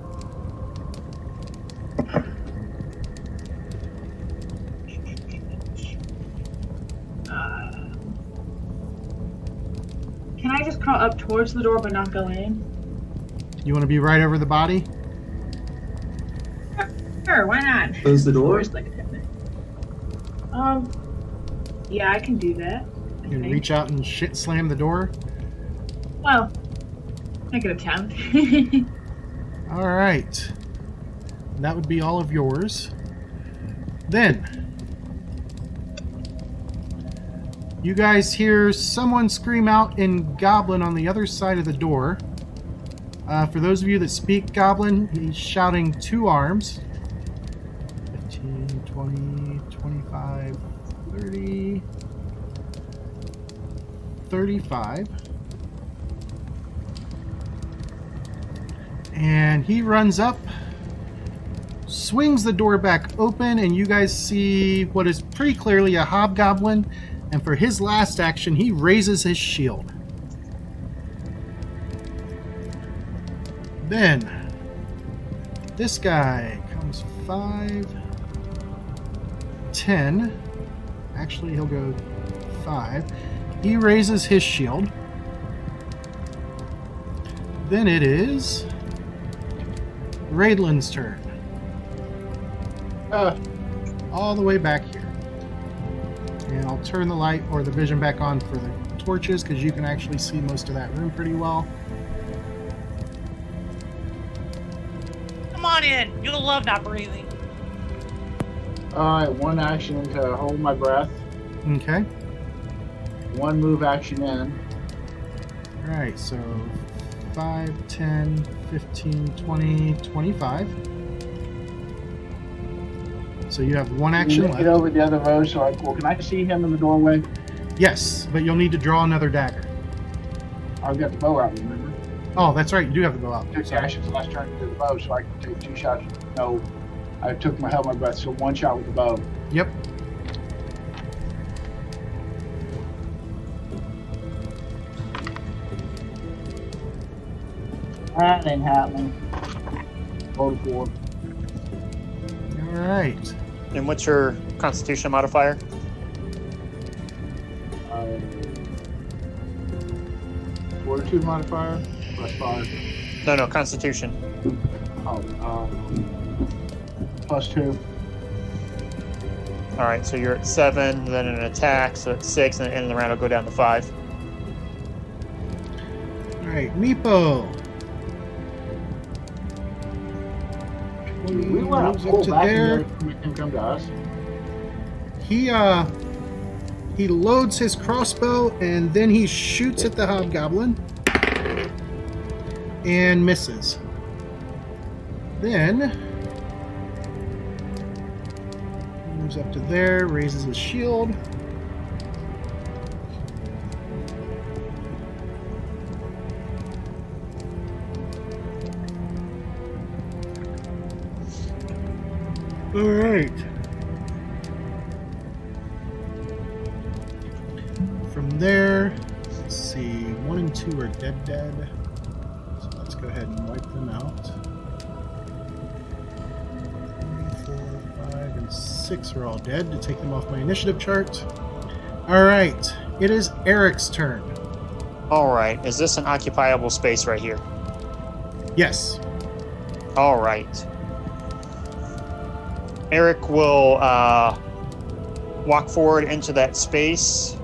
Can I just crawl up towards the door but not go in? You want to be right over the body? Sure, why not? Close the door. Door's like a 10 minute. Yeah, I can do that. I You can think. reach out and slam the door. Well, I could attempt. All right. That would be all of yours. Then, you guys hear someone scream out in Goblin on the other side of the door. For those of you that speak Goblin, he's shouting 2 arms. 15, 20, 25, 30, 35. And he runs up, swings the door back open, and you guys see what is pretty clearly a hobgoblin. And for his last action, he raises his shield. Then, this guy comes 5, 10. Actually, he'll go 5. He raises his shield. Then it is Raidlin's turn. All the way back here. And I'll turn the light or the vision back on for the torches because you can actually see most of that room pretty well. Come on in. You'll love not breathing. Alright, 1 action to hold my breath. Okay. 1 move action in. Alright, so 5, 10, 15, 20, 25. So you have 1 action Get left. over the other road so can I see him in the doorway? Yes, but you'll need to draw another dagger. I've got the bow out, remember? Oh, that's right. You do have the bow out. Took the actions last turn to do the bow, so I can take 2 shots. No, I held my breath, so 1 shot with the bow. Yep. That ain't happening. Roll 4. All right. And what's your Constitution modifier? Fortitude modifier plus 5. No, Constitution. Plus 2. All right, so you're at 7, then an attack, so it's 6, and at the end of the round, it'll go down to 5. All right, Meepo. We want Moves to up pull to back there. and make him come to us. He loads his crossbow and then he shoots at the hobgoblin and misses. Then moves up to there, raises his shield. All right. From there, let's see, 1 and 2 are dead. So let's go ahead and wipe them out. 3, 4, 5, and 6 are all dead to take them off my initiative chart. All right, it is Eric's turn. All right, is this an occupiable space right here? Yes. All right. Eric will walk forward into that space,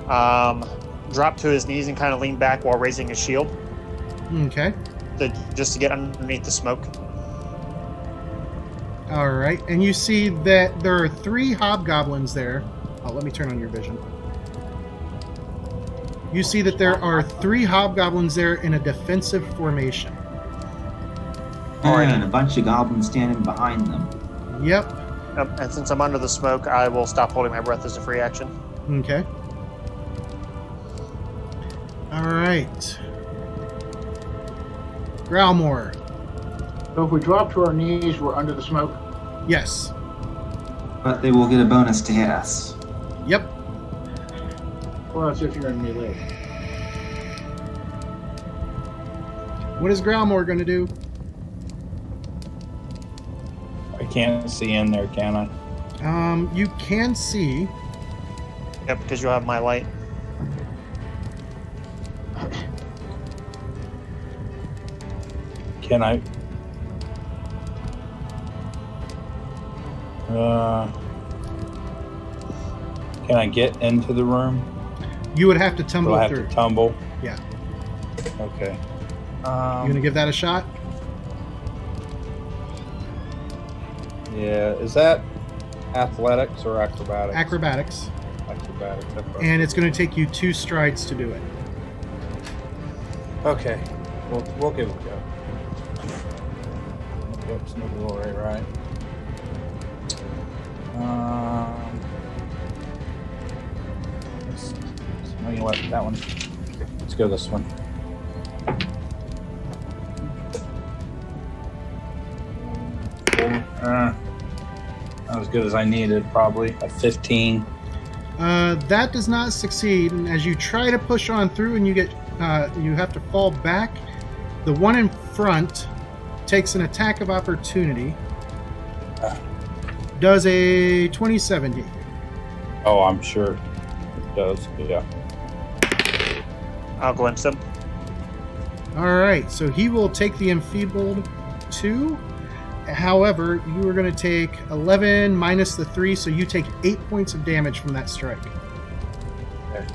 drop to his knees and kind of lean back while raising his shield, Okay. just to get underneath the smoke. All right, and you see that there are 3 hobgoblins there. Oh, let me turn on your vision. You see that there are 3 hobgoblins there in a defensive formation. And a bunch of goblins standing behind them. Yep. And since I'm under the smoke, I will stop holding my breath as a free action. Okay. All right. Growlmore. So if we drop to our knees, we're under the smoke. Yes. But they will get a bonus to hit us. Yep. Well, that's if you're in melee. What is Growlmore going to do? I can't see in there, can I? You can see. Yep, because you'll have my light. Can I? Can I get into the room? You would have to Do tumble I have through. to tumble? Yeah. Okay. You gonna give that a shot? Yeah. Is that athletics or acrobatics? Acrobatics. Acrobatics. And it's going to take you 2 strides to do it. Okay. We'll give it a go. Yep, it's no glory, right? You know what? That one. Let's go this one. Not as good as I needed, probably. A 15. That does not succeed, and as you try to push on through and you get you have to fall back, the one in front takes an attack of opportunity. Does a 27 hit? Oh, I'm sure it does. Yeah. I'll glimpse him. Alright, so he will take the enfeebled 2. However, you are going to take 11 minus the 3, so you take 8 points of damage from that strike. Okay.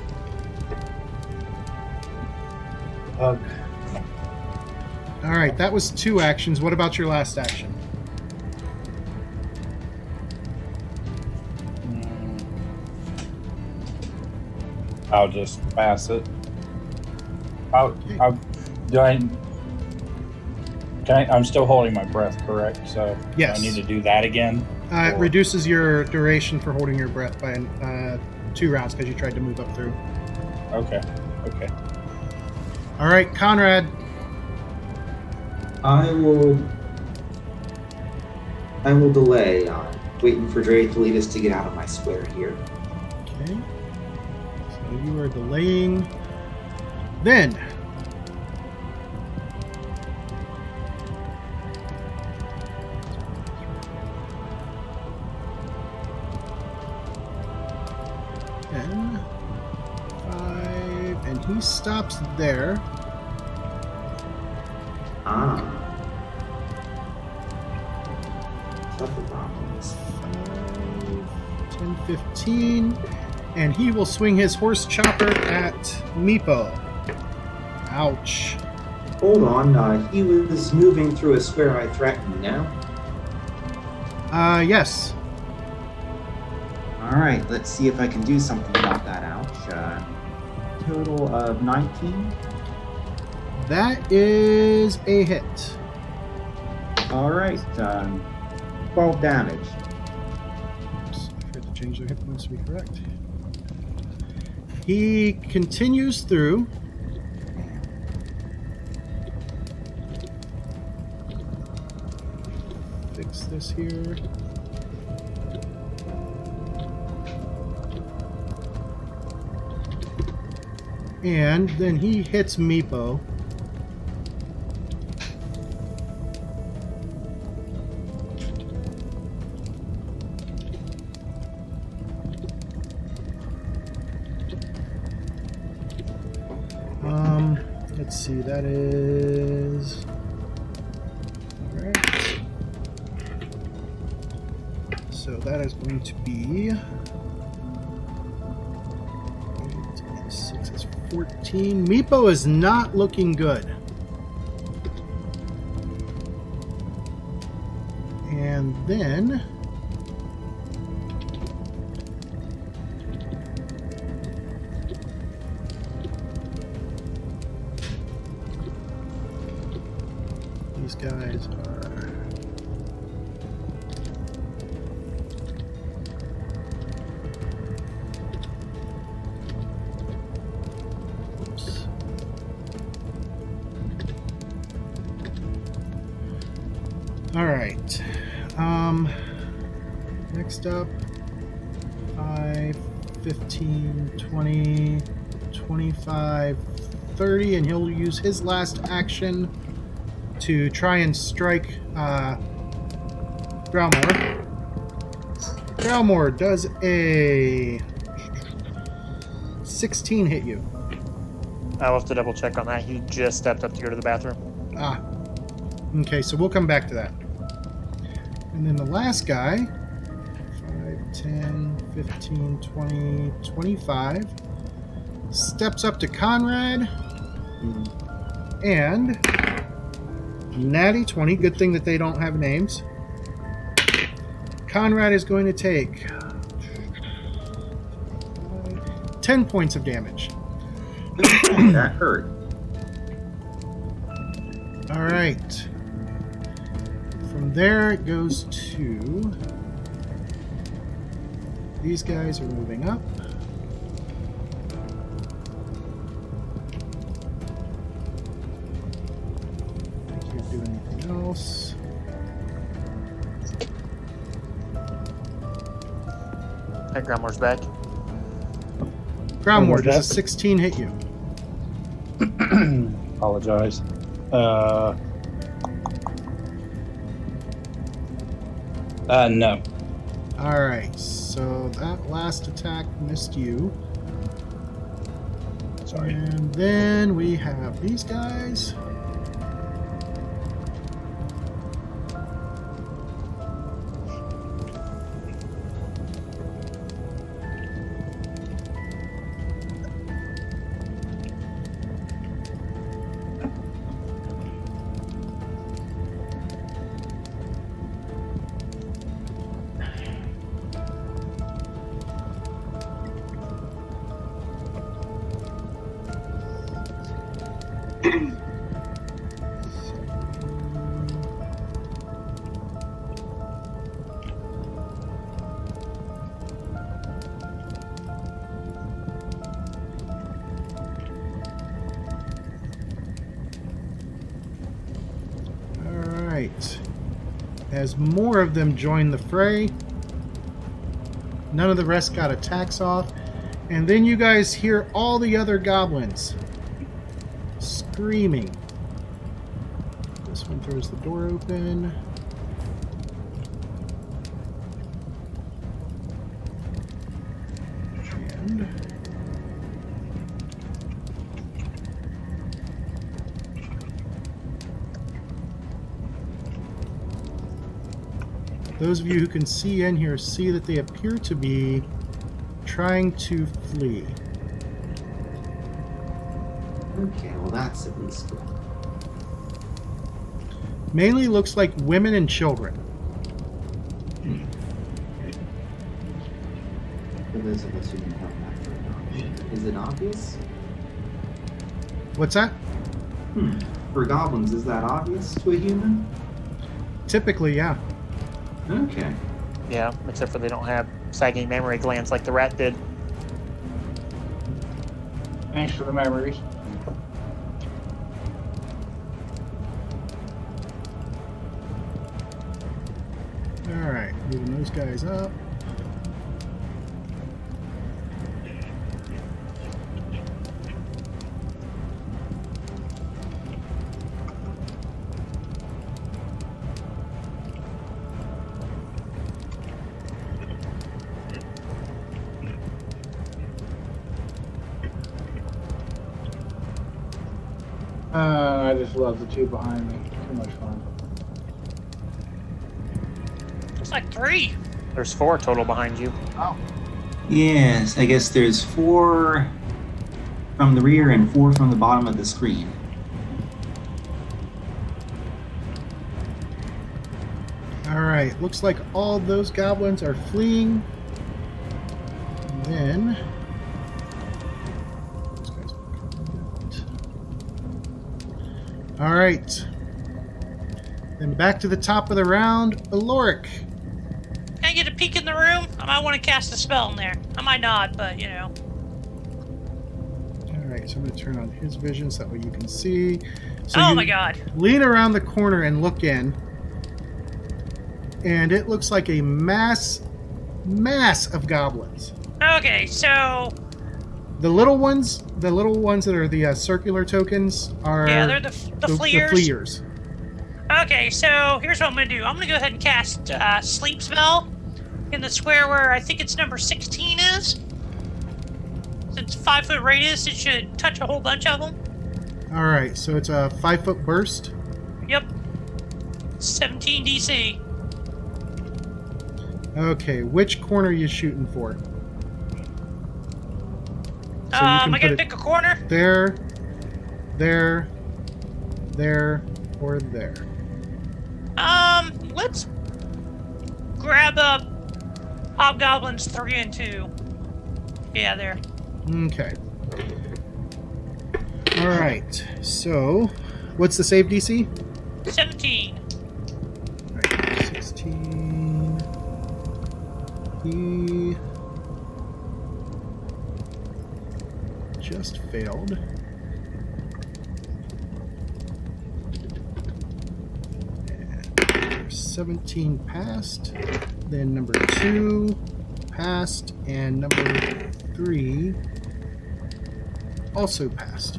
Hug. Alright, that was 2 actions. What about your last action? I'll just pass it. I'm still holding my breath, correct? So Yes. I need to do that again? It reduces your duration for holding your breath by 2 rounds because you tried to move up through. Okay. All right, Conrad. I will delay, waiting for Dre to lead us to get out of my square here. Okay. So you are delaying. Then. He stops there. Shuffle problems. 5, 10, 15. And he will swing his horse chopper at Meepo. Ouch. Hold on, he was moving through a square I threatened, no? Yes. Alright, let's see if I can do something about that ouch. Total of 19. That is a hit. Alright, 12 damage. Oops, I forgot to change the hit points to be correct. He continues through. Fix this here. And then he hits Meepo. Let's see, that is... Alright. So that is going to be... 6 is 14. Meepo is not looking good. And then... these guys are... Oops. All right. Next up, 5, 15, 20, 25, 30, and he'll use his last action to try and strike Growlmore. Growlmore, does a 16 hit you? I'll have to double check on that. He just stepped up to go to the bathroom. Okay, so we'll come back to that. And then the last guy, 5, 10, 15, 20, 25, steps up to Conrad, and natty 20, good thing that they don't have names. Conrad is going to take 10 points of damage. That hurt. All right. From there, it goes to... These guys are moving up. I can't do anything else. Hey, Grumler's back. Groundward, does a happened? 16 hit you? Apologize. No. Alright, so that last attack missed you. Sorry. And then we have these guys. Alright. As more of them join the fray, none of the rest got attacks off. And then you guys hear all the other goblins screaming. This one throws the door open. And those of you who can see in here see that they appear to be trying to flee. Okay, well that's at least good. Mainly looks like women and children. For those of us who can help that, is it obvious? What's that? For goblins, is that obvious to a human? Typically, yeah. Okay. Yeah, except for they don't have sagging mammary glands like the rat did. Thanks for the memories. Alright, moving those guys up. I just love the two behind me. Too much fun. It's like 3. There's 4 total behind you. Oh, Yes, I guess there's 4 from the rear and 4 from the bottom of the screen. Alright, looks like all those goblins are fleeing. And then... those guys will come out. Alright. Then back to the top of the round, Aloric. Can I get a peek in the room? I might want to cast a spell in there. I might not, but you know. Alright, so I'm going to turn on his vision so that way you can see. So Oh you my god. lean around the corner and look in. And it looks like a mass of goblins. Okay, so The little ones that are the circular tokens are yeah, they're the fleers. The fleers. Okay, so here's what I'm gonna do. I'm gonna go ahead and cast sleep spell in the square where I think it's number 16 is. Since 5-foot radius, it should touch a whole bunch of them. All right, so it's a 5-foot burst. Yep. 17 DC. Okay, which corner are you shooting for? So I gotta pick a corner. There, there, or there. Let's grab up Hobgoblins 3 and 2. Yeah, there. Okay. All right. So, what's the save DC? 17. Right, 16. He just failed. And 17 passed. Then number 2 passed, and number 3 also passed.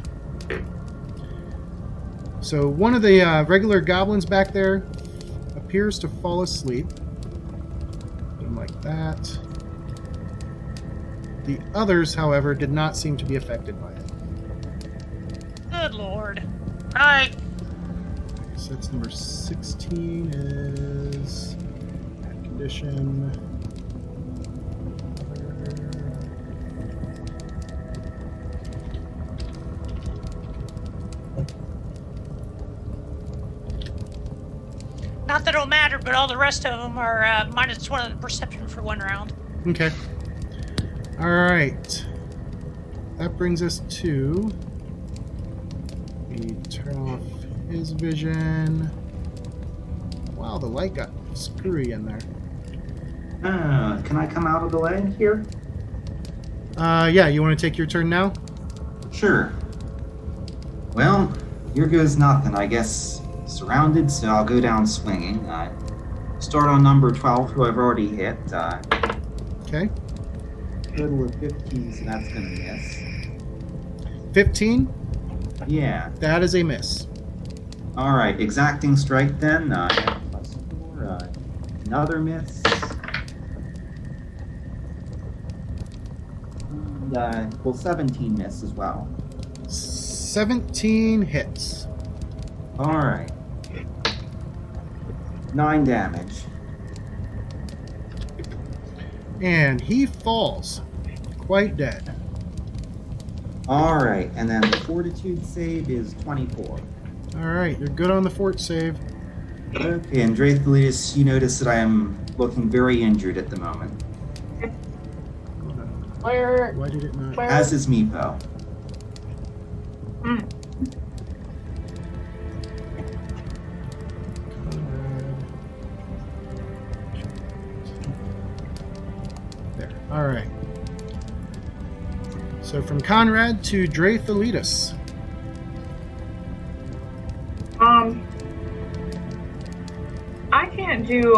So one of the regular goblins back there appears to fall asleep. Put him like that. The others, however, did not seem to be affected by it. Good lord. Alright. So that's number 16 is bad condition. Not that it'll matter, but all the rest of them are -1 of the perception for 1 round. Okay. All right. That brings us to. We turn off his vision. Wow, the light got screwy in there. Can I come out of the way here? Yeah, you want to take your turn now? Sure. Well, here goes nothing. I guess surrounded, so I'll go down swinging. Start on number 12, who I've already hit. Okay. Total of 15, so that's gonna miss. 15? Yeah. That is a miss. All right, exacting strike then. +4. Another miss. And, well, 17 miss as well. 17 hits. All right. 9 damage. And he falls. Quite dead. All right, and then the fortitude save is 24. All right, you're good on the fort save. Okay, and Drathelius, you notice that I am looking very injured at the moment. Hold on. Where? Why did it not? Where? As is Meepo. There. All right. So from Conrad to Drathelius. I can't do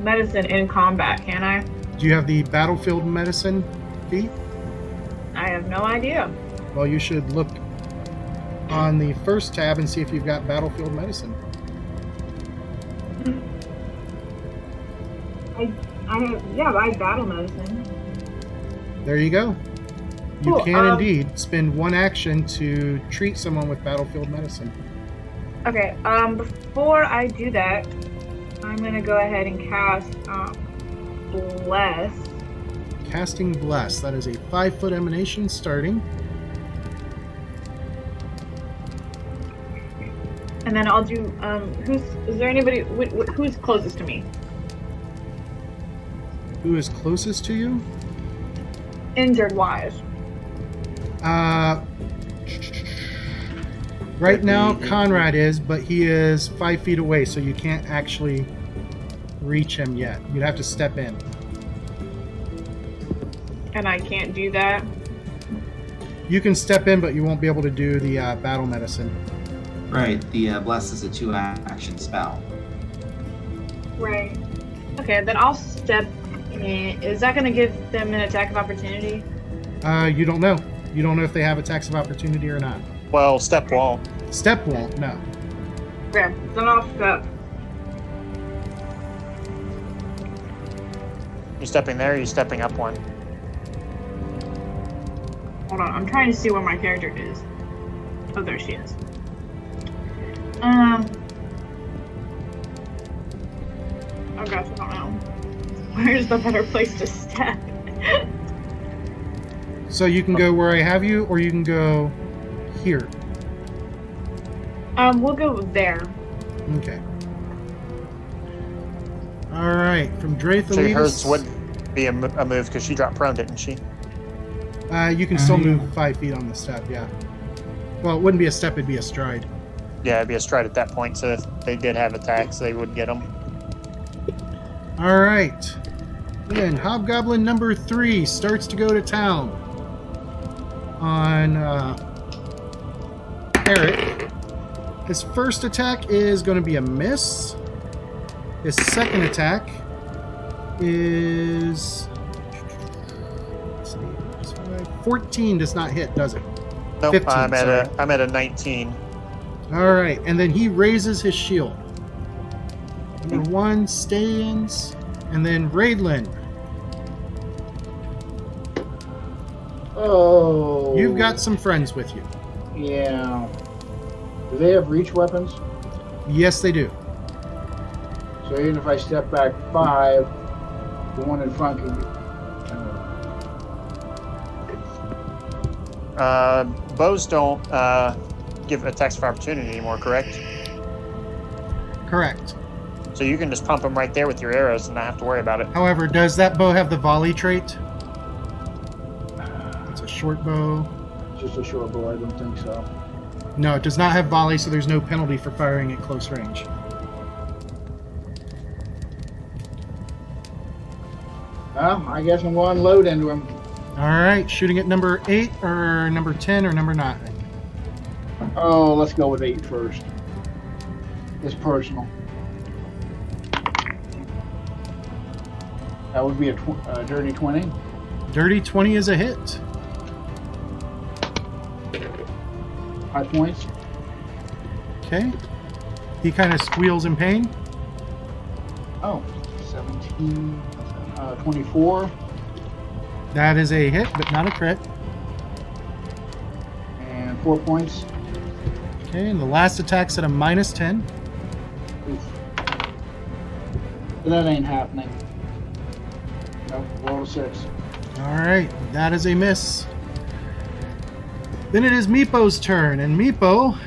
medicine in combat, can I? Do you have the battlefield medicine feat? I have no idea. Well, you should look on the first tab and see if you've got battlefield medicine. I have battle medicine. There you go. You Cool, can indeed spend 1 action to treat someone with battlefield medicine. Okay, before I do that, I'm gonna go ahead and cast Bless. Casting Bless. That is a 5-foot emanation starting. And then I'll do, is there anybody, who's closest to me? Who is closest to you? Injured wise. Right now, Conrad is, but he is 5 feet away, so you can't actually reach him yet. You'd have to step in. And I can't do that. You can step in, but you won't be able to do the battle medicine. Right, the Bless is a 2-action spell. Right. Okay, then I'll step in. Is that gonna give them an attack of opportunity? You don't know. You don't know if they have attacks of opportunity or not. Well, step won't. Step won't, no. Okay, then I'll step. You stepping there, or you stepping up 1? Hold on, I'm trying to see where my character is. Oh, there she is. Where's the better place to step? So you can go where I have you, or you can go here. We'll go there. Okay. All right, from Drathalitis. So hers would be a move because she dropped prone, didn't she? You can still move 5 feet on the step, yeah. Well, it wouldn't be a step, it'd be a stride. Yeah, it'd be a stride at that point. So if they did have attacks, they would get them. All right. Then Hobgoblin number 3 starts to go to town on Eric. His first attack is going to be a miss. His second attack is... let's see, 14 does not hit, does it? Nope, 15, I'm sorry. at a 19. All right, and then he raises his shield. Number 1 stands, and then Raidlin. Oh. You've got some friends with you. Yeah. Do they have reach weapons? Yes, they do. So even if I step back 5, the one in front can. Bows don't give attacks of opportunity anymore, correct? Correct. So you can just pump them right there with your arrows and not have to worry about it. However, does that bow have the volley trait? It's a short bow. Just a short bow, I don't think so. No, it does not have volley, so there's no penalty for firing at close range. Well, I guess I'm going to load into him. All right, shooting at number 8 or number 10 or number 9. Oh, let's go with 8 first. It's personal. That would be a dirty 20. Dirty 20 is a hit. 5 points. Okay. He kind of squeals in pain. Oh, 17, 24. That is a hit, but not a crit. And 4 points. Okay, and the last attack's at a minus 10. Oof. That ain't happening. Nope, roll a 6. All right, that is a miss. Then it is Meepo's turn, and Meepo,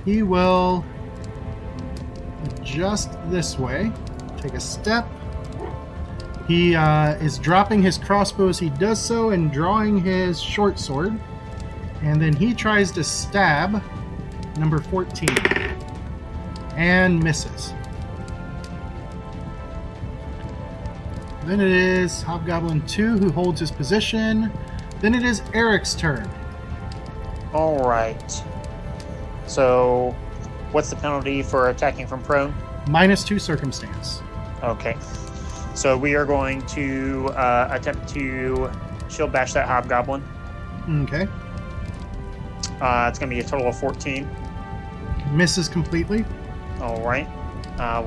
he will adjust this way, take a step. He is dropping his crossbow as he does so and drawing his short sword. And then he tries to stab number 14 and misses. Then it is Hobgoblin 2 who holds his position. Then it is Eric's turn. All right. So, what's the penalty for attacking from prone? Minus 2 circumstance. Okay. So we are going to attempt to shield bash that hobgoblin. Okay. It's going to be a total of 14. Misses completely. All right.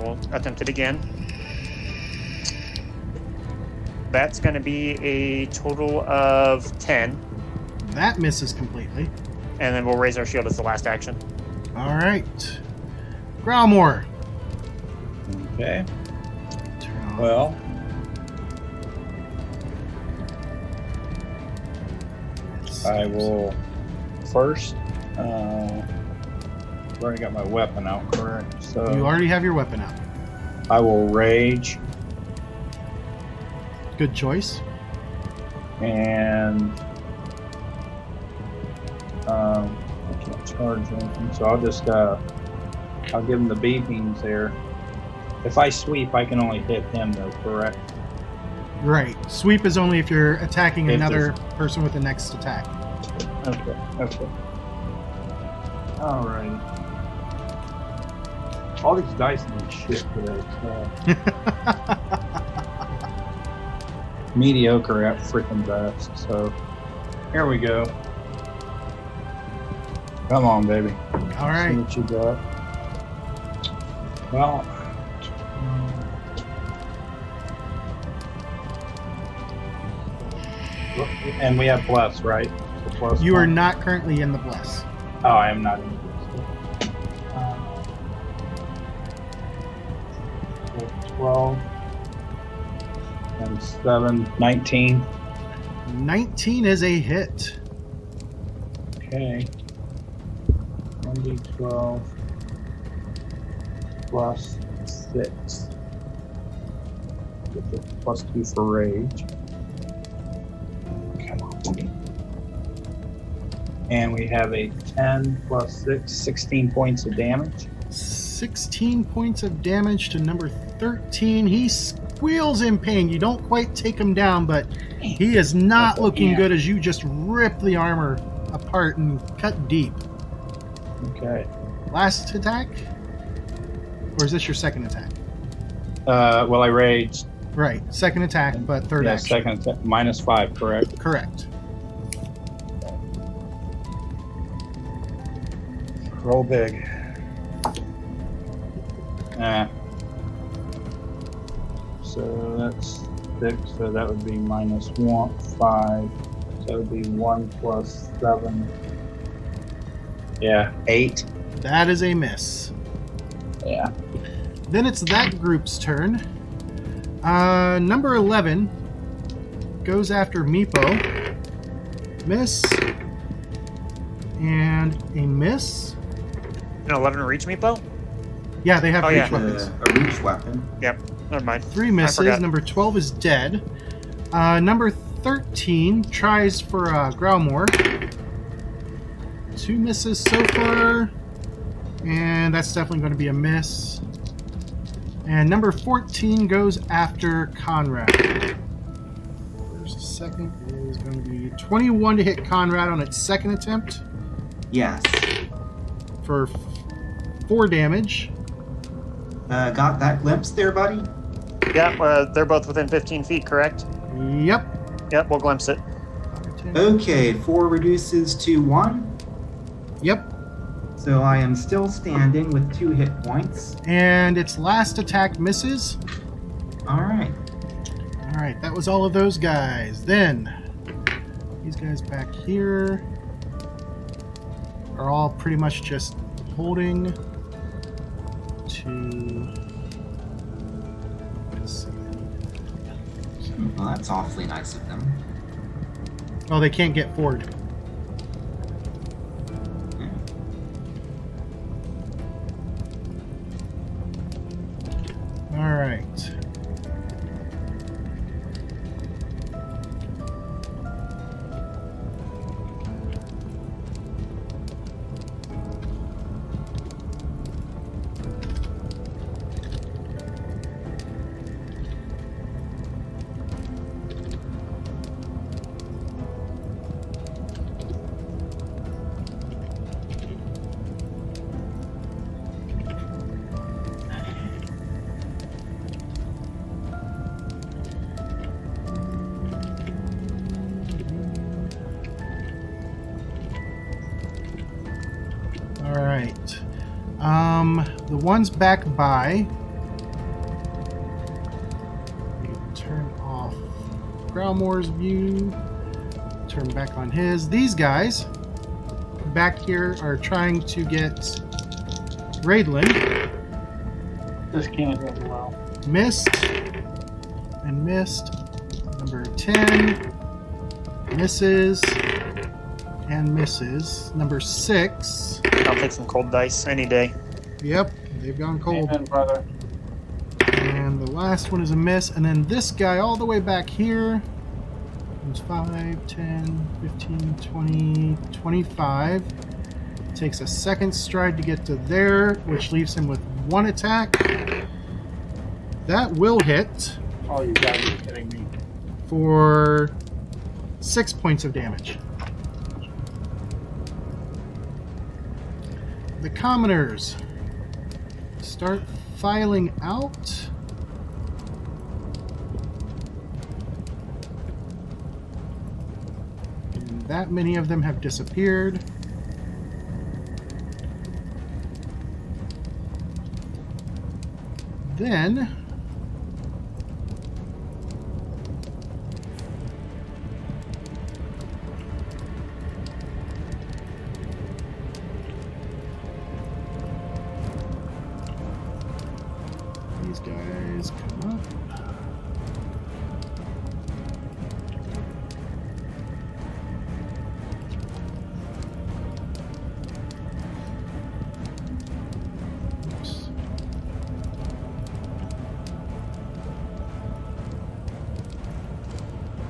We'll attempt it again. That's going to be a total of 10. That misses completely. And then we'll raise our shield as the last action. All right. Growlmore. Okay. Turn off. Well, I will first. I've already got my weapon out, correct? So You already have your weapon out. I will rage Good choice. and I can't charge anything, so I'll just I'll give him the beepings there. If I sweep, I can only hit him though, correct? Right. Sweep is only if you're attacking If another person with the next attack. Okay. Okay. All right. All these dice need shit today. So. Mediocre at freaking best. So here we go. Come on, baby. All See right. what you got. Well. And we have plus, right? So plus You are one. not currently in the bless. Oh, I am not in this. 12 and 7, 19. 19 is a hit. Okay. 1d12 plus 6. With the plus 2 for rage. Come on. And we have a 10 plus 6, 16 points of damage. 16 points of damage to number 13. He squeals in pain. You don't quite take him down, but he is not looking good as you just rip the armor apart and cut deep. Okay. Last attack? Or is this your second attack? Well, I raged. Right. Second attack, but third Yeah, action. second attack. Minus 5, correct? Correct. Roll big. So that's 6, so that would be minus 1, 5. So that would be 1 plus 7. Yeah, 8. That is a miss. Yeah. Then it's that group's turn. Number 11 goes after Meepo. Miss. And a miss. An 11 reach me, Bo? Yeah, they have reach yeah. weapons. A reach weapon. Never mind. 3 misses. forgot. Number 12 is dead. Number 13 tries for Growlmore. 2 misses so far. And that's definitely going to be a miss. And number 14 goes after Conrad. There's a second. It is going to be 21 to hit Conrad on its second attempt Yes. for 4 damage. Got that glimpse there, buddy? Yeah, they're both within 15 feet, correct? Yep. Yep, we'll glimpse it. Okay, 4 reduces to 1. Yep. So I am still standing with 2 hit points. And its last attack misses. Alright. Alright, that was all of those guys. Then, these guys back here are all pretty much just holding to... Let's see. Well, that's awfully nice of them. Oh, they can't get forward. Alright. Alright. The ones back by. Turn off Growlmore's view. Turn back on his. These guys back here are trying to get Raidlin. This can't hit well. Missed. And missed. Number 10. Misses. And misses. Number 6. I'll take some cold dice any day. Yep, they've gone cold. Amen, brother. And the last one is a miss. And then this guy all the way back here is 5, 10, 15, 20, 25. Takes a second stride to get to there, which leaves him with 1 attack. That will hit Oh, you guys are kidding me. for 6 points of damage. The commoners start filing out. And that many of them have disappeared. Then these guys come up.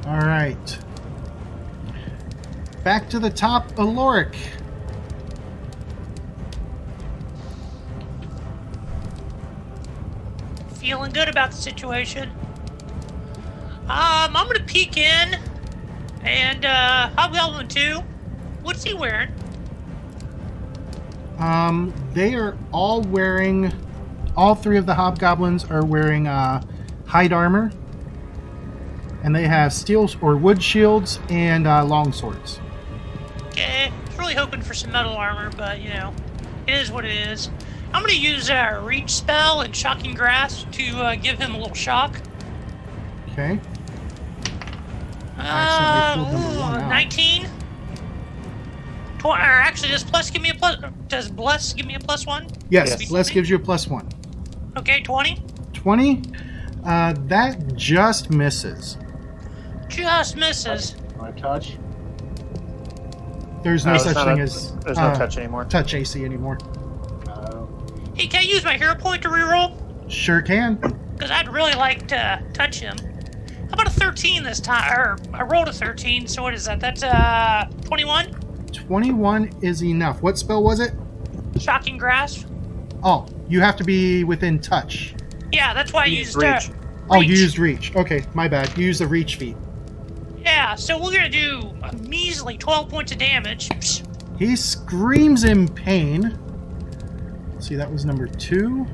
All right. Back to the top, Aloric. Feeling good about the situation. I'm gonna peek in, and Hobgoblin 2. What's he wearing? They are all wearing. All three of the hobgoblins are wearing hide armor, and they have steel or wood shields and long swords. Okay, I was really hoping for some metal armor, but you know, it is what it is. I'm gonna use a reach spell and shocking grasp to give him a little shock. Okay. I accidentally pulled number 1 out. 19. Or actually, does plus give me a plus? Does bless give me a +1? Yes, bless gives you a +1. Okay, 20. 20. That just misses. Just misses. My touch. There's no There's such not thing a- as There's no touch anymore. touch AC anymore. Hey, can I use my hero point to reroll? Sure can. Because I'd really like to touch him. How about a 13 this time? Or I rolled a 13, so what is that? That's 21? 21 is enough. What spell was it? Shocking grasp. Oh, you have to be within touch. Yeah, that's why I used reach. Oh, you used reach. Okay, my bad. You used the reach feat. Yeah, so we're gonna do a measly 12 points of damage. Psh, He screams in pain. Let's see, that was number 2.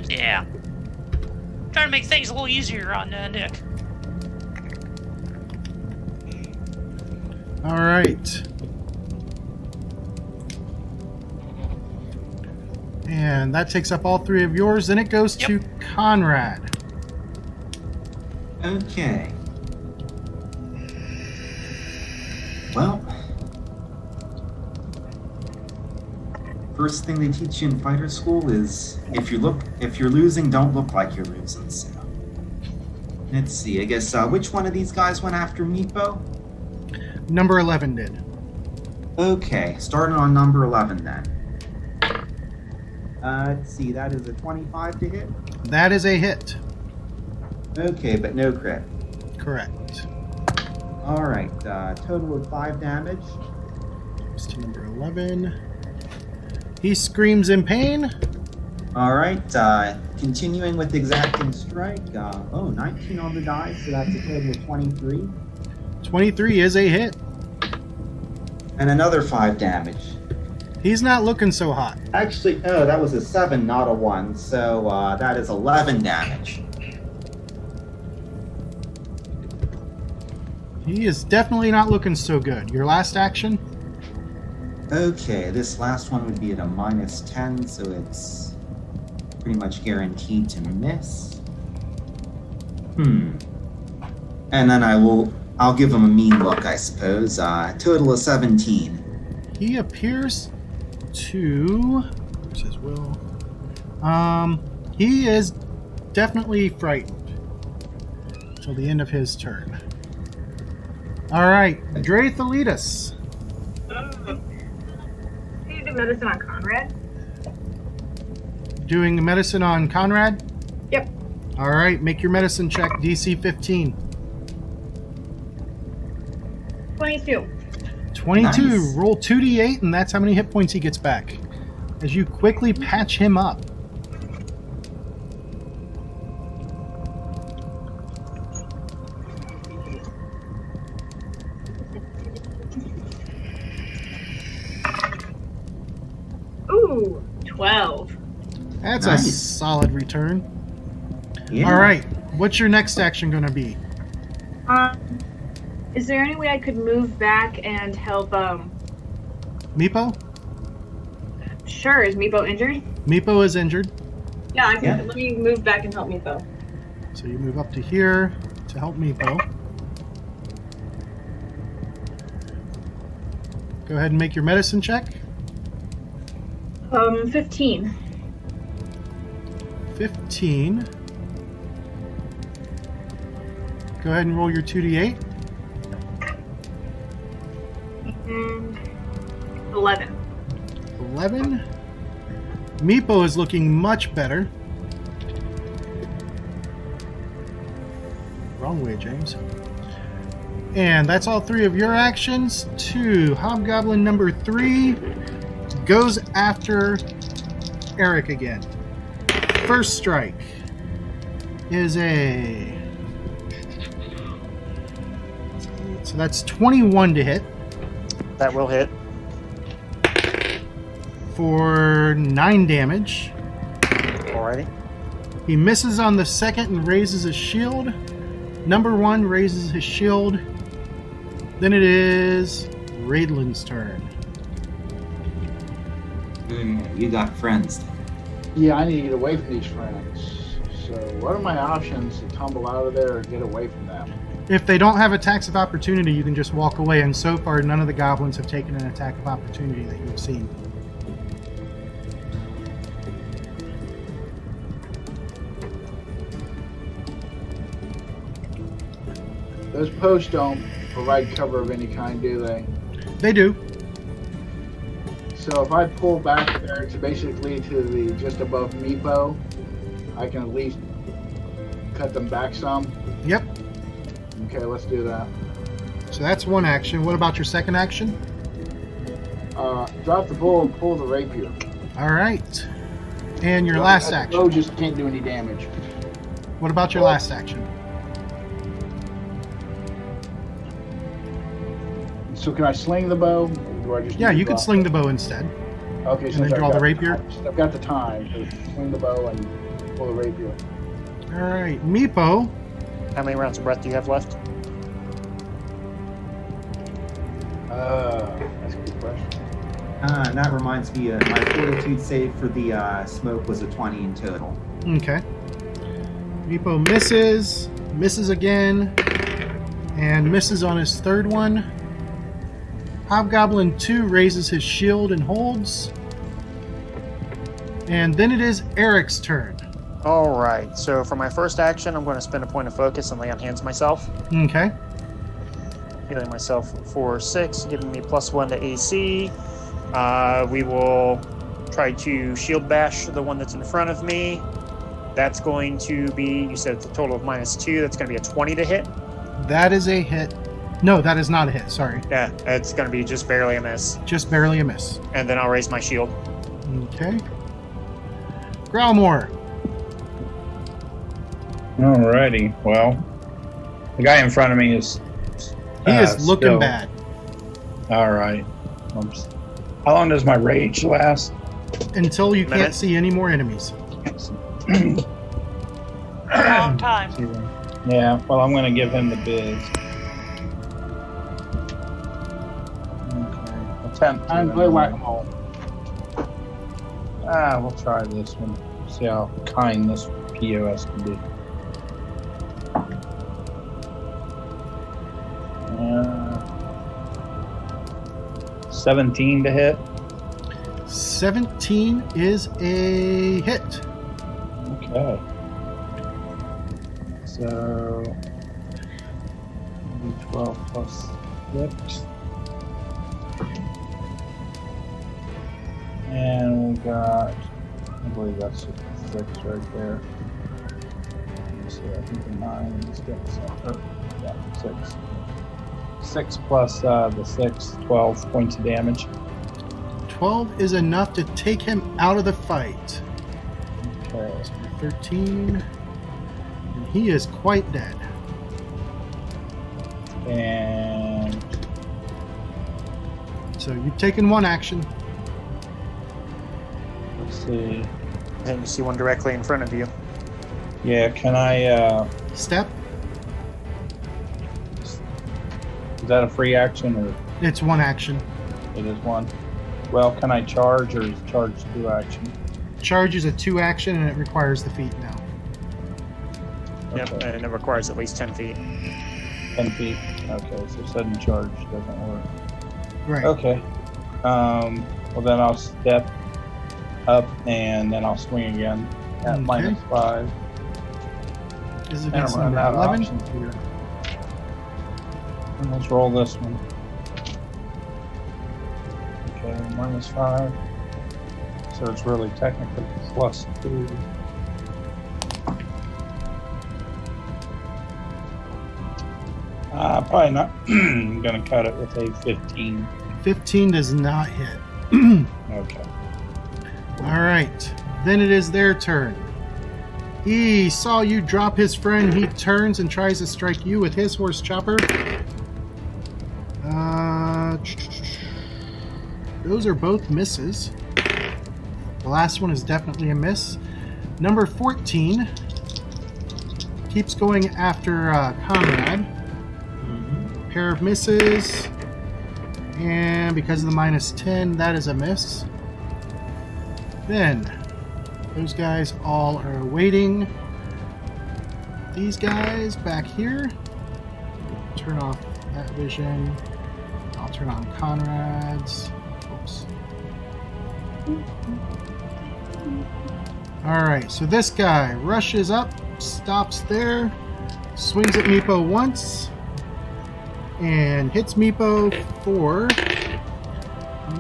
yeah. Trying to make things a little easier on Nick. All right. And that takes up all 3 of yours. Then it goes to Conrad. Okay. Well, first thing they teach you in fighter school is if you're losing, don't look like you're losing. So, let's see. I guess which one of these guys went after Meepo? Number 11 did. Okay, starting on number 11 then. Let's see. That is a 25 to hit. That is a hit. Okay, but no crit. Correct. All right. Total of 5 damage. Goes to number 11. He screams in pain. All right. Continuing with exacting strike. 19 on the die, so that's a total of 23. 23 is a hit. And another 5 damage. He's not looking so hot. Actually, that was a 7, not a 1. So that is 11 damage. He is definitely not looking so good. Your last action? Okay, this last one would be at a -10, so it's pretty much guaranteed to miss. And then I'll give him a mean look, I suppose. Total of 17. He appears to... Where's his will? He is definitely frightened till the end of his turn. All right, Drathalitas. Can you do medicine on Conrad? Doing medicine on Conrad? Yep. All right, make your medicine check, DC 15. 22. 22, Nice. roll 2d8, and that's how many hit points he gets back. As you quickly patch him up. Ooh, 12. That's Nice. a solid return. Yeah. All right, what's your next action going to be? Is there any way I could move back and help, Meepo? Sure, is Meepo injured? Meepo is injured, Yeah, I can. Yeah. Let me move back and help Meepo. so you move up to here to help Meepo. Go ahead and make your medicine check. 15. 15. Go ahead and roll your 2d8. And 11. 11. Meepo is looking much better. Wrong way, James. And that's all 3 of your actions. 2. Hobgoblin number 3 goes after Eric again. First strike is a... So that's 21 to hit That will hit. for 9 damage. Alrighty. He misses on the second and raises his shield. Number 1 raises his shield. Then it is Raidlin's turn. You got friends. Yeah, I need to get away from these friends. So what are my options to tumble out of there or get away from them? If they don't have attacks of opportunity, you can just walk away, and so far none of the goblins have taken an attack of opportunity that you've seen. Those posts don't provide cover of any kind, do they? They do. So if I pull back there to basically to the just above Meepo, I can at least cut them back some. Yep. Okay, let's do that. So that's one action. What about your second action? Drop the bull and pull the rapier. All right. And your last action. Oh, just can't do any damage. What about your last action? So can I sling the bow? Or do I just Yeah, need to you could drop sling it? the bow instead. Okay, and since then I've draw got the rapier? since I've got the time to swing the bow and pull the rapier. All right. Meepo. How many rounds of breath do you have left? That's a good question. And that reminds me, my fortitude save for the smoke was a 20 in total. Okay. Meepo misses again, and misses on his third one. Hobgoblin 2 raises his shield and holds. And then it is Eric's turn. All right. So for my first action, I'm going to spend a point of focus and lay on hands myself. Okay. Healing myself for 6, giving me +1 to AC. We will try to shield bash the one that's in front of me. That's going to be, you said it's a total of -2. That's going to be a 20 to hit. That is a hit. No, that is not a hit. Sorry. Yeah, it's going to be just barely a miss. Just barely a miss. And then I'll raise my shield. Okay. Growlmore. Alrighty. Well, the guy in front of me is. He is looking still- bad. All right. How long does my rage last? Until you can't Minute. see any more enemies. A long time. Yeah. Well, I'm going to give him the biz. Okay. Attempt. to, I'm play whack-a-mole. We'll try this one. See how kind this POS can be. 17 to hit. 17 is a hit. Okay. So 12 plus 6. And we got, I believe that's 6 right there. Let me see, I think the 9 is good. Yeah, 6. 6 plus the 6, 12 points of damage. 12 is enough to take him out of the fight. Okay. 13. And he is quite dead. And So you've taken one action. let's see. And you see one directly in front of you. Yeah, can I, Step. is that a free action or It's one action. it is one? Well, can I charge or is charge 2 action? Charge is a 2 action and it requires the feat now. Yep, Okay. and it requires at least 10 feet. 10 feet. Okay, so sudden charge doesn't work. Right. Okay. Well, then I'll step up and then I'll swing again at Okay. -5. This is And against I'm running number out of 11. options here. And let's roll this one. Okay, -5. So it's really technically +2. Probably not. I'm going to cut it with a 15. 15 does not hit. Okay. All right. Then it is their turn. He saw you drop his friend. He turns and tries to strike you with his horse chopper. Those are both misses. The last one is definitely a miss. Number 14 keeps going after Conrad. Pair of misses. And because of the -10, that is a miss. Then, those guys all are waiting. These guys back here. Turn off that vision. I'll turn on Conrad's. Oops. Alright, so this guy rushes up, stops there, swings at Meepo once, and hits Meepo for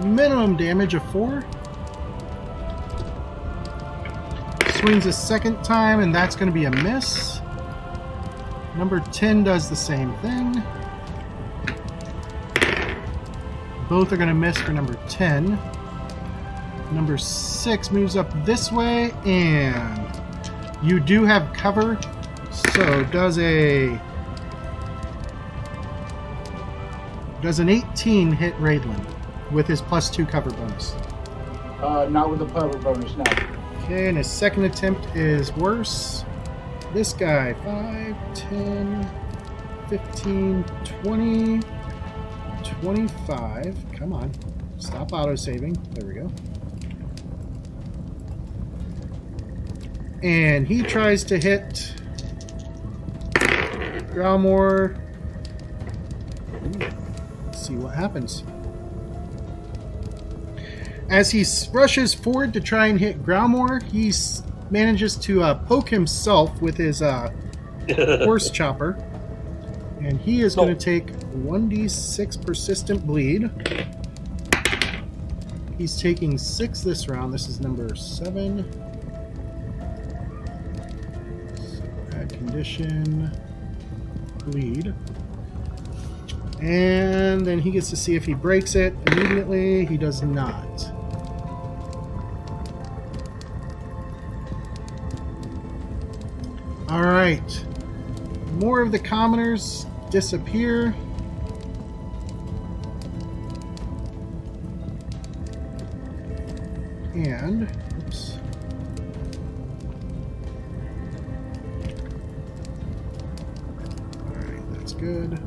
minimum damage of 4. Swings a second time, and that's going to be a miss. Number 10 does the same thing. Both are going to miss for number 10. Number 6 moves up this way, and you do have cover, so does an 18 hit Raidlin with his +2 cover bonus. Not with the cover bonus, no. Okay, and his second attempt is worse. This guy, 5, 10, 15, 20, 25. Come on. Stop auto-saving. There we go. And he tries to hit Growlmore. Let's see what happens. As he rushes forward to try and hit Growlmore, he manages to poke himself with his horse chopper. And he is going to take 1d6 persistent bleed. He's taking 6 this round. This is number 7. So add condition, bleed. And then he gets to see if he breaks it immediately. He does not. All right. More of the commoners disappear. And, oops. All right, that's good.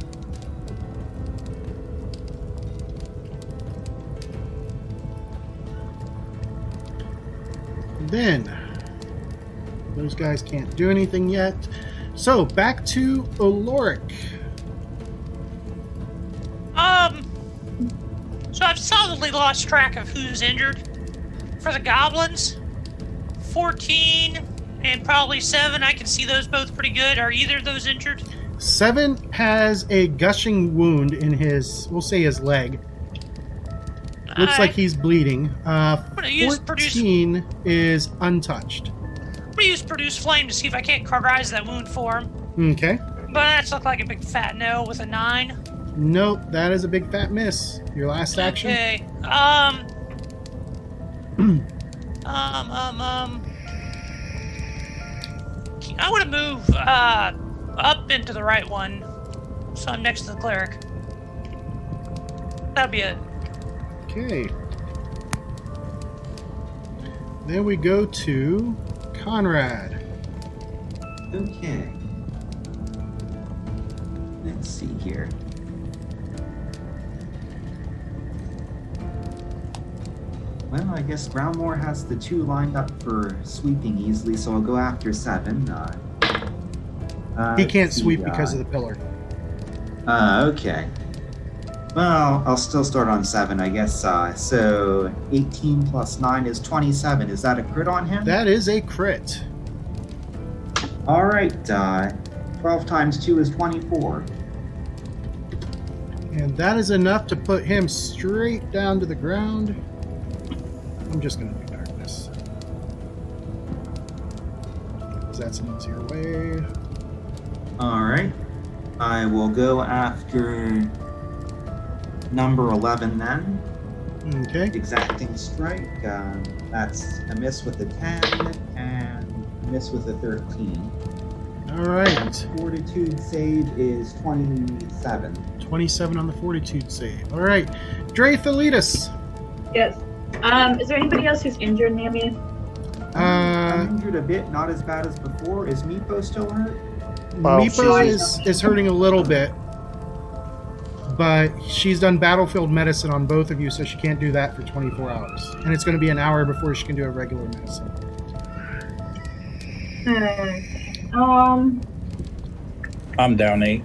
Then, those guys can't do anything yet. So, back to Oloric. So I've solidly lost track of who's injured. For the goblins, 14 and probably 7, I can see those both pretty good. Are either of those injured? 7 has a gushing wound in his, we'll say his leg. Looks like he's bleeding. 14 is untouched. I'm going to use Produce Flame to see if I can't cauterize that wound for him. Okay. But that's looked like a big fat no with a 9. Nope, that is a big fat miss. Your last action? Okay. I want to move up into the right one, so I'm next to the cleric. That'll be it. Okay. Then we go to Conrad. Okay. Let's see here. Well, I guess Growlmore has the 2 lined up for sweeping easily, so I'll go after 7. He can't sweep because of the pillar. Okay. Well, I'll still start on 7, I guess. So 18 plus 9 is 27. Is that a crit on him? That is a crit. All right. 12 times 2 is 24. And that is enough to put him straight down to the ground. I'm just going to do darkness, because that's an easier way. All right. I will go after number 11 then. Okay. Exacting strike. That's a miss with a 10 and a miss with a 13. All right. Fortitude save is 27. 27 on the fortitude save. All right. Drathalitis. Yes. Is there anybody else who's injured near me? I'm injured a bit, not as bad as before. Is Meepo still hurt? Well, Meepo is hurting a little bit, but she's done battlefield medicine on both of you, so she can't do that for 24 hours. And it's going to be an hour before she can do a regular medicine. I'm down 8.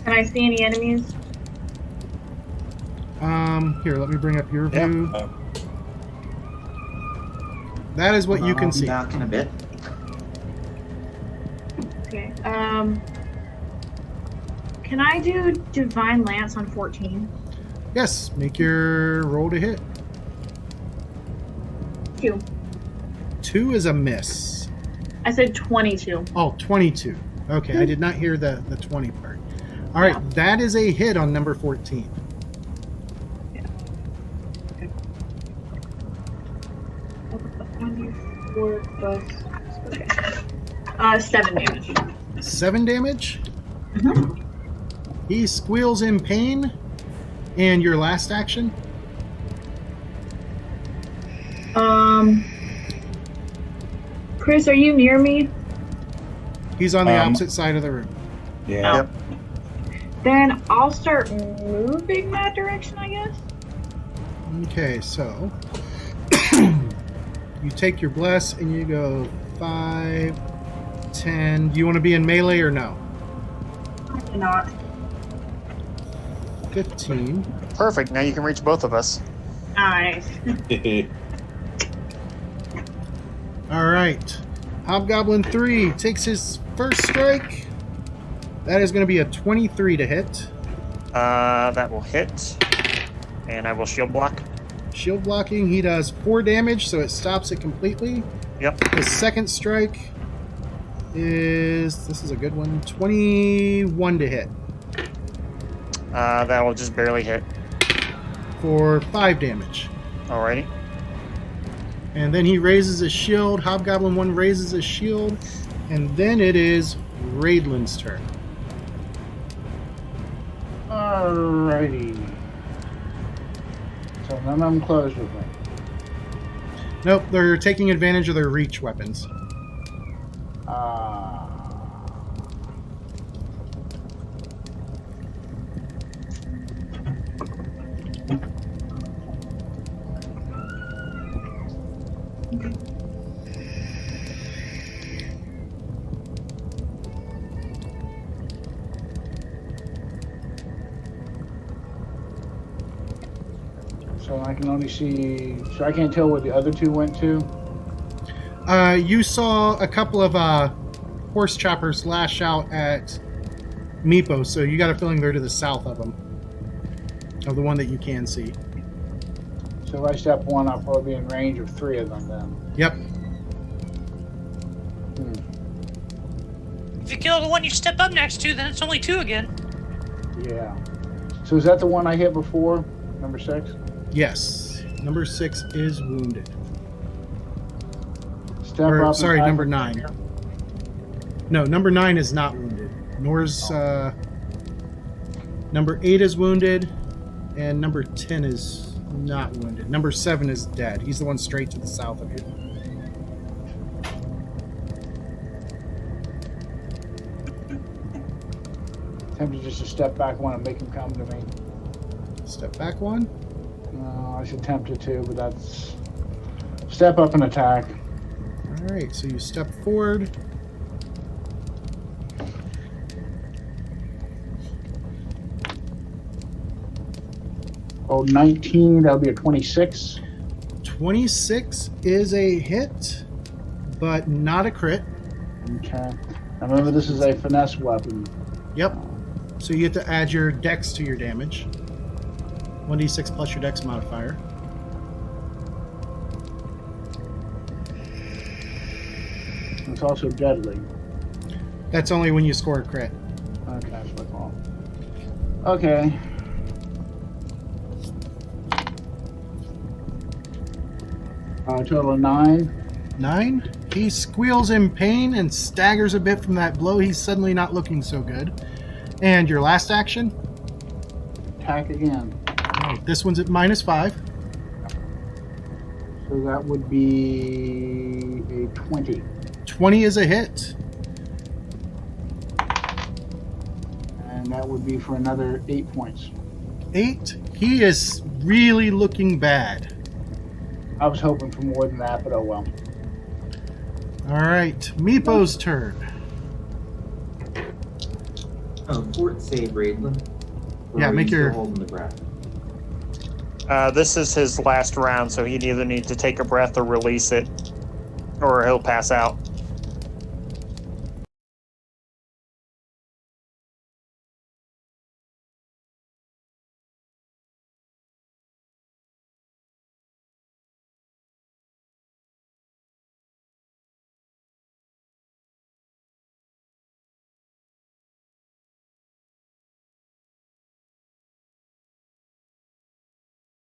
Can I see any enemies? Here, let me bring up your Yeah. view. That is what you I'll can be see. back in a bit. Okay. Can I do Divine Lance on 14? Yes, make your roll to hit. 2. 2 is a miss. I said 22. Oh, 22. Okay, I did not hear the 20 part. All right, Yeah. that is a hit on number 14. Okay. 7 damage. 7 damage. Mhm. He squeals in pain. And your last action? Chris, are you near me? He's on the opposite side of the room. Yeah. Yep. Then I'll start moving that direction, I guess. Okay, so you take your bless and you go 5, 10. Do you want to be in melee or no? Probably not. 15. Perfect. Now you can reach both of us. Nice. All right. Hobgoblin 3 takes his first strike. That is going to be a 23 to hit. That will hit. And I will shield block. Shield blocking, he does 4 damage, so it stops it completely. Yep. His second strike is, this is a good one, 21 to hit That will just barely hit. for 5 damage. Alrighty. And then he raises his shield. Hobgoblin 1 raises his shield. And then it is Raidlin's turn. Alrighty. So none of them close with me. Nope, they're taking advantage of their reach weapons. So I can only see. So I can't tell where the other two went to. You saw a couple of horse choppers lash out at Meepo, so you got a feeling they're to the south of him. Of the one that you can see. So if I step one, I'll probably be in range of 3 of them then. Yep. If you kill the one you step up next to, then it's only 2 again. Yeah. So is that the one I hit before? Number 6? Yes. Number 6 is wounded. Step Or, up. sorry, and number 9. No, number 9 is not wounded. Nor's number 8 is wounded, and number 10 is not wounded. Number 7 is dead. He's the one straight to the south of you. Tempted just to step back one and make him come to me. Step back 1. No, I should tempt it to, but that's step up and attack. All right, so you step forward. Oh, 19, that'll be a 26. 26 is a hit, but not a crit. Okay. Now remember, this is a finesse weapon. Yep. So you get to add your dex to your damage. 1d6 plus your dex modifier. It's also deadly. That's only when you score a crit. Okay, that's all. Okay. Total of 9. 9. He squeals in pain and staggers a bit from that blow. He's suddenly not looking so good. And your last action? Attack again. Oh, this one's at -5. So that would be a 20. 20 is a hit. And that would be for another 8 points. 8. He is really looking bad. I was hoping for more than that, but oh well. All right, Meepo's turn. Oh, fort save, Raidlin. Or Yeah, are make you your- still holding the breath. This is his last round, so he'd either need to take a breath or release it, or he'll pass out.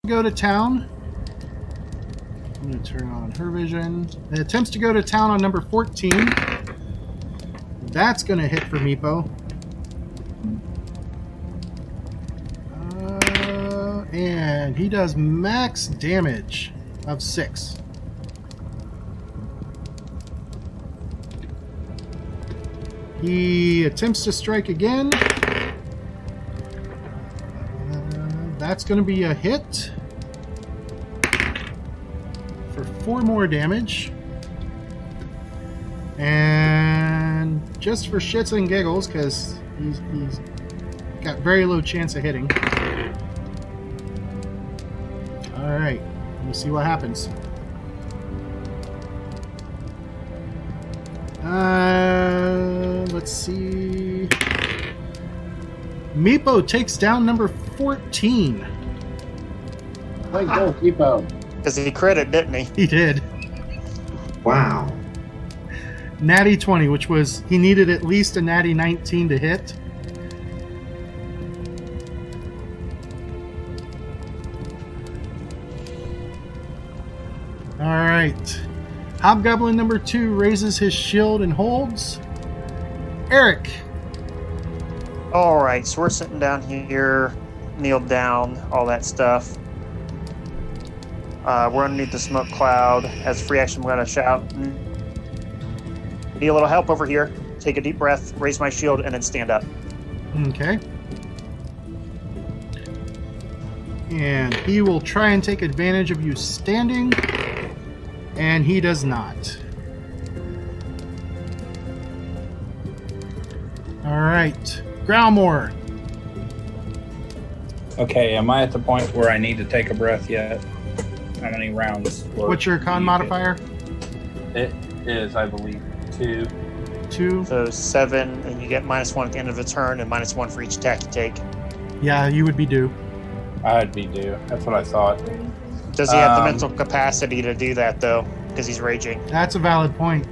Go to town. I'm going to turn on her vision. It attempts to go to town on number 14. That's going to hit for Meepo. And he does max damage of 6. He attempts to strike again. That's going to be a hit for 4 more damage. And just for shits and giggles, because he's got very low chance of hitting. All right, let me see what happens. Let's see. Meepo takes down number 14. Wait, go, Meepo. Because he crit, didn't he? He did. Wow. Natty 20, which was, he needed at least a natty 19 to hit. All right. Hobgoblin number 2 raises his shield and holds. Eric. All right, so we're sitting down here, kneeled down, all that stuff. We're underneath the smoke cloud. As free action, I'm going to shout, "Need a little help over here." Take a deep breath, raise my shield, and then stand up. Okay. And he will try and take advantage of you standing. And he does not. All right. Growlmore. Okay, am I at the point where I need to take a breath yet? How many rounds? What's your con modifier? It is, I believe, 2. 2. So 7, and you get -1 at the end of the turn, and -1 for each attack you take. Yeah, you would be due. I'd be due. That's what I thought. Does he have the mental capacity to do that, though? Because he's raging. That's a valid point.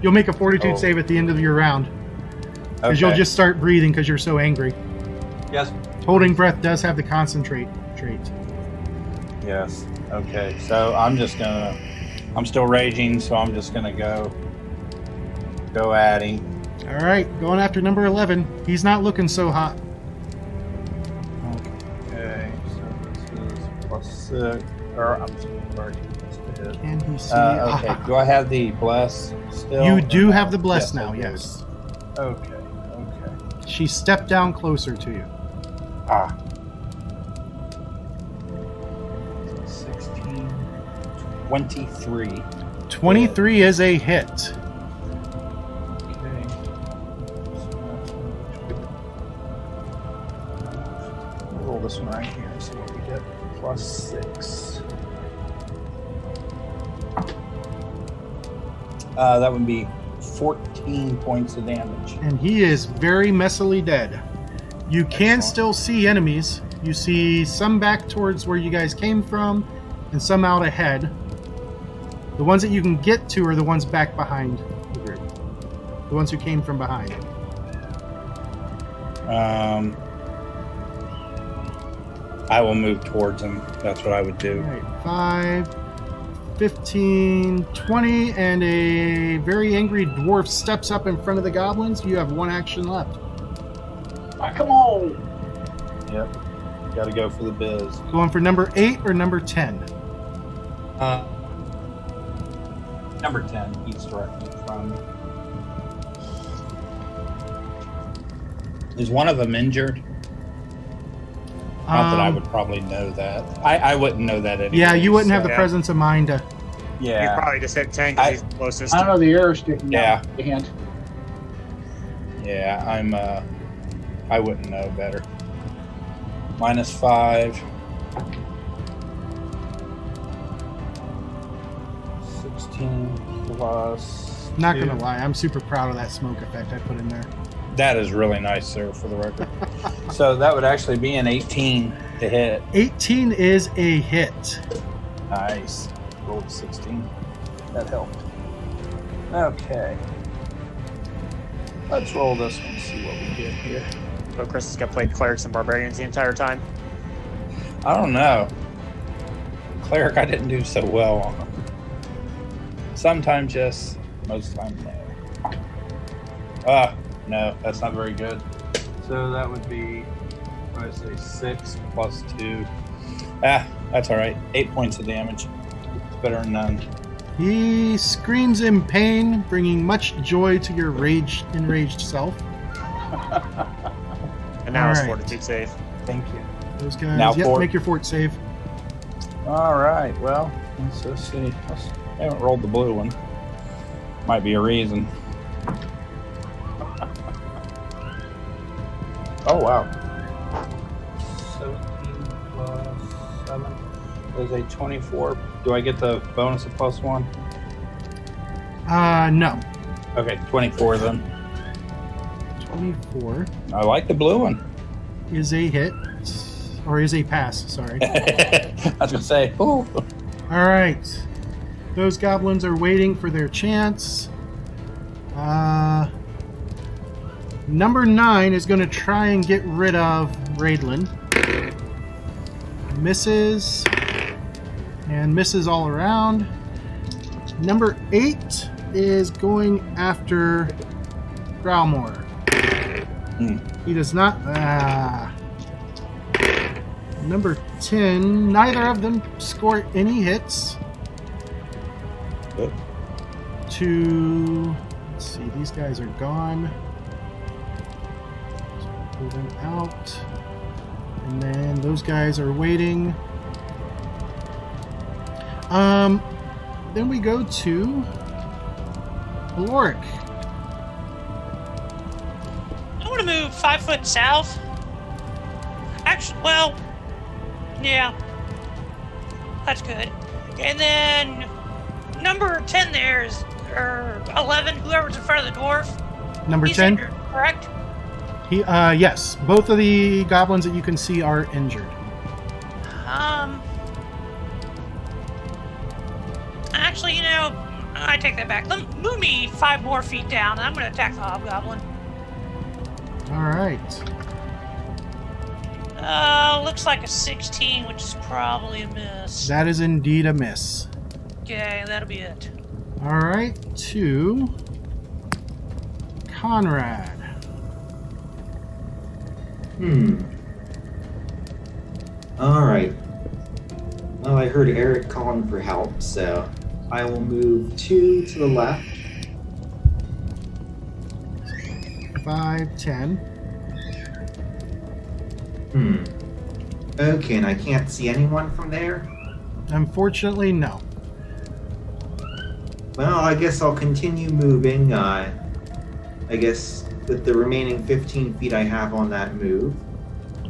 You'll make a fortitude save at the end of your round. Because you'll just start breathing because you're so angry. Yes. Holding breath does have the concentrate trait. Yes. Okay. So I'm still raging, so I'm just gonna go at him. All right, going after number 11. He's not looking so hot. Okay. So this is +6. Or I'm sorry. Can he see? Okay. Do I have the bless still? You do have the bless Yes, now, I do. yes. Okay. She stepped down closer to you. 16, 23. 23 is a hit. Okay. We'll roll this one right here and see what we get. +6. That would be 14 points of damage. And he is very messily dead. You can Excellent. still see enemies. You see some back towards where you guys came from, and some out ahead. The ones that you can get to are the ones back behind the group. The ones who came from behind. I will move towards him. That's what I would do. All right, 5, 15, 20, and a very angry dwarf steps up in front of the goblins. You have one action left. Ah, come on! Yep. Got to go for the biz. Going for number 8 or number 10? Number 10. He's directly from. Is one of them injured? Not that I would probably know that. I wouldn't know that anyway. Yeah, you wouldn't have the Yeah. presence of mind to. You Yeah. probably just hit 10 because he's the closest. I don't know the arrow sticking Yeah. out the hand. Yeah, I wouldn't know better. -5. 16 plus. Not 2. gonna lie, I'm super proud of that smoke effect I put in there. That is really nice, sir, for the record. So that would actually be an 18 to hit. 18 is a hit. Nice. Rolled 16. That helped. Okay. Let's roll this one and see what we get here. So Chris has got played clerics and barbarians the entire time. I don't know. Cleric, I didn't do so well on. Sometimes yes, most times no. No, that's not very good. So that would be, I say 6 plus 2. That's all right. 8 points of damage. It's better than none. He screams in pain, bringing much joy to your enraged self. And now it's All right. fortitude save. Thank you. Those guys, Now yep, fort. make your fort save. All right. Well, let's see. I haven't rolled the blue one. Might be a reason. Oh, wow. 17 plus 7 is a 24. Do I get the bonus of +1? No. Okay, 24 then. 24 I like the blue one. is a hit, or is a pass, sorry. I was going to say, ooh. All right. Those goblins are waiting for their chance. Number 9 is going to try and get rid of Raidlin. Misses. And misses all around. Number 8 is going after Growlmore. He does not. Number 10. Neither of them score any hits. Good. Let's see, these guys are gone. So pull them out. And then those guys are waiting. Then we go to Aloric. I want to move 5 foot south. Actually, well, yeah, that's good. And then number 10 there is, or 11, whoever's in front of the dwarf. Number He's 10? injured, correct? Yes, both of the goblins that you can see are injured. Actually, I take that back. Move me 5 more feet down, and I'm going to attack the hobgoblin. All right. Looks like a 16, which is probably a miss. That is indeed a miss. Okay, that'll be it. All right, to Conrad. Alright. Well, I heard Eric calling for help, so I will move 2 to the left. 5, 10. Okay, and I can't see anyone from there? Unfortunately, no. Well, I guess I'll continue moving, I guess with the remaining 15 feet I have on that move.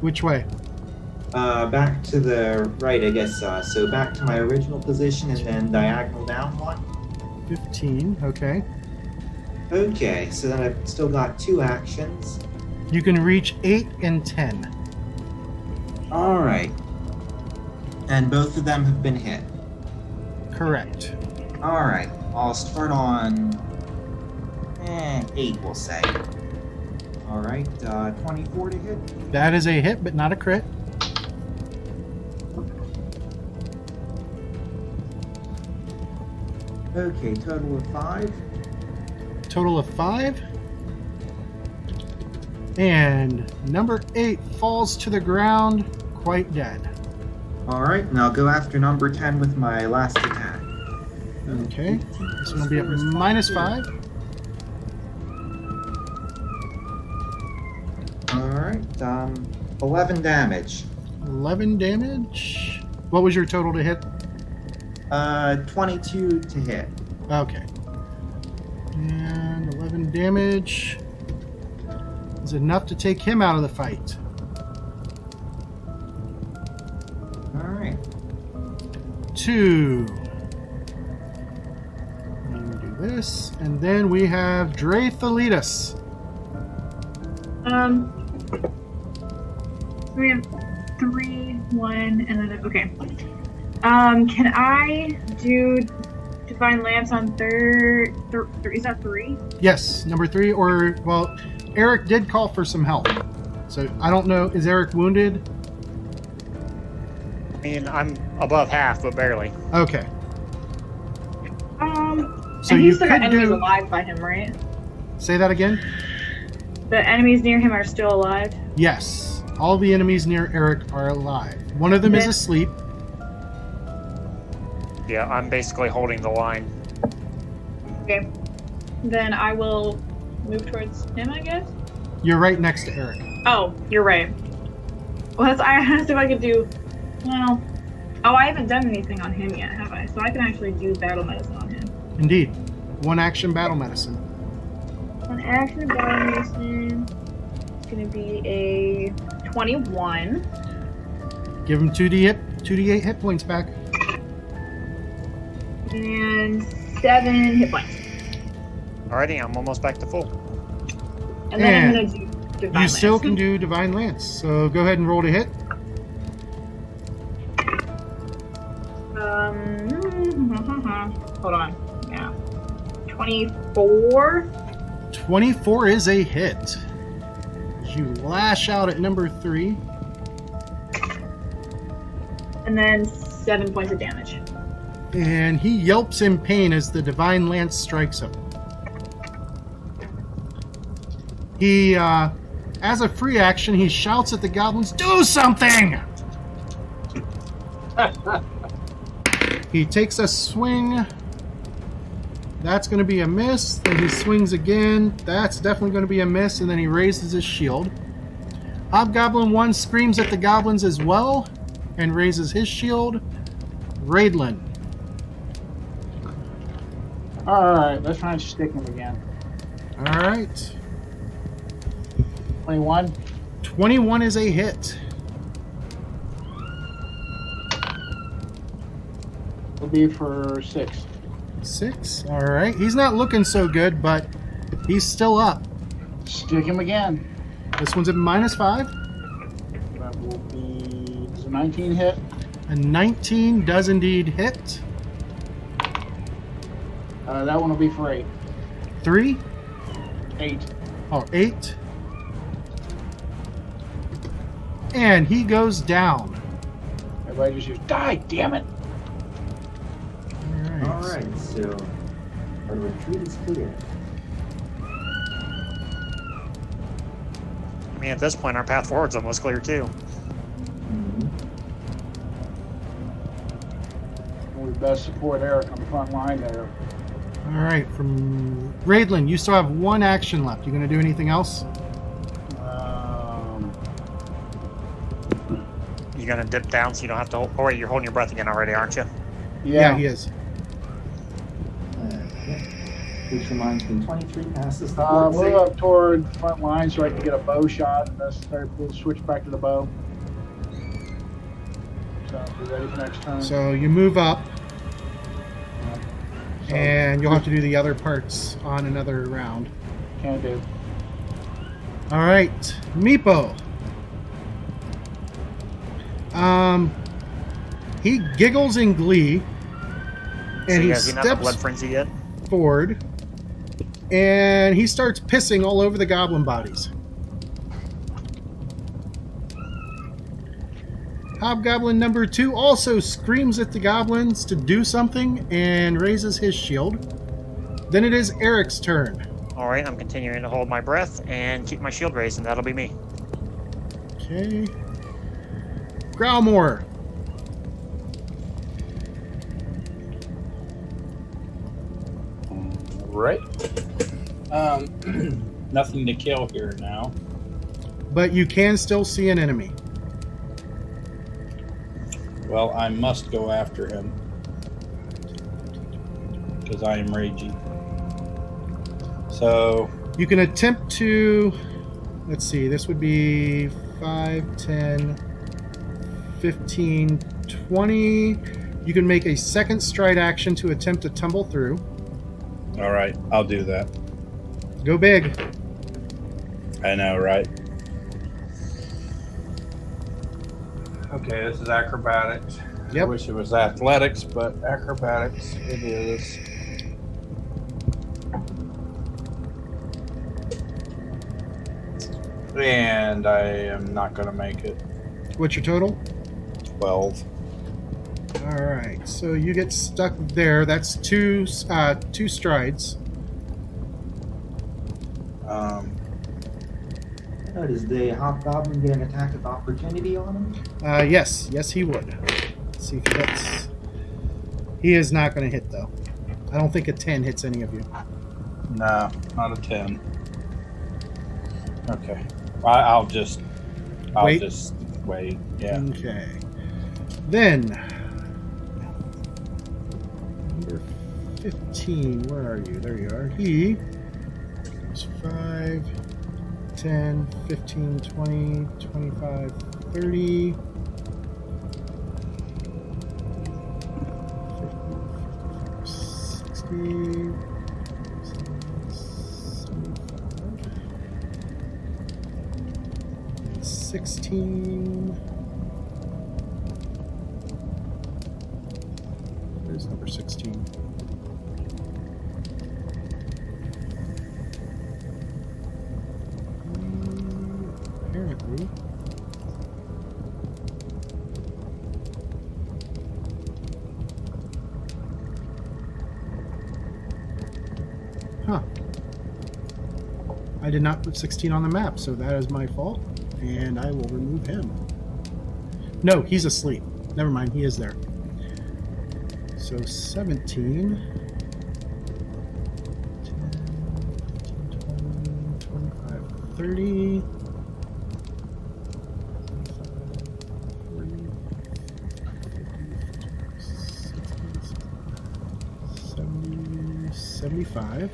Which way? Back to the right, I guess, so back to my original position and then diagonal down 1. 15, okay. Okay, so then I've still got 2 actions. You can reach 8 and 10. Alright. And both of them have been hit. Correct. Alright, I'll start on 8, we'll say. All right, 24 to hit. That is a hit, but not a crit. Okay, total of 5. Total of 5. And number 8 falls to the ground, quite dead. All right, and I'll go after number 10 with my last attack. Okay, this one will be at -5. All right, 11 damage. 11 damage. What was your total to hit? 22 to hit. Okay. And 11 damage is enough to take him out of the fight. All right. 2. And we do this, and then we have Dreythalitas. We have 3, 1, and then okay. Can I do Divine Lance on third? Is that 3? Yes, number 3. Or well, Eric did call for some help, so I don't know. Is Eric wounded? I mean, I'm above half, but barely. Okay. So and you he's still got could enemies do. alive by him, right? Say that again. The enemies near him are still alive. Yes, all the enemies near Eric are alive. One of them is Then- asleep. Yeah, I'm basically holding the line. Okay. Then I will move towards him, I guess. You're right next to Eric. Oh, you're right. Well, I asked if I could do. Well, I haven't done anything on him yet, have I? So I can actually do battle medicine on him. Indeed. One action battle medicine. An action battle medicine. It's gonna be a 21. Give him 2d8 hit points back. And 7 hit points. Alrighty, I'm almost back to full. And then I'm And gonna do Divine You still Lance. can do Divine Lance, so go ahead and roll to hit. Hold on. Yeah. 24. 24 is a hit. You lash out at number 3. And then 7 points of damage. And he yelps in pain as the Divine Lance strikes him. He, as a free action, he shouts at the goblins, "Do something!" He takes a swing. That's going to be a miss. Then he swings again. That's definitely going to be a miss. And then he raises his shield. Hobgoblin 1 screams at the goblins as well and raises his shield. Raidlin. Alright, let's try and stick him again. All right. 21. 21 is a hit. Will be for 6. 6. All right. He's not looking so good, but he's still up. Stick him again. This one's at -5. That will be. Does a 19 hit? A 19 does indeed hit. That one will be for 8. 3. 8. Oh, 8. And he goes down. Everybody just hears, die, damn it! All right, so our retreat is clear. I mean, at this point, our path forward's almost clear, too. We best support Eric on the front line there. All right. From Raidlin, you still have 1 action left. You going to do anything else? You gonna dip down so you don't have to hold... Oh, wait, you're holding your breath again already, aren't you? Yeah, he is. Which reminds me, 23 passes the Move fort up toward the front line so I can get a bow shot. And we'll switch back to the bow. So, be ready for next turn. So you move up, So, and you'll have to do the other parts on another round. Can do. All right, Meepo. He giggles in glee, and So he has he not the blood steps frenzy yet? forward, and he starts pissing all over the goblin bodies. Hobgoblin number 2 also screams at the goblins to do something and raises his shield. Then it is Eric's turn. All right, I'm continuing to hold my breath and keep my shield raised, and that'll be me. Okay. Growlmore. Right. Nothing to kill here now. But you can still see an enemy. Well, I must go after him. Because I am raging. So... You can attempt to... Let's see, this would be 5, 10, 15, 20. You can make a second stride action to attempt to tumble through. All right, I'll do that. Go big. I know, right? Okay, this is acrobatics. Yep. I wish it was athletics, but acrobatics it is. And I am not going to make it. What's your total? 12. All right, so you get stuck there. That's two strides. Does the hobgoblin get an attack of opportunity on him? Yes, he would. Let's see if he hits. He is not going to hit though. I don't think a 10 hits any of you. No, not a 10. Okay, I'll just wait. Yeah. Okay. Then number 15. Where are you? There you are. He goes 5, 10, 15, 20, 25, 30. 60, 16. Where's number 16? Apparently. Huh. I did not put 16 on the map, so that is my fault. And I will remove him. No, he's asleep. Never mind, he is there. So 17. 10, 15, 20, 25, 30. 40, 50, 70, 75.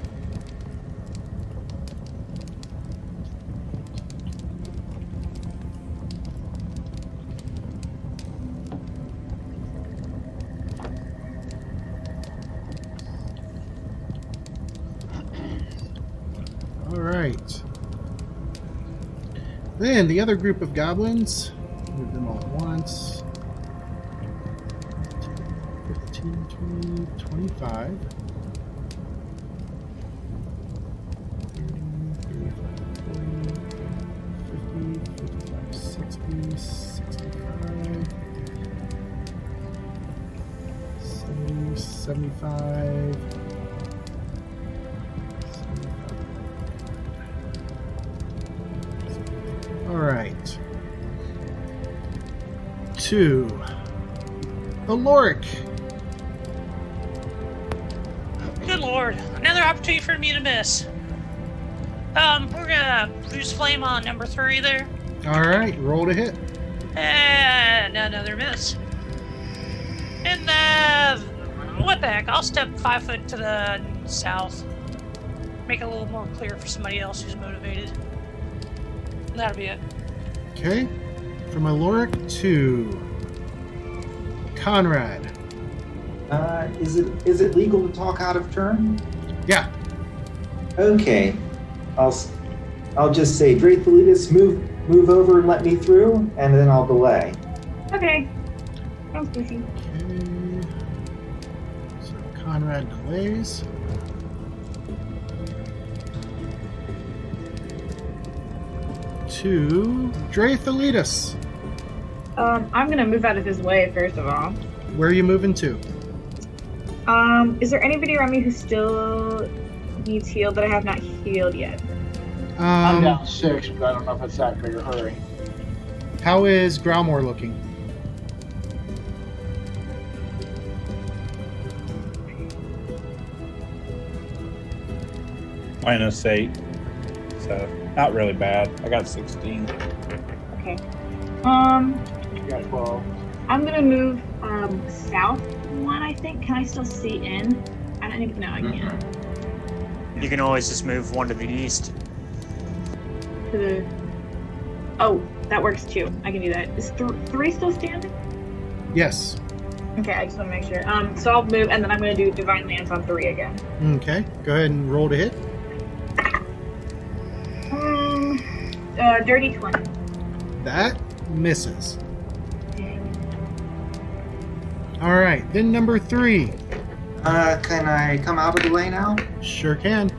Alright. Then the other group of goblins, move them all at once. 15, 20, 25. 60, 65, 70, 75. All right. 2. Aloric. Good lord. Another opportunity for me to miss. We're gonna lose flame on number 3 there. All right, roll to hit. And another miss. And what the heck? I'll step 5 foot to the south. Make it a little more clear for somebody else who's motivated. That'll be it. Okay. From Aloric to Conrad. Is it legal to talk out of turn? Yeah. Okay. I'll just say, Drathelitis, move over and let me through, and then I'll delay. Okay. Sounds busy. Okay. So Conrad delays. To Drathelitis. I'm gonna move out of his way first of all. Where are you moving to? Is there anybody around me who still needs healed that I have not healed yet? I'm down 6, but I don't know if it's that big a hurry. How is Growlmore looking? -8. So not really bad. I got 16. Okay. You got 12. I'm gonna move south one. I think. Can I still see in? I don't even know. I can't. You can always just move one to the east. To the. Oh, that works too. I can do that. Is 3 still standing? Yes. Okay, I just want to make sure. So I'll move, and then I'm gonna do Divine Lance on 3 again. Okay. Go ahead and roll to hit. Dirty 20. That misses. All right. Then number 3. Can I come out of the way now? Sure can.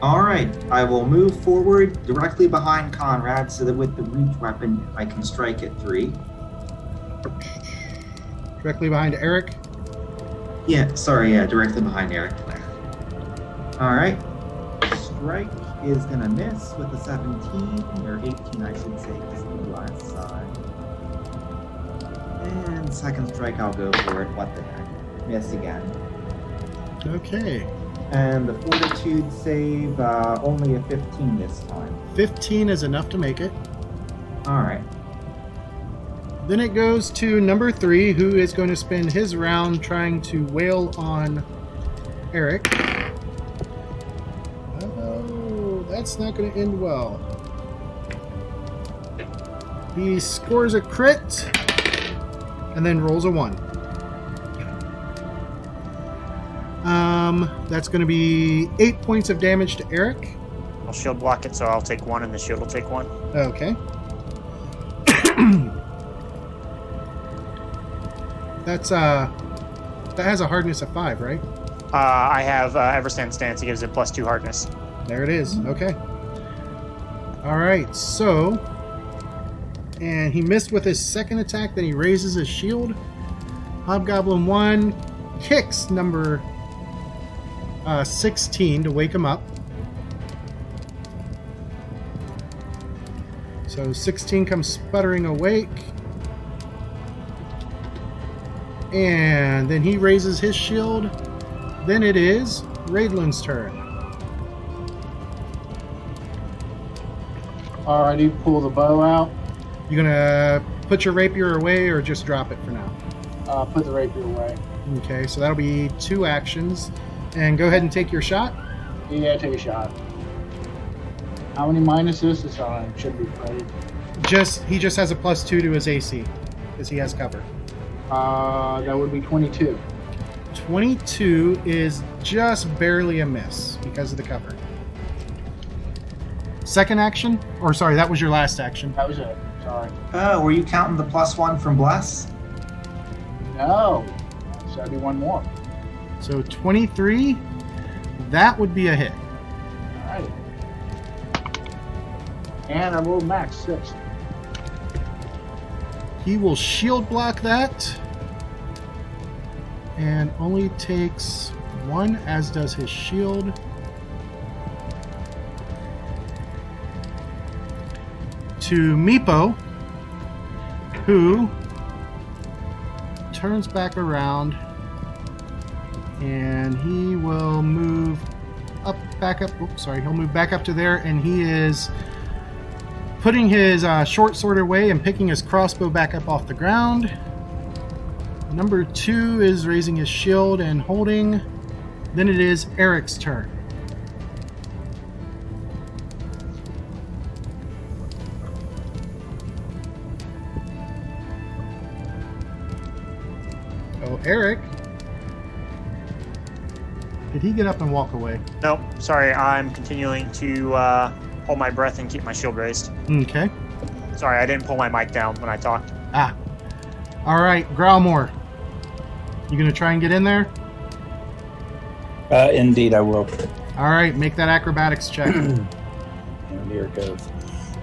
All right. I will move forward directly behind Conrad so that with the reach weapon, I can strike at 3. Directly behind Eric. Yeah, directly behind Eric. All right. Strike is gonna miss with a 17, or 18, I should say, because of the last side. And second strike, I'll go for it. What the heck? Miss again. Okay. And the fortitude save, only a 15 this time. 15 is enough to make it. All right. Then it goes to number 3, who is going to spend his round trying to wail on Eric. Oh, that's not going to end well. He scores a crit and then rolls a 1. That's going to be 8 points of damage to Eric. I'll shield block it, so I'll take 1 and the shield will take 1. Okay. That has a hardness of 5, right? I have Everstand Stance. It gives it +2 hardness. There it is. Okay. All right. So, and he missed with his second attack. Then he raises his shield. Hobgoblin 1 kicks number 16 to wake him up. So 16 comes sputtering awake. And then he raises his shield. Then it is Raidlin's turn. Alrighty, pull the bow out. You gonna put your rapier away or just drop it for now? Put the rapier away. Okay, so that'll be 2 actions. And go ahead and take your shot. Yeah, take a shot. How many minuses? This on should be played. He just has a +2 to his AC because he has cover. That would be 22. 22 is just barely a miss because of the cover. Second action? Or sorry, that was your last action. That was it. Sorry. Oh, were you counting the +1 from Bless? No. So that'd be 1 more. So 23, that would be a hit. Alright. And I rolled max 6. He will shield block that. And only takes 1, as does his shield. To Meepo, who turns back around and he will move back up. Oops, sorry. He'll move back up to there, and he is putting his short sword away and picking his crossbow back up off the ground. Number 2 is raising his shield and holding. Then it is Eric's turn. Oh, Eric. Did he get up and walk away? Nope, sorry. I'm continuing to hold my breath and keep my shield raised. Okay. Sorry, I didn't pull my mic down when I talked. Ah. All right, Growlmore. You gonna try and get in there? Indeed, I will. All right, make that acrobatics check. And here it goes.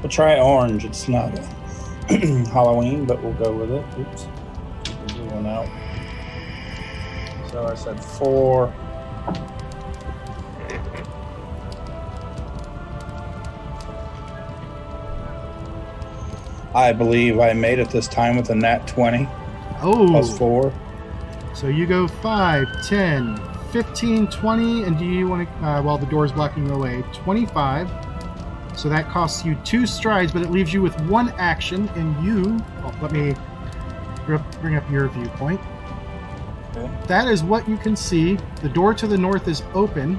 We'll try orange. It's not a Halloween, but we'll go with it. Oops. Keep the one out. So I said 4. I believe I made it this time with a nat 20 plus Oh, 4. so you go 5, 10, 15, 20, and do you want to, while the door's blocking your way, 25. So that costs you 2 strides, but it leaves you with 1 action, and you, let me bring up your viewpoint. Okay. That is what you can see. The door to the north is open.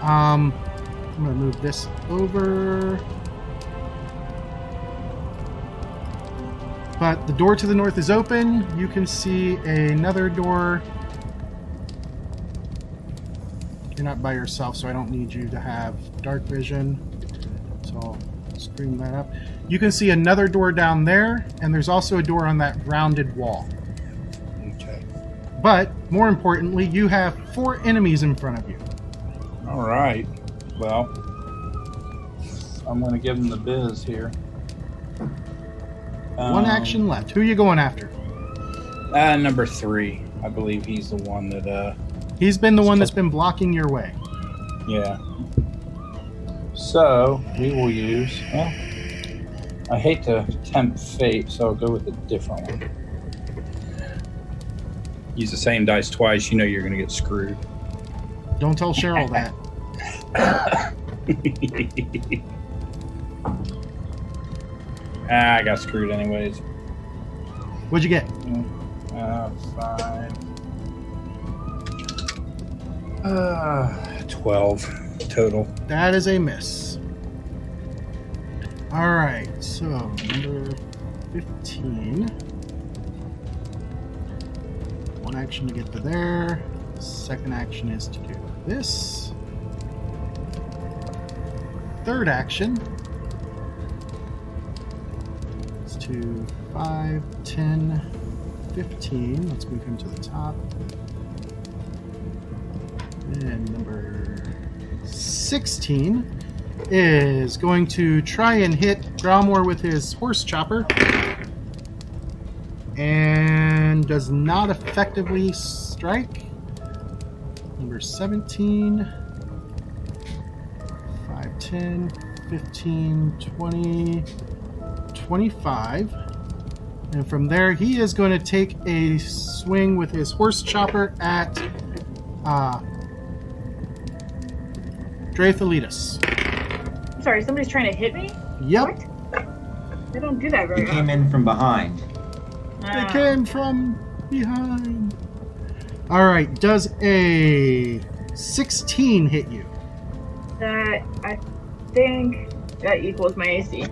I'm going to move this over. But the door to the north is open. You can see another door. You're not by yourself, so I don't need you to have dark vision. So I'll screen that up. You can see another door down there, and there's also a door on that rounded wall. Okay. But more importantly, you have 4 enemies in front of you. All right. Well, I'm going to give him the biz here. 1 action left. Who are you going after? Number 3. I believe he's the one that. He's been the one that's been blocking your way. Yeah. So we will use. Well, I hate to tempt fate, so I'll go with a different one. Use the same dice twice. You know you're going to get screwed. Don't tell Cheryl that. I got screwed anyways. What'd you get? 5. 12 total. That is a miss. All right, so number 15. 1 action to get to there. Second action is to do this. Third action is to 5, 10, 15. Let's move him to the top. And number 16 is going to try and hit Gromor with his horse chopper. And does not effectively strike. Number 17. 5, 10, 15, 20, 25. And from there, he is going to take a swing with his horse chopper at Draethalitis. I'm sorry, somebody's trying to hit me? Yep. What? I don't do that very He often. came in from behind. They came from behind. All right. Does a 16 hit you? That, I think that equals my AC.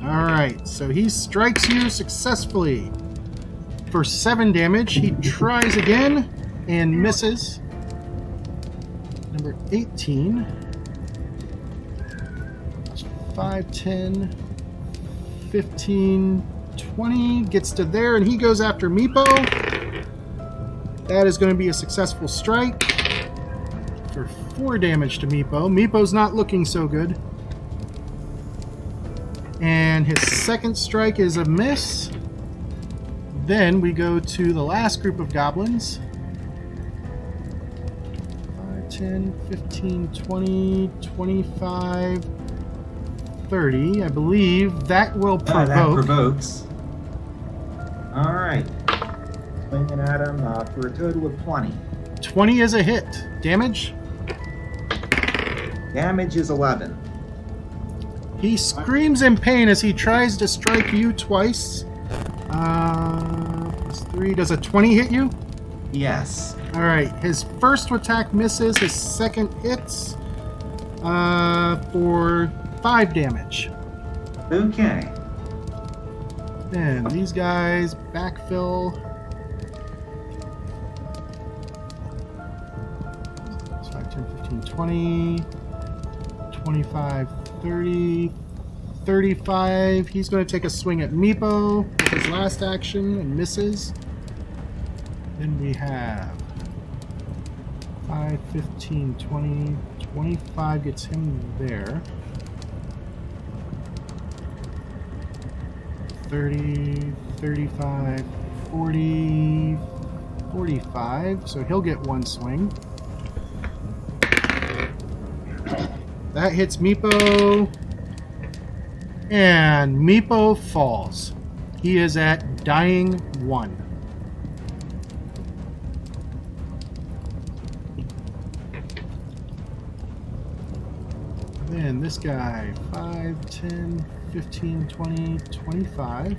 All right. So he strikes you successfully for 7 damage. He tries again and misses. Number 18. 5, 10, 15, 20. Gets to there, and he goes after Meepo. That is going to be a successful strike for 4 damage to Meepo. Meepo's not looking so good. And his second strike is a miss. Then we go to the last group of goblins. 5, 10, 15, 20, 25, 30. I believe that will provoke. That provokes. All right. Swinging at him for a total of 20. 20 is a hit. Damage? Damage is 11. He screams in pain as he tries to strike you twice. Plus 3. Does a 20 hit you? Yes. All right. His first attack misses. His second hits for 5 damage. Okay. And these guys backfill. 5, 10, 15, 20, 25, 30, 35. He's going to take a swing at Meepo with his last action and misses. Then we have 5, 15, 20, 25 gets him there. 30, 35, 40, 45. So he'll get one swing. That hits Meepo. And Meepo falls. He is at dying 1. Then this guy, 5, 10, 15, 20, 25,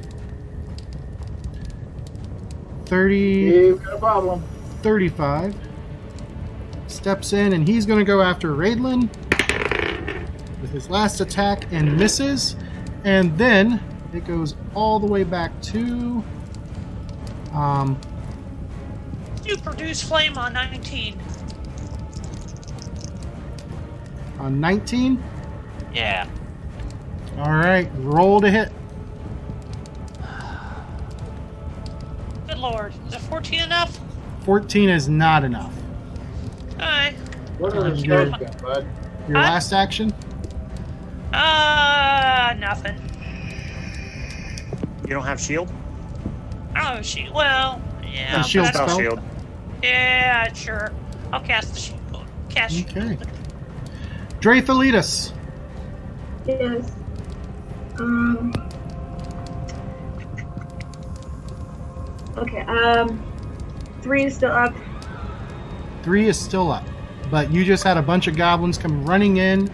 30, You've got a problem. 35. Steps in, and he's going to go after Raidlin with his last attack and misses. And then it goes all the way back to You produce flame on 19. on 19. Yeah. All right, roll to hit. Good lord. Is it 14 enough? 14 is not enough. Alright. What are the You're- stars got, bud? Your Huh? last action? Nothing. You don't have shield? Oh, shoot. Well, yeah. A shield but- spell? Shield. Yeah, sure. I'll cast the shield. Cast shield. Okay. Draethalitus. Yes. Okay. 3 is still up. 3 is still up. But you just had a bunch of goblins come running in.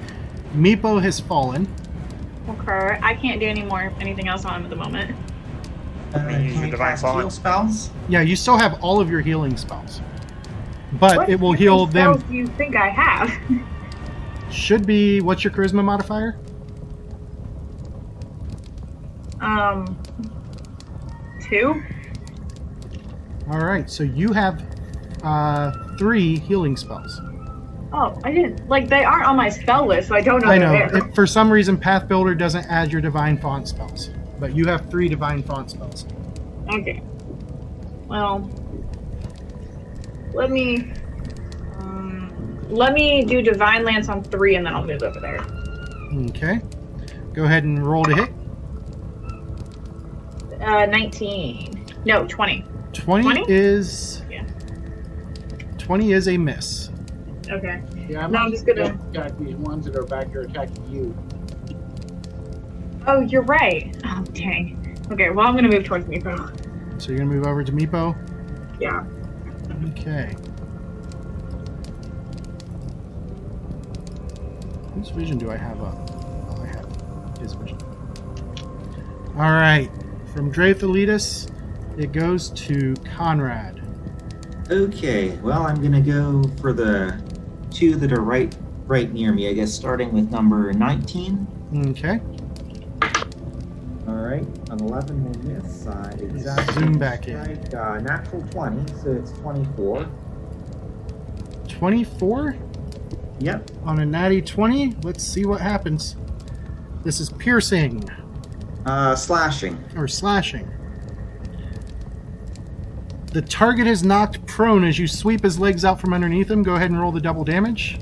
Meepo has fallen. Okay. I can't do anything else on him at the moment. mean, use Can your we divine cast falling. heal spells? Yeah, you still have all of your healing spells. But What it will healing heal them. spells do you think I have? Should be, what's your charisma modifier? 2. All right, so you have 3 healing spells. Oh, I didn't. Like, they aren't on my spell list, so I don't know I they're know. there. For some reason, Path Builder doesn't add your divine font spells. But you have 3 divine font spells. Okay. Well, let me do Divine Lance on 3, and then I'll move over there. Okay. Go ahead and roll to hit. 19. No, 20. 20 20? is... Yeah. 20 is a miss. Okay. Yeah, No, I'm just gonna- attack these ones that are back here attacking you. Oh, you're right. Oh, dang. Okay, well, I'm gonna move towards Meepo. So you're going to move over to Meepo? Yeah. Okay. Whose vision do I have up? Oh, I have his vision. All right. From Draethalitus, it goes to Conrad. Okay, well, I'm gonna go for the 2 that are right near me. I guess starting with number 19. Okay. All right, an 11 will miss. Exactly. Zoom back in. Strike, natural 20, so it's 24. 24 Yep. on a natty 20. Let's see what happens. This is piercing Slashing. or slashing. The target is knocked prone as you sweep his legs out from underneath him. Go ahead and roll the double damage.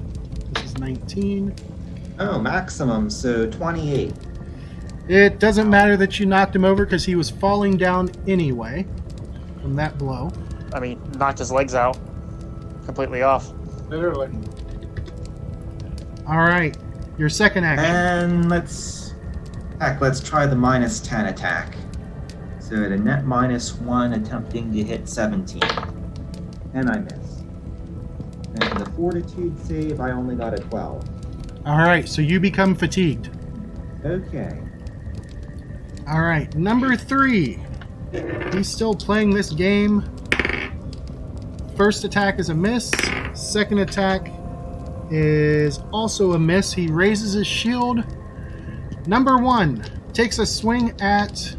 This is 19. Oh, maximum, so 28. It doesn't matter that you knocked him over because he was falling down anyway from that blow. I mean, knocked his legs out completely off. Literally. All right, your second action. And let's try the minus 10 attack. So at a net -1, attempting to hit 17. And I miss. And the fortitude save, I only got a 12. All right, so you become fatigued. Okay. All right, number 3. He's still playing this game. First attack is a miss. Second attack is also a miss. He raises his shield. Number 1 takes a swing at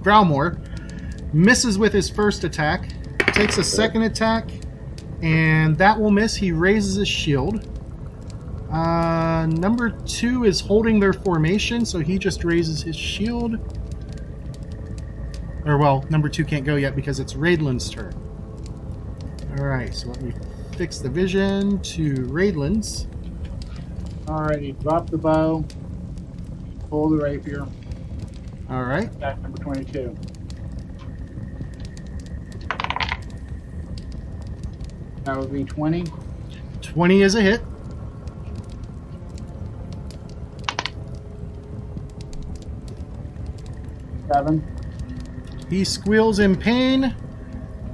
Growlmore. Misses with his first attack. Takes a second attack, and that will miss. He raises his shield. Number 2 is holding their formation, so he just raises his shield. Or, well, number 2 can't go yet because it's Raidlin's turn. Alright, so let me fix the vision to Raidlin's. Alrighty, drop the bow. Pull the rapier. All right. Attack number 22. That would be 20. 20 is a hit. Seven. He squeals in pain.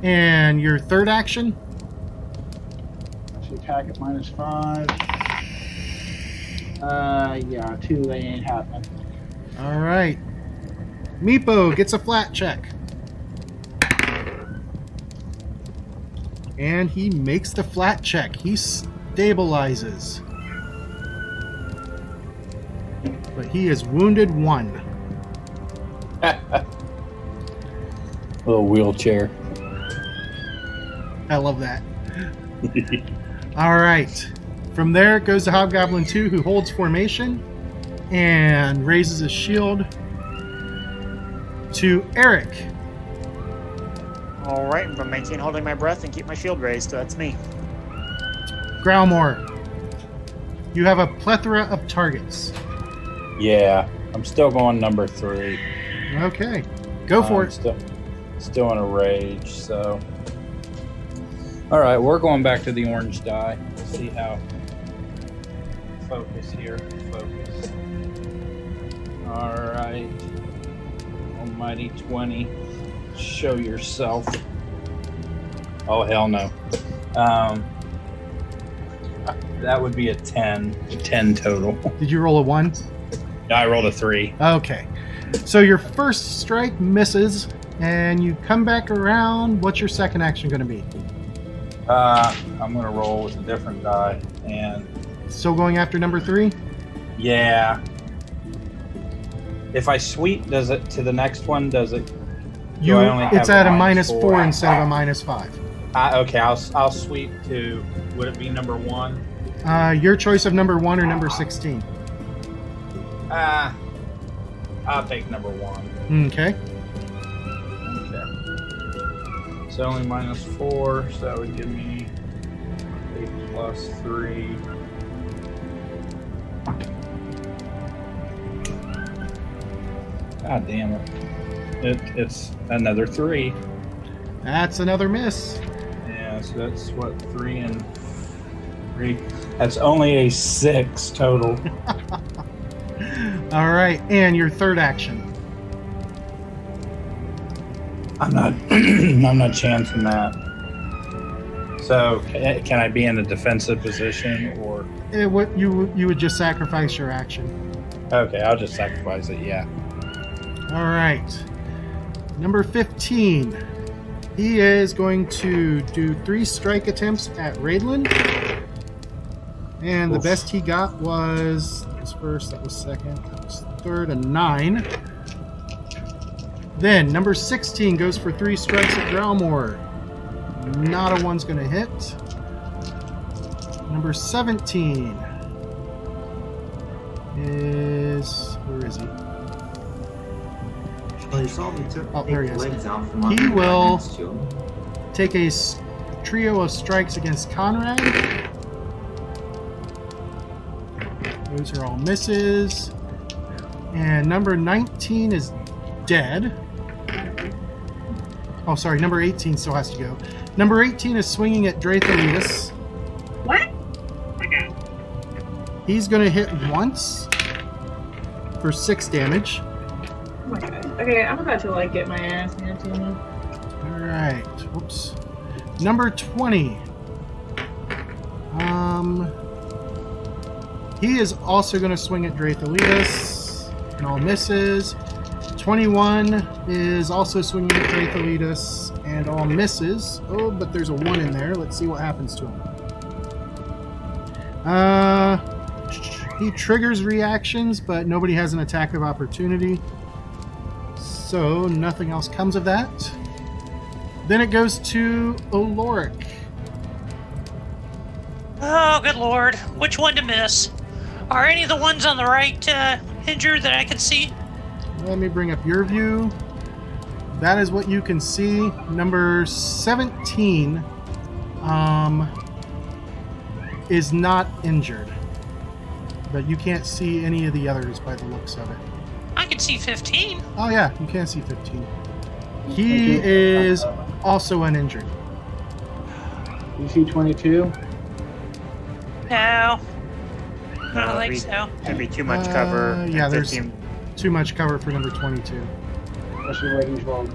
And your third action? Let's attack at -5. Yeah, 2, they ain't happening. All right. Meepo gets a flat check. And he makes the flat check. He stabilizes. But he is wounded 1. Little wheelchair. I love that. All right. From there, it goes to Hobgoblin 2, who holds formation and raises his shield to Eric. All right, I'm going to maintain holding my breath and keep my shield raised, so that's me. Growlmore, you have a plethora of targets. Yeah, I'm still going number 3. Okay. Go for it. Still in a rage, so. All right, we're going back to the orange die. See how. Focus here. Focus. All right. Almighty 20. Show yourself. Oh, hell no. That would be a 10. A 10 total. Did you roll a 1? I rolled a 3. Okay. So your first strike misses, and you come back around. What's your second action going to be? I'm going to roll with a different die. And Still going after number 3? yeah. If I sweep, does it to the next one? Does it? You, I only it's have at a -4? -4 instead of a -5. Okay, I'll sweep to. Would it be number 1? Your choice of number 1 or number 16. I'll take number 1. Okay. Okay. So only -4, so that would give me 8 plus 3. God damn it. It's another 3. That's another miss. Yeah, so that's what, 3 and 3. That's only a 6 total. All right, and your third action. I'm not I'm not chancing that. So can I be in a defensive position or? You would just sacrifice your action. Okay, I'll just sacrifice it. Yeah. All right. Number 15. He is going to do 3 strike attempts at Raidlin. And the best he got was, that was first, that was second, that was third, a 9. Then number 16 goes for 3 strikes at Growlmore. Not a 1's going to hit. Number 17 is, where is he? Well, you saw me took Oh, there he is. legs out from He under that will next to him. take a trio of strikes against Conrad. Those are all misses. And number 19 is dead. Oh, sorry, number 18 still has to go. Number 18 is swinging at Dratholitis. What? Okay. He's going to hit once for 6 damage. Oh my god. Okay, I'm about to like get my ass handed to me. All right. Whoops. Number 20. He is also going to swing at Dratholitis, and all misses. 21 is also swinging at Dratholitis, and all misses. Oh, but there's a 1 in there. Let's see what happens to him. He triggers reactions, but nobody has an attack of opportunity. So nothing else comes of that. Then it goes to Oloric. Oh, good lord. Which one to miss? Are any of the ones on the right injured that I can see? Let me bring up your view. That is what you can see. Number 17 is not injured. but you can't see any of the others by the looks of it. I can see 15. Oh yeah, you can see 15. He is also uninjured. You see 22? No. I don't it'd think be- so. It'd be too much cover. Yeah, and there's 15 too much cover for number 22. Especially where he's rolled.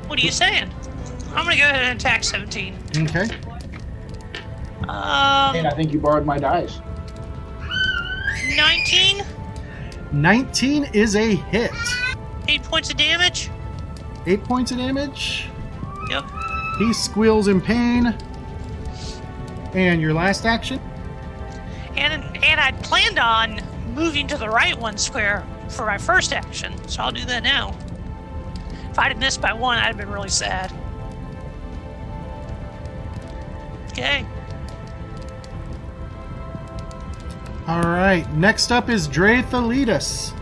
What are you saying? I'm gonna go ahead and attack 17. Okay. And I think you borrowed my dice. 19. 19 is a hit. 8 points of damage. 8 points of damage. Yep. He squeals in pain. And your last action? And I planned on moving to the right 1 square for my first action, so I'll do that now. If I'd have missed by 1, I'd have been really sad. Okay. All right. Next up is Drathalitas.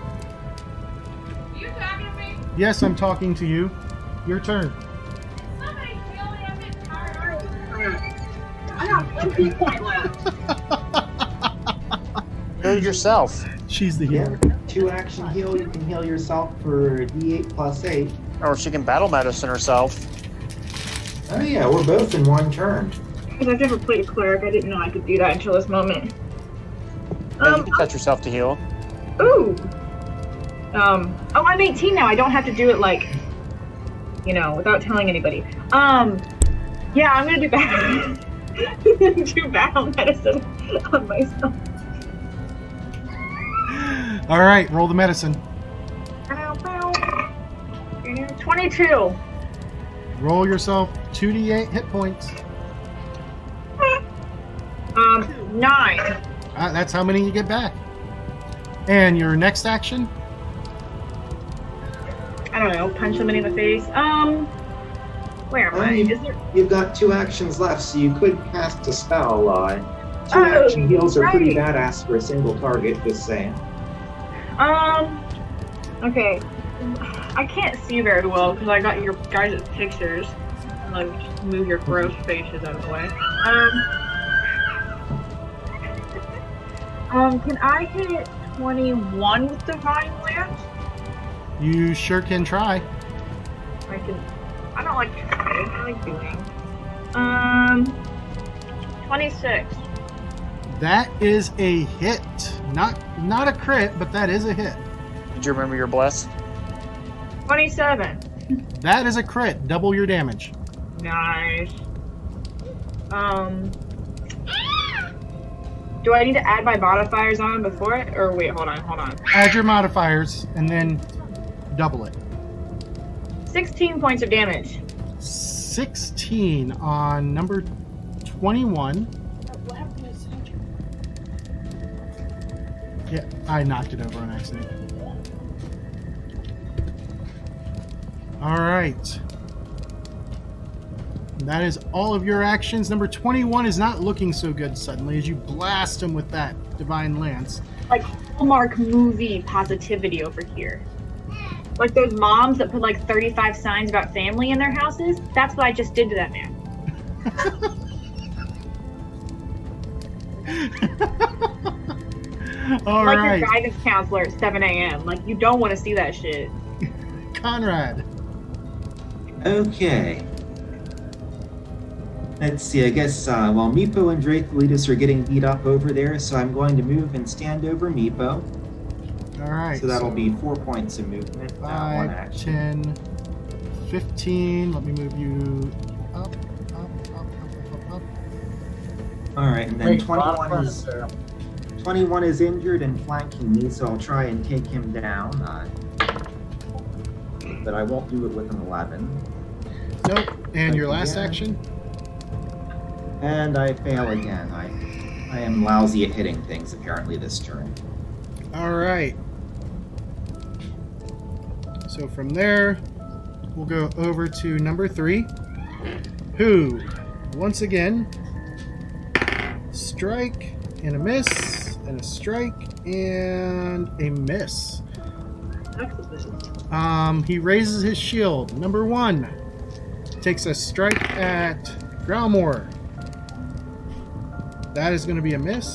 You talking to me? Yes, I'm talking to you. Your turn. Somebody kill me. I'm getting tired. I got 1 key point left. Heal yourself. She's the Yeah. healer. 2 action heal. You can heal yourself for D8 plus 8. Or she can battle medicine herself. Oh yeah, we're both in 1 turn. Because I've never played a cleric, I didn't know I could do that until this moment. Yeah, you can touch yourself to heal. Ooh. Oh, I'm 18 now. I don't have to do it like, without telling anybody. Yeah, I'm gonna do battle. do battle medicine on myself. All right. Roll the medicine. 22. Roll yourself 2d8 hit points. 9. That's how many you get back. And your next action? I don't know. Punch somebody in the face. Where am I? Is there? You've got 2 actions left, so you could cast a spell. 2 Oh, action heals are pretty right. badass for a single target, just saying. Okay. I can't see very well because I got your guys' pictures. Like, just move your gross faces out of the way. Can I hit 21 with Divine Lance? You sure can try. I can. I don't like trying. I like doing. 26. That is a hit. Not a crit, but that is a hit. Did you remember your bless? 27. That is a crit. Double your damage. Nice. Do I need to add my modifiers on before it? Or wait, hold on. Add your modifiers and then double it. 16 points of damage. 16 on number 21. Yeah, I knocked it over on accident. All right. That is all of your actions. Number 21 is not looking so good suddenly as you blast him with that Divine Lance. Like Hallmark movie positivity over here. Like those moms that put like 35 signs about family in their houses. That's what I just did to that man. All Like right, your guidance counselor at 7 a.m. Like you don't want to see that shit. Conrad. Okay. Let's see, I guess, well, Meepo and Drathalitas are getting beat up over there, so I'm going to move and stand over Meepo. All right. So that'll be 4 points of movement, 1 5, action. 10, 15. Let me move you up. Alright, and then Wait, 21 is injured and flanking me, so I'll try and take him down. But I won't do it with an 11. Nope. And your last Again. action? And I fail again. I am lousy at hitting things, apparently, this turn. All right. So from there, we'll go over to number 3, who, once again, strike and a miss, and a strike and a miss. He raises his shield. Number 1 takes a strike at Growlmore. That is going to be a miss.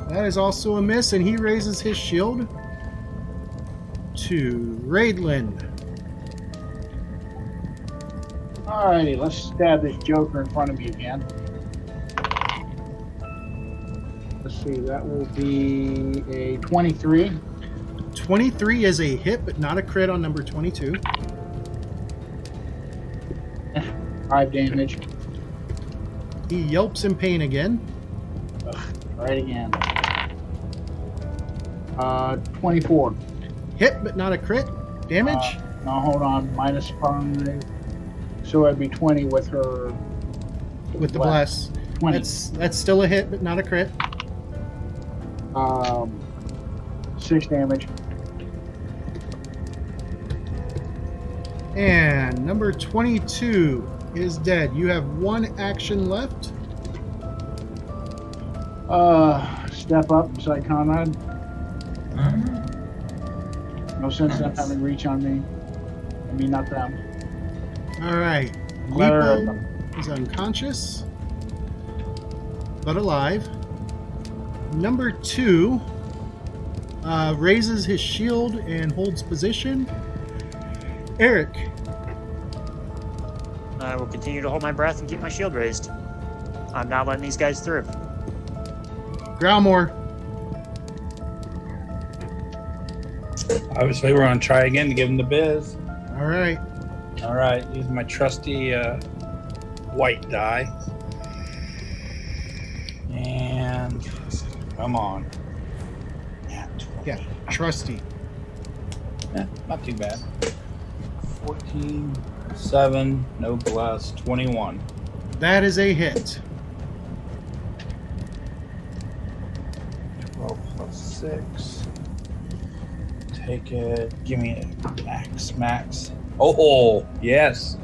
That is also a miss, and he raises his shield to Raidlin. Alrighty, let's stab this Joker in front of me again. Let's see, that will be a 23. 23 is a hit, but not a crit on number 22. 5 damage. He yelps in pain again. Right again. 24. Hit, but not a crit. Damage? No, hold on. Minus 5. So it'd be 20 with her. With the bless. 20. That's still a hit, but not a crit. 6 damage. And number 22 is dead. You have 1 action left. Step up beside Conrad. No sense them having reach on me. I mean, not them. All right. Glare Lipo is unconscious, but alive. Number 2 raises his shield and holds position. Eric. I will continue to hold my breath and keep my shield raised. I'm not letting these guys through. Growlmore. Obviously, we're going to try again to give him the biz. All right. All right, use my trusty white die. And come on. Yeah, trusty. Not too bad. 14, 7, no plus, 21. That is a hit. 12 plus 6. Take it. Give me a max. Oh, yes.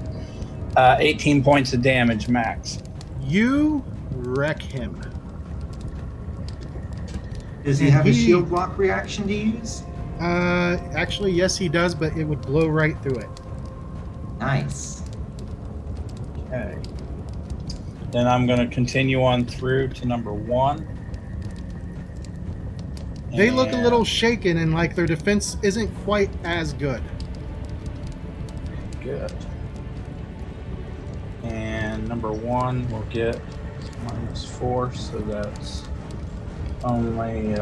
18 points of damage max. You wreck him. Does he have a shield block reaction to use? Actually, yes, he does, but it would blow right through it. Nice. Okay. Then I'm going to continue on through to number 1. They look a little shaken and like their defense isn't quite as good. Good. And number 1 will get -4, so that's only,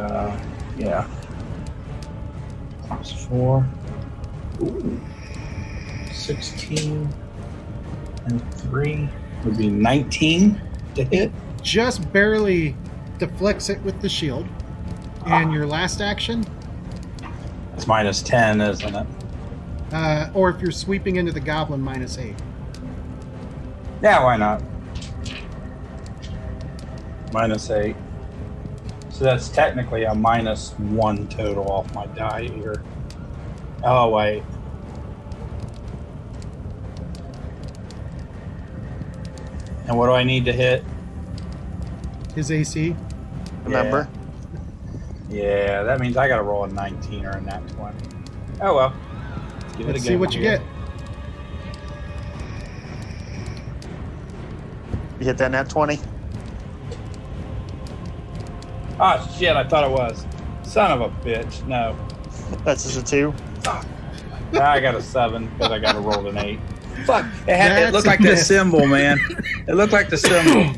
-4. Ooh. 16 and 3 would be 19 to hit. Just barely deflects it with the shield. And your last action, It's -10, isn't it? or if you're sweeping into the goblin, -8. Yeah, why not? -8. So that's technically a -1 total off my die here. Oh, wait. And what do I need to hit? His AC. Remember? Yeah, that means I gotta roll a 19 or a nat 20. Oh well. Give Let's it a see go what you here. get. You hit that nat 20? Oh shit, I thought it was. Son of a bitch. No. That's just a 2. I got a 7 because I got to roll an 8. Fuck. It looked like That's a the miss. symbol, man. It looked like the symbol.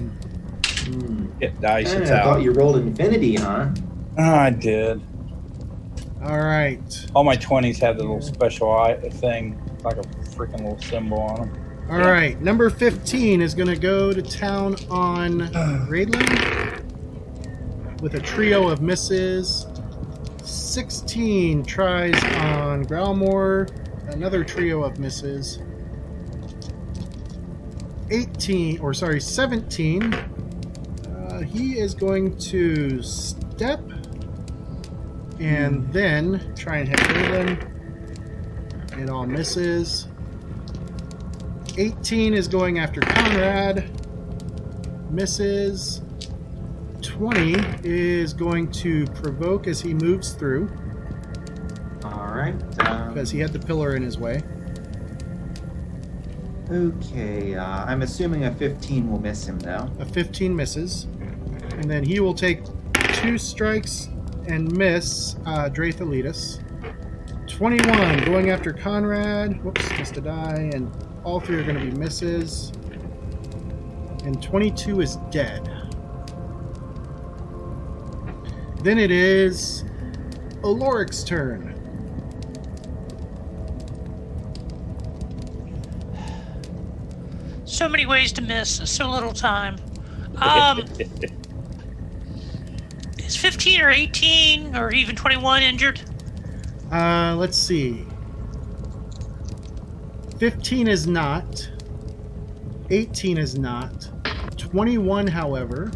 Hit dice, it's I thought out. you rolled infinity, huh? Oh, I did. All right. All my 20s had the little special thing, like a freaking little symbol on them. All right. Number 15 is going to go to town on Raidlin with a trio of misses. 16 tries on Growlmore, another trio of misses. 17. He is going to step and then try and hit Raidlin. It all misses. 18 is going after Conrad. Misses. 20 is going to provoke as he moves through All right. because he had the pillar in his way. Okay. I'm assuming a 15 will miss him, though. A 15 misses. And then he will take 2 strikes and miss Drathalitis. 21 going after Conrad. Whoops, missed a die. And all 3 are going to be misses. And 22 is dead. Then it is Oloric's turn. So many ways to miss, so little time. Is 15 or 18 or even 21 injured? Let's see. 15 is not. 18 is not. 21, however,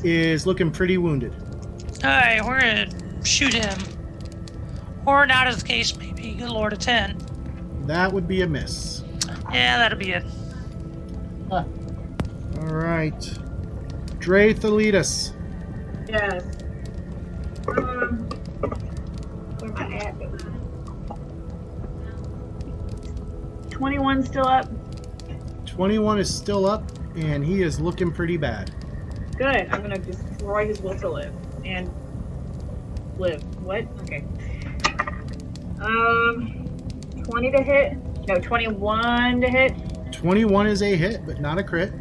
is looking pretty wounded. Alright, we're gonna shoot him. Or not as the case may be. Good lord, a 10. That would be a miss. Yeah, that'll be it. All right. Drathalitis. Yes. Where am I at? 21 still up. 21 is still up, and he is looking pretty bad. Good. I'm gonna destroy his will to live and live. What? Okay. 20 to hit. No, 21 to hit. 21 is a hit, but not a crit.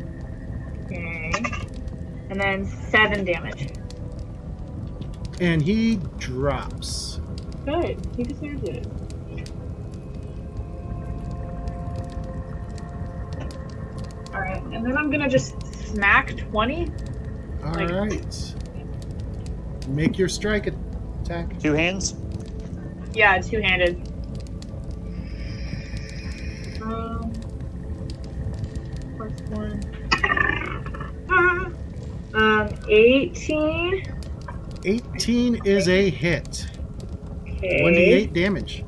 Okay. And then 7 damage. And he drops. Good. He deserves it. Alright, and then I'm gonna just smack 20. All Like- right. Make your strike attack. 2 hands. Yeah, two-handed. 1. 18. 18 is a hit. Okay. 1d8 damage.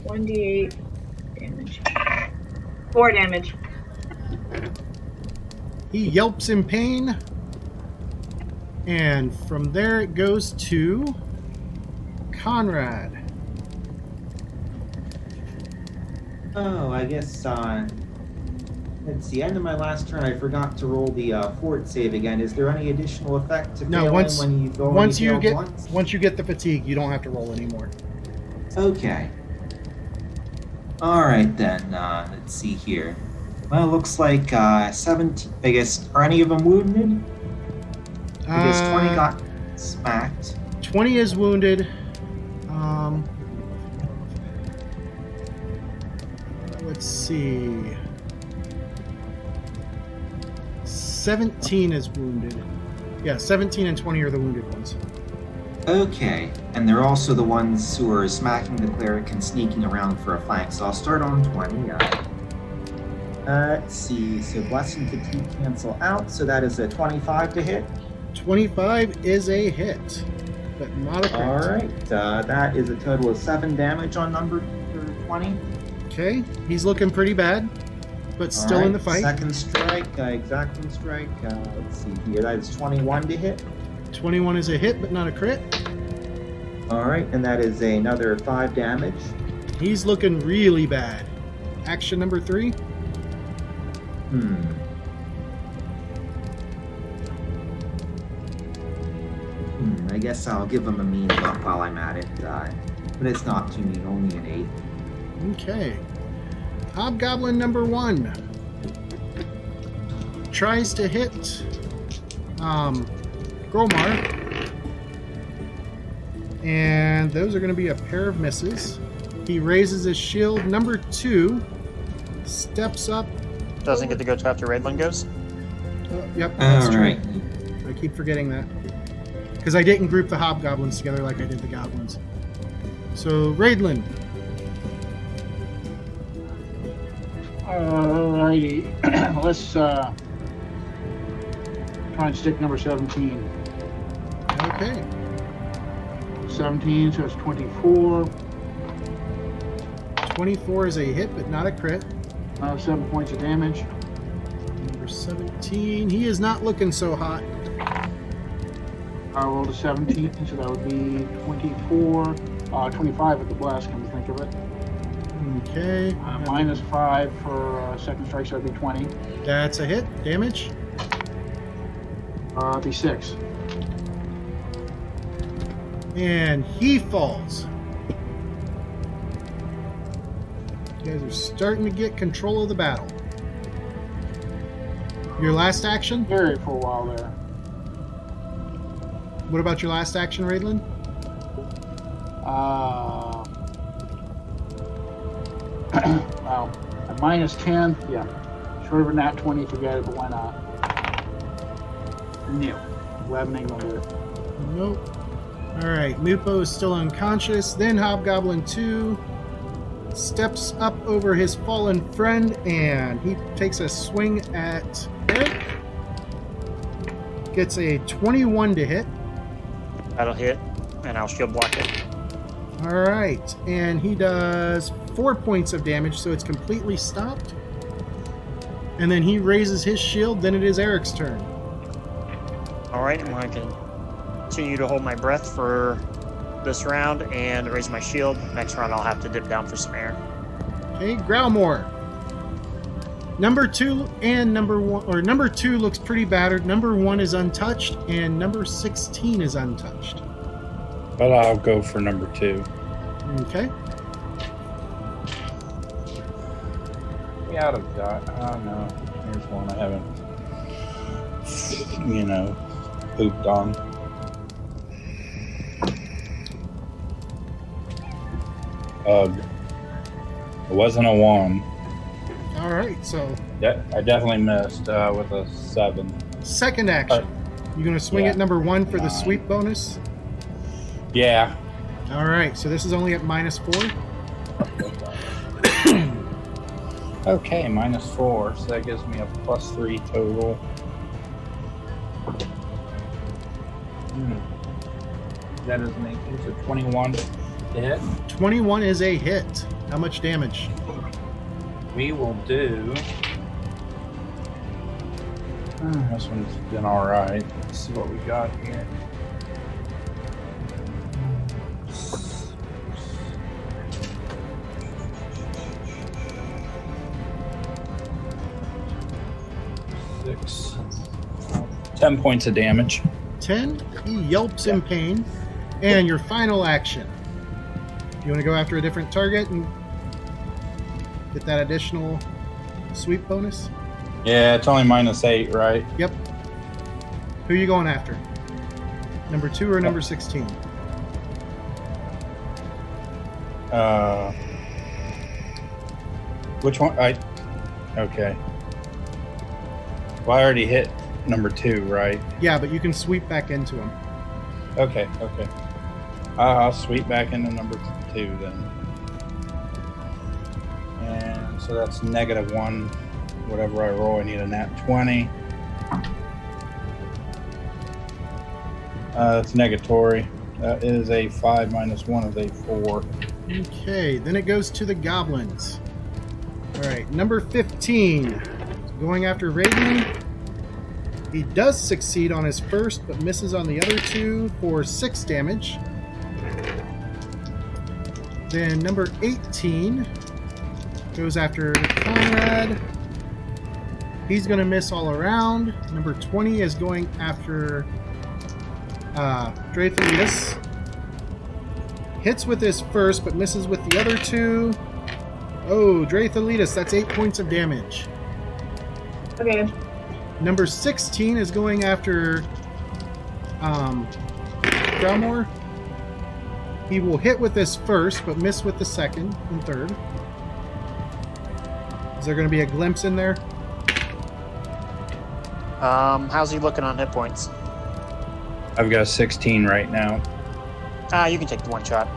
1d8 damage. 4 damage. He yelps in pain. And from there it goes to Conrad. Oh, I guess, let's see, end of my last turn, I forgot to roll the fort save again. Is there any additional effect to No, failing once- when you've already Once you failed get once? once you get the fatigue, you don't have to roll anymore. Okay. Alright then, let's see here. Well, looks like 17, I guess, are any of them wounded? I guess 20 got smacked. 20 is wounded. Let's see. 17 is wounded. Yeah, 17 and 20 are the wounded ones. Okay, and they're also the ones who are smacking the cleric and sneaking around for a flank, so I'll start on 20. Let's see, so blessing fatigue cancel out, so that is a 25 to hit. 25 is a hit, but not a crit. Alright, that is a total of 7 damage on number 20. Okay, he's looking pretty bad, but still in the fight. Second strike, exacting strike, let's see here, that is 21 to hit. 21 is a hit, but not a crit. Alright, and that is another 5 damage. He's looking really bad. Action number 3. I guess I'll give him a mean buff while I'm at it, but it's not too mean, only an 8. Okay. Hobgoblin number 1 tries to hit Gromar, and those are going to be a pair of misses. He raises his shield. Number 2 steps up. Doesn't get to go to after Raidlin goes. Yep, that's true. Alright. I keep forgetting that because I didn't group the hobgoblins together like I did the goblins. So Raidlin. Alrighty, let's try and stick number 17. Okay. 17, so it's 24. 24 is a hit, but not a crit. 7 points of damage. Number 17. He is not looking so hot. I rolled a 17, so that would be 24. 25 at the blast, come to think of it. Okay. Minus 5 for second strike, so that'd be 20. That's a hit. Damage. It'd be 6. And he falls. You guys are starting to get control of the battle. Your last action? Very for a while there. What about your last action, Raidlin? Wow. At minus 10, yeah. Short of a nat 20, forget it, but why not? No. 11 ain't gonna do it. Nope. Alright, Mupo is still unconscious. Then Hobgoblin 2 steps up over his fallen friend and he takes a swing at Eric. Gets a 21 to hit. That'll hit, and I'll shield block it. Alright, and he does 4 points of damage, so it's completely stopped. And then he raises his shield, then it is Eric's turn. Alright, I'm going to continue to hold my breath for this round and raise my shield. Next round I'll have to dip down for some air. Okay, Growlmore. Number 2 and number 1, or number 2 looks pretty battered. Number 1 is untouched, and number 16 is untouched. But I'll go for number 2. Okay. We out of dot. Oh no. Here's one I haven't, pooped on. Ugh. It wasn't a 1. Alright, so I definitely missed with a 7. second action. You're going to swing at number 1 for the 9. sweep bonus? Yeah. Alright, so this is only at minus 4. Okay, minus 4, so that gives me a plus 3 total. That is an 18, so 21 to hit. 21 is a hit. How much damage? We will do. This one's been alright. Let's see what we got here. Six. 10 points of damage. 10. He yelps in pain. And your final action. You want to go after a different target and get that additional sweep bonus? Yeah, it's only minus 8, right? Yep. Who are you going after? Number 2 or number 16? Which one? Okay. Well, I already hit number 2, right? Yeah, but you can sweep back into him. Okay. I'll sweep back into number 2 then. And so that's -1. Whatever I roll, I need a nat 20. That's negatory. That is a 5 minus 1 is a 4. Okay, then it goes to the goblins. Alright, number 15. Going after Raven. He does succeed on his first, but misses on the other 2 for 6 damage. Then number 18 goes after Conrad. He's going to miss all around. Number 20 is going after Dreythelius. Hits with his first, but misses with the other 2. Oh, Dreythelius, that's 8 points of damage. Okay. Number 16 is going after Growlmore. He will hit with this first, but miss with the second and third. Is there going to be a glimpse in there? How's he looking on hit points? I've got 16 right now. You can take the one shot.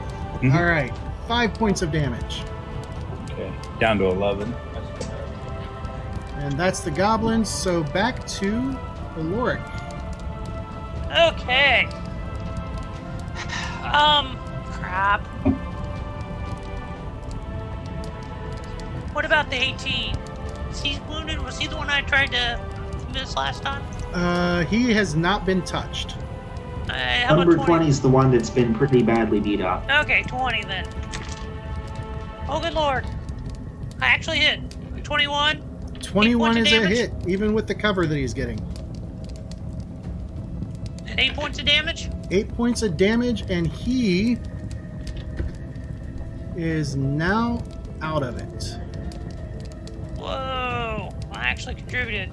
Mhm. All right, 5 points of damage. Okay, down to 11. And that's the goblins, so back to Aloric. Okay. Crap. What about the 18? Is he wounded? Was he the one I tried to miss last time? He has not been touched. How about Number 20? 20 is the one that's been pretty badly beat up. Okay, 20 then. Oh, good lord. I actually hit. 21. 21 8 is points of a damage? hit, even with the cover that he's getting. 8 points of damage? 8 points of damage, and he is now out of it. Whoa! I actually contributed.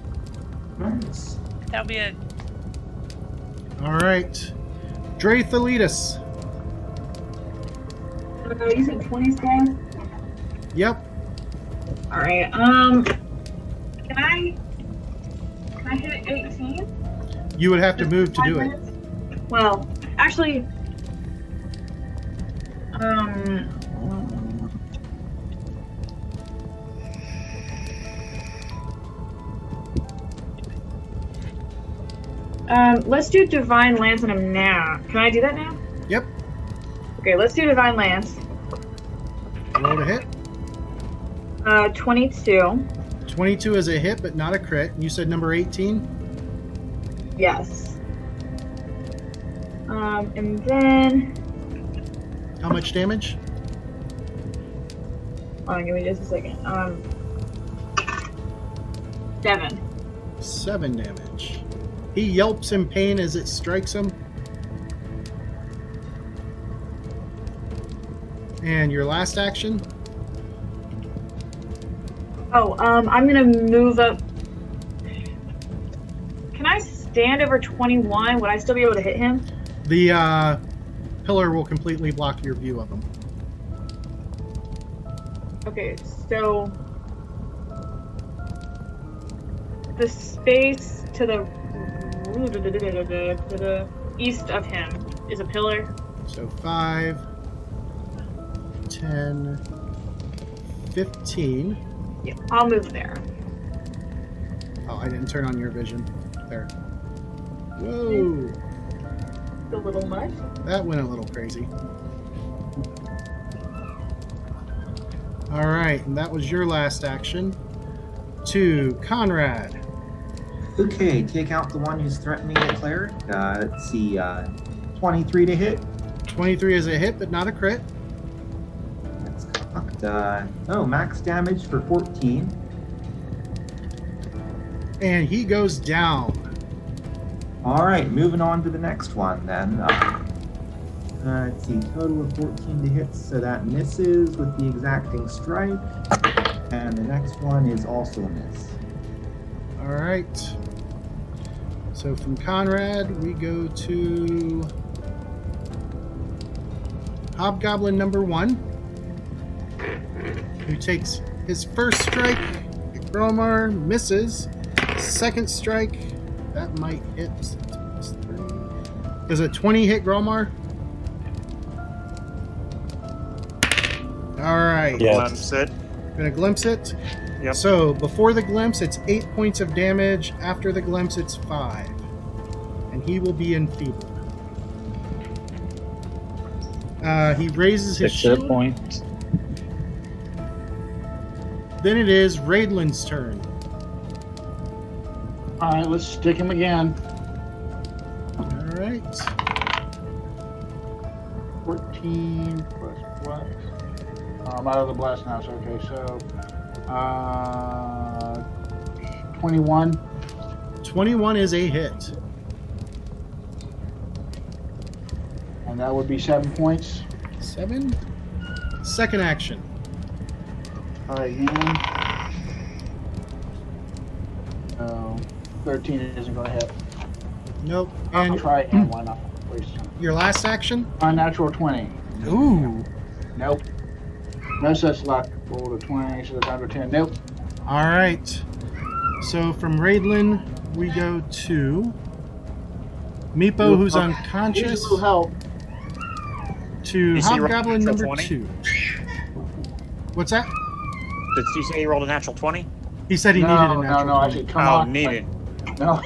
Nice. That'll be it. All right. Drathalitis. You said 20 squad? Yep. Alright, can I hit 18? You would have to move to do it. Well, actually, let's do Divine Lance on him now. Can I do that now? Yep. Okay, let's do Divine Lance. Roll to hit. 22. 22 is a hit, but not a crit. You said number 18? Yes. And then... How much damage? Hold on, give me just a second. 7. 7 damage. He yelps in pain as it strikes him. And your last action? Oh, I'm gonna move up. Can I stand over 21? Would I still be able to hit him? The pillar will completely block your view of him. Okay, so the space to the east of him is a pillar. So 5, 10, 15. Yeah, I'll move there. Oh, I didn't turn on your vision. There. Whoa. A little much. That went a little crazy. All right, and that was your last action. To Conrad. Okay, take out the one who's threatening the cleric. Let's see, 23 to hit. 23 is a hit, but not a crit. That's cocked. Max damage for 14. And he goes down. All right, moving on to the next one then. Let's see, total of 14 to hit, so that misses with the exacting strike. And the next one is also a miss. All right. So from Conrad, we go to Hobgoblin number 1, who takes his first strike. Gromar misses. Second strike, that might hit. Does a 20 hit Gromar? All right. Yeah. Glimpse it. Gonna glimpse it. Yep. So before the glimpse, it's 8 points of damage. After the glimpse, it's 5, and he will be enfeebled. He raises his 6 hit shield. points. Then it is Raidlin's turn. Alright, let's stick him again. All right. 14 plus what? I'm out of the blast now, so okay, so 21. 21 is a hit. And that would be 7 points. 7. Second action. Try again. So 13 isn't going to hit. Nope. I'll And try again, why not? Please. your last action? Unnatural 20. Ooh. Nope. No such luck. Roll a 20, so that's under 10. Nope. All right. So from Raidlin, we go to Meepo, who's Needs unconscious, a little help. to Is he Hobgoblin natural number 20? 2. What's that? Did you say you rolled a natural 20? He said he needed a natural. No, 20. actually, come Oh, on. needed. No.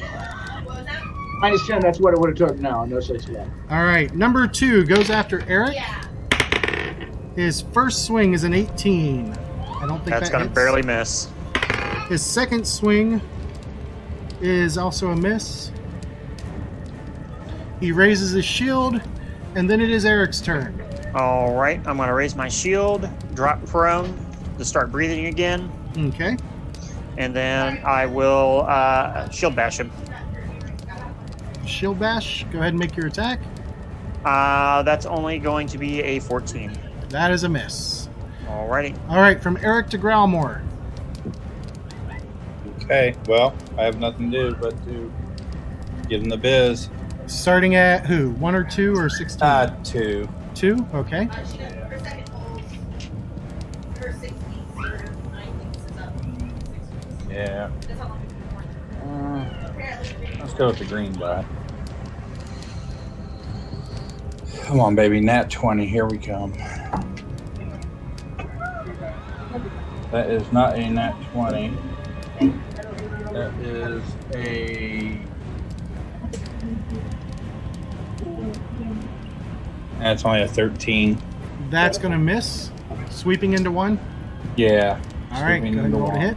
Minus 10, that's what it would have took. No such luck. All right. Number 2 goes after Eric. His first swing is an 18. I don't think That's that going to hits. barely miss. His second swing is also a miss. He raises his shield, and then it is Eric's turn. All right, I'm going to raise my shield, drop prone to start breathing again, Okay. and then I will shield bash him. shield bash. Go ahead and make your attack. That's only going to be a 14. That is a miss. Alrighty. All right, from Eric to Growlmore. Okay, well, I have nothing to do but to get in the biz. Starting at who? 1 or 2 or 16? 2. 2? Okay. Her second hold, her 6 weeks or 9 weeks is up. 6 weeks. Yeah. That's how long it's been going. Apparently, Let's go with the green die. Come on, baby. Nat 20. Here we come. That is not a nat 20. That is a... That's only a 13. That's going to miss. Sweeping into 1. Yeah. All right, go ahead and roll to hit.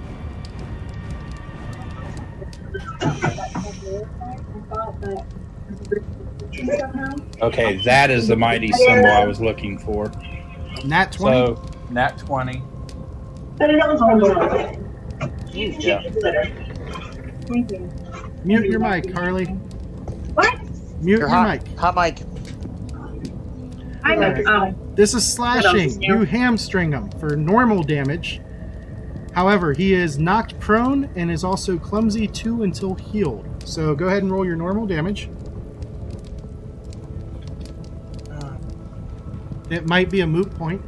Okay, that is the mighty symbol I was looking for. Nat 20. So, nat 20. Yeah. Mute your mic, Harley. What? Mute Your your hot, mic. hot mic. I'm Alright. This is slashing. You hamstring him for normal damage. However, he is knocked prone and is also clumsy 2 until healed. So go ahead and roll your normal damage. It might be a moot point.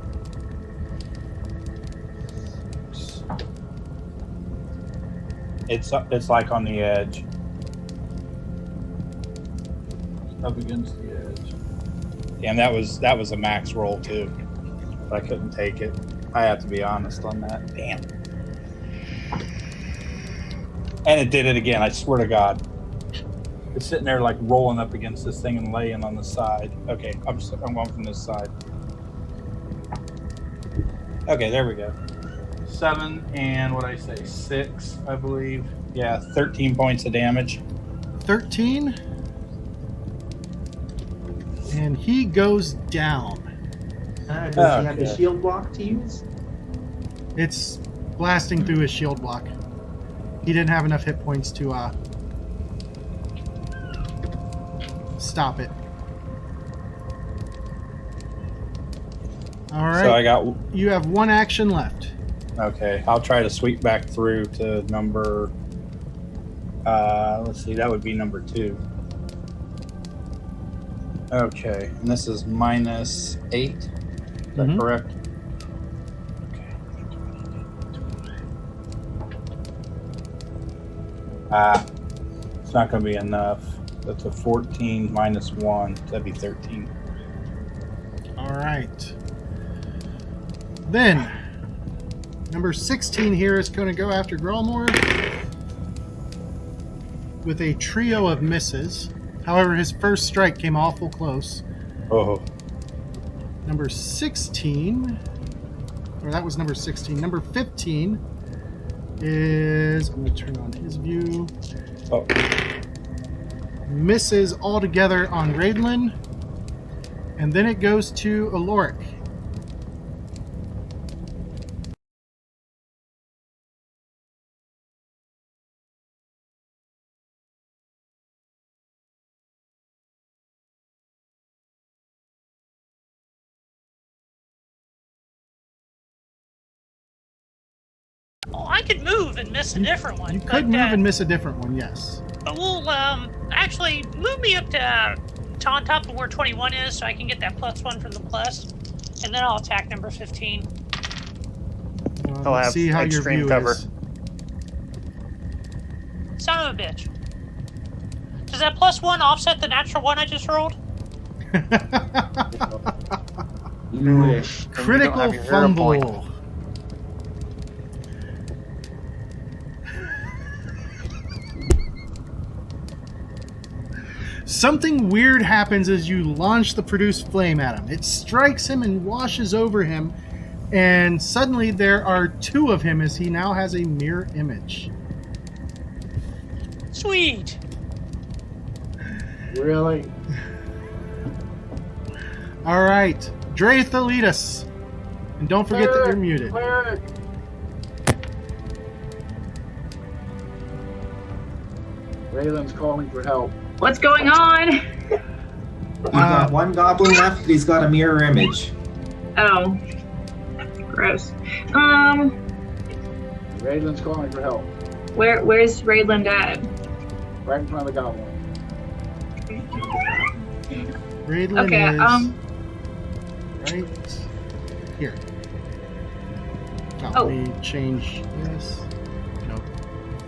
It's like on the edge. Up against the edge. And that was a max roll too. But I couldn't take it. I have to be honest on that. Damn. And it did it again, I swear to God. It's sitting there like rolling up against this thing and laying on the side. Okay, I'm going from this side. Okay, there we go. 7 and what I say, 6, I believe. Yeah, 13 points of damage. 13. And he goes down. Does he have the Okay. shield block to use? It's blasting through his shield block. He didn't have enough hit points to stop it. All right. So I got... You have 1 action left. Okay, I'll try to sweep back through to number... let's see, that would be number 2. Okay, and this is minus 8. Is that Mhm. correct? Okay. It's not going to be enough. That's a 14 minus 1. That'd be 13. All right. Then, number 16 here is going to go after Growlmore with a trio of misses. However, his first strike came awful close. Oh, Number 16, or that was number 16. Number 15 is, I'm going to turn on his view, oh. misses altogether on Raidlin. And then it goes to Aloric. Well, I could move and miss a different one. You could but, move and miss a different one, yes. But we'll actually move me up to on top of where 21 is, so I can get that +1 from the plus, and then I'll attack number 15. I'll Let's have see how your extreme view cover. is. Son of a bitch. Does that +1 offset the natural 1 I just rolled? You wish. And you don't Critical have your hero point. fumble. Something weird happens as you launch the produced flame at him. It strikes him and washes over him, and suddenly there are 2 of him as he now has a mirror image. Sweet. Really? All right, Drath, lead us. And don't forget that you're muted. Cleric. Raylan's calling for help. What's going on? We've got one goblin left. He's got a mirror image. Oh. Gross. Raidlin's calling for help. Where's Raidland at? Right in front of the goblin. Raidland Okay, is right here. Oh. Let me change this. Nope.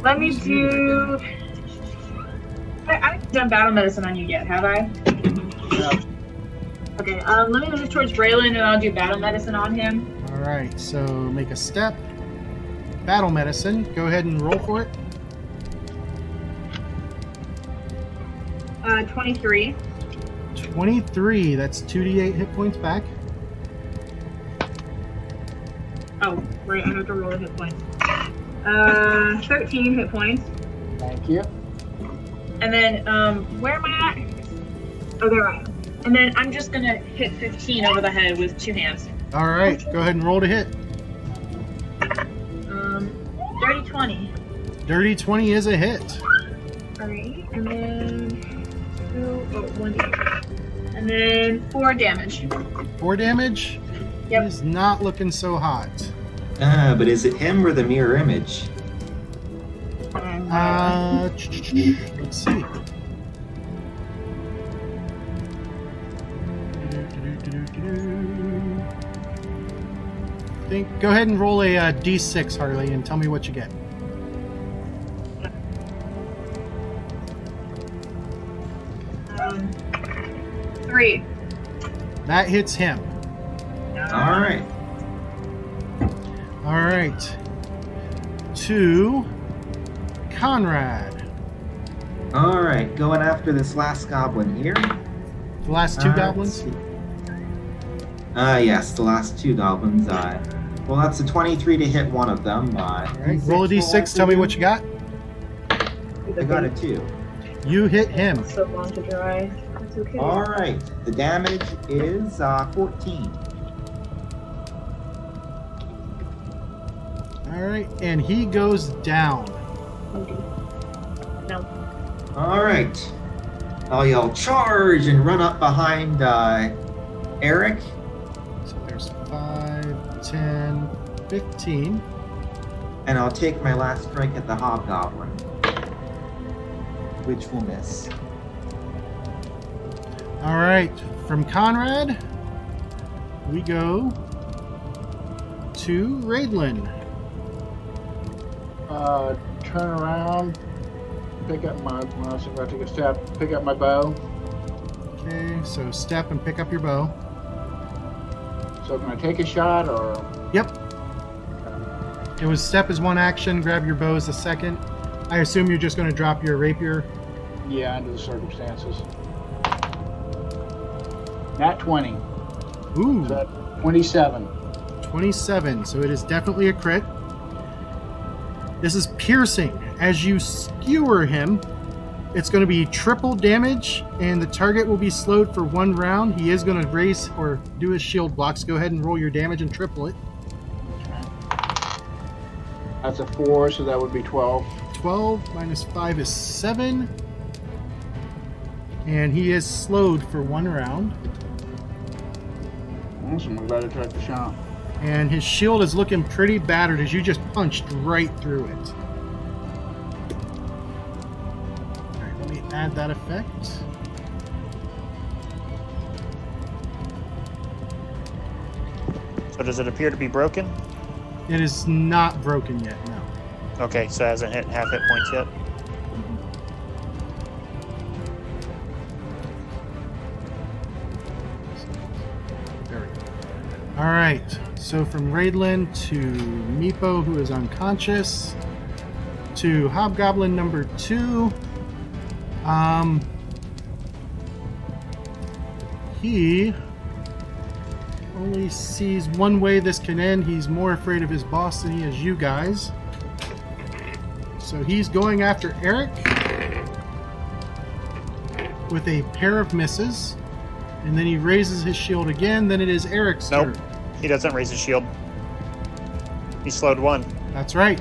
Let me do. I haven't done battle medicine on you yet, have I? No. Okay, let me move towards Braylon and I'll do battle medicine on him. Alright, so make a step. Battle medicine. Go ahead and roll for it. 23. 23. That's 2d8 hit points back. Oh, right, I have to roll the hit points. 13 hit points. Thank you. And then, where am I at? Oh, there I am. And then I'm just gonna hit 15 over the head with 2 hands. Alright, go ahead and roll to hit. Dirty 20. Dirty 20 is a hit. Alright, and then 1d8. And then 4 damage. 4 damage? Yep. He's not looking so hot. But is it him or the mirror image? Let's see. Go ahead and roll a d6, Harley, and tell me what you get. Um, 3. That hits him. All right. All right. To Conrad. All right. Going after this last goblin here. The last 2 goblins? Yes, the last 2 goblins. Well, that's a 23 to hit one of them. All right. Roll a d6. Tell me what you got. I got a 2. You hit him. So long to dry. That's okay. All right. The damage is 14. All right, and he goes down. No. All right. I'll yell charge and run up behind Eric. So there's 5, 10, 15. And I'll take my last strike at the hobgoblin, which will miss. All right, from Conrad, we go to Raidlin. Turn around, pick up my. Well, if I take a step, pick up my bow. Okay, so step and pick up your bow. So can I take a shot or? Yep. It was step is 1 action, grab your bow is the second. I assume you're just going to drop your rapier. Yeah, under the circumstances. Nat 20. Ooh, So 27. 27, so it is definitely a crit. This is piercing. As you skewer him, it's going to be triple damage, and the target will be slowed for 1 round. He is going to raise or do his shield blocks. Go ahead and roll your damage and triple it. That's a 4, so that would be 12. 12 minus 5 is 7. And he is slowed for 1 round. Awesome, I'm glad I tried the shot. And his shield is looking pretty battered as you just punched right through it. Alright, let me add that effect. So does it appear to be broken? It is not broken yet, no. Okay, so it hasn't hit half hit points yet. There we go. Alright, so from Raidlin to Meepo, who is unconscious, to Hobgoblin number 2. He only sees one way this can end. He's more afraid of his boss than he is you guys. So he's going after Eric with a pair of misses. And then he raises his shield again. Then it is Eric's Nope. turn. He doesn't raise his shield. He slowed 1. That's right.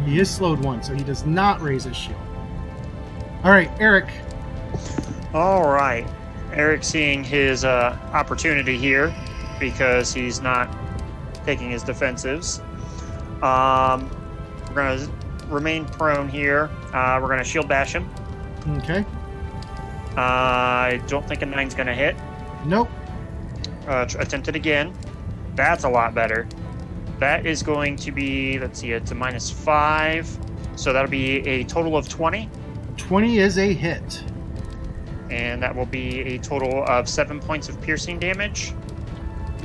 He is slowed 1, so he does not raise his shield. All right, Eric, All right. Eric seeing his opportunity here because he's not taking his defensives. We're going to remain prone here. We're going to shield bash him. Okay. I don't think a 9's going to hit. Nope. Attempt it again. That's a lot better. That is going to be, let's see, it's a -5. So that'll be a total of 20. 20 is a hit. And that will be a total of 7 points of piercing damage.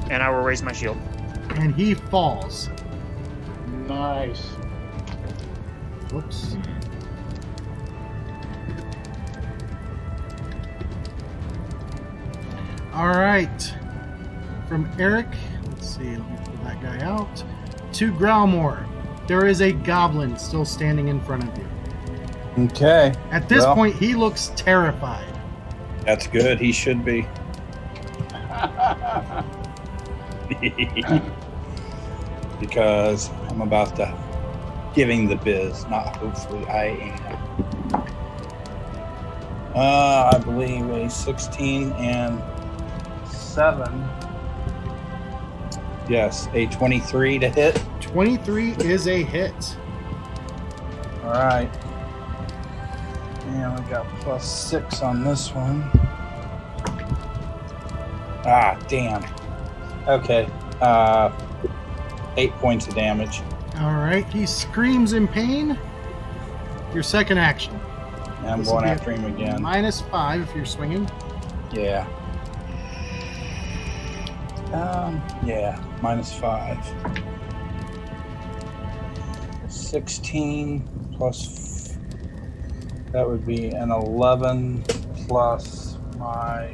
And I will raise my shield. And he falls. Nice. Whoops. All right. From Eric, let's see, let me pull that guy out. To Growlmore, there is a goblin still standing in front of you. Okay. At this Well. point, he looks terrified. That's good. He should be. Because I'm about to giving the biz. Not hopefully, I am. I believe a 16 and 7. Yes, a 23 to hit. 23 is a hit. All right. And we got +6 on this one. Ah, damn. Okay. 8 points of damage. All right, he screams in pain. Your second action. And I'm This will going be after him again. -5 if you're swinging. Yeah. Yeah, -5. 16 plus, that would be an 11 plus my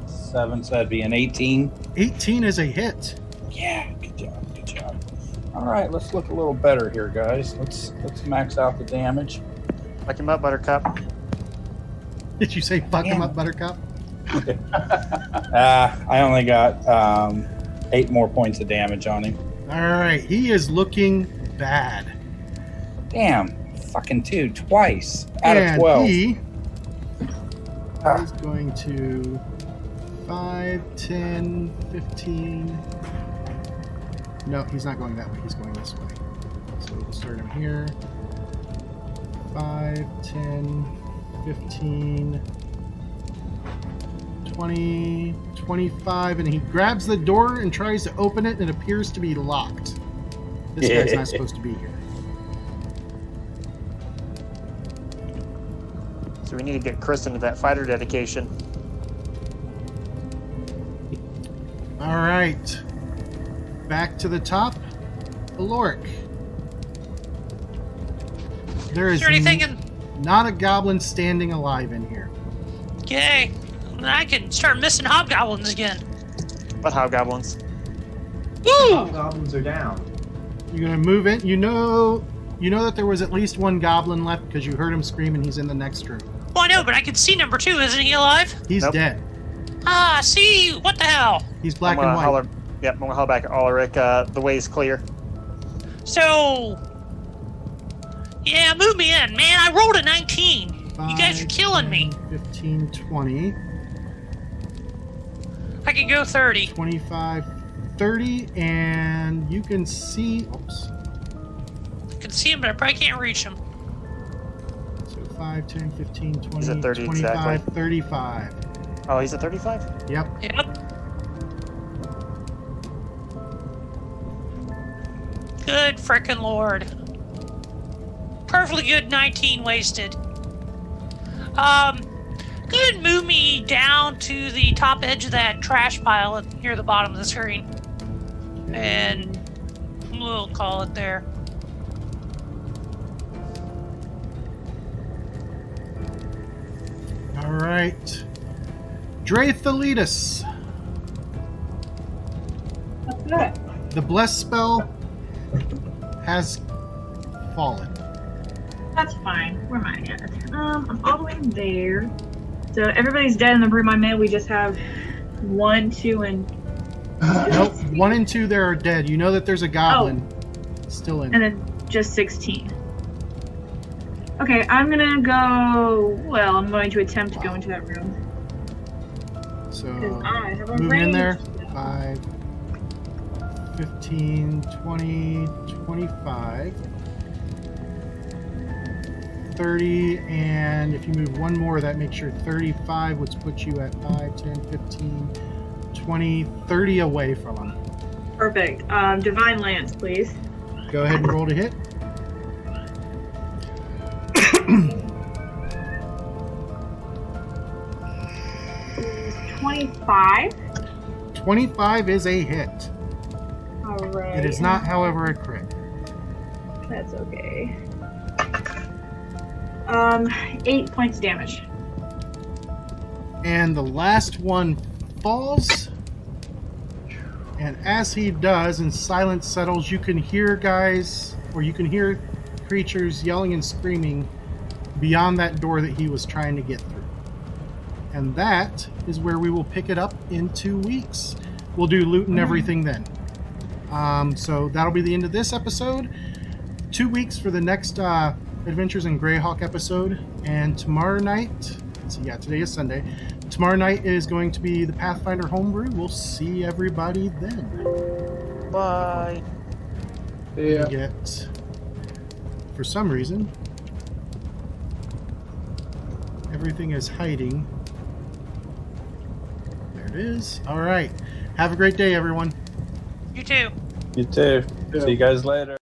7, so that'd be an 18. 18 is a hit. Yeah, good job, good job. All right, let's look a little better here, guys. Let's max out the damage. Like him up, Buttercup. Did you say fuck him up, Buttercup? I only got 8 more points of damage on him. All right, he is looking bad. Damn, fucking 2 twice out and of 12. He is going to 5, 10, 15. No, he's not going that way. He's going this way. So we'll start him here. 5, 10, 15, 20, 25, and he grabs the door and tries to open it, and it appears to be locked. This guy's not supposed to be here. So we need to get Chris into that fighter dedication. All right. Back to the top. Aloric. There Is is there anything in? not a goblin standing alive in here. Okay, I can start missing hobgoblins again. What hobgoblins? Woo! Goblins are down. You're gonna move it. You know that there was at least one goblin left because you heard him scream, and he's in the next room. Well, I know, but I can see number 2. Isn't he alive? He's Nope. dead. Ah, see, what the hell? He's black I'm and gonna white. holler, yep, I'm gonna holler back at Ulrich. The way's clear. So, yeah, move me in, man. I rolled a 19. You guys are 5, killing me. 15, 20, I can go 30. 25, 30, and you can see. Oops. I can see him, but I probably can't reach him. So 5, 10, 15, 20, He's at 30 25, exactly. 35. Oh, he's at 35? Yep. Yep. Good frickin' lord. Perfectly good 19 wasted. Go ahead and move me down to the top edge of that trash pile near the bottom of the screen. And we'll call it there. All right. Drathalitus. What's that? The bless spell has fallen. That's fine. Where am I at? I'm all the way there. So everybody's dead in the room I'm in. We just have 1, 2, and Nope. 1 and 2 there are dead. You know that there's a goblin still in. and then just 16. Okay, I'm gonna go. Well, I'm going to attempt to go into that room. So I have a moving in range. there. 5, 15, 20, 25, 30, and if you move one more, that makes your 35, which puts you at 5, 10, 15, 20, 30 away from him. Perfect. Divine Lance, please. Go ahead and roll to hit. 25. 25 is a hit. All right. It is not, however, a crit. That's okay. 8 points of damage. And the last one falls. And as he does, and silence settles, you can hear guys, or you can hear creatures yelling and screaming beyond that door that he was trying to get through. And that is where we will pick it up in 2 weeks. We'll do loot and everything then. So that'll be the end of this episode. 2 weeks for the next Adventures in Greyhawk episode. And tomorrow night, today is Sunday. Tomorrow night is going to be the Pathfinder homebrew. We'll see everybody then. Bye. Yeah. We get, for some reason, everything is hiding. There it is. All right. Have a great day, everyone. You too. You too. Yeah. See you guys later.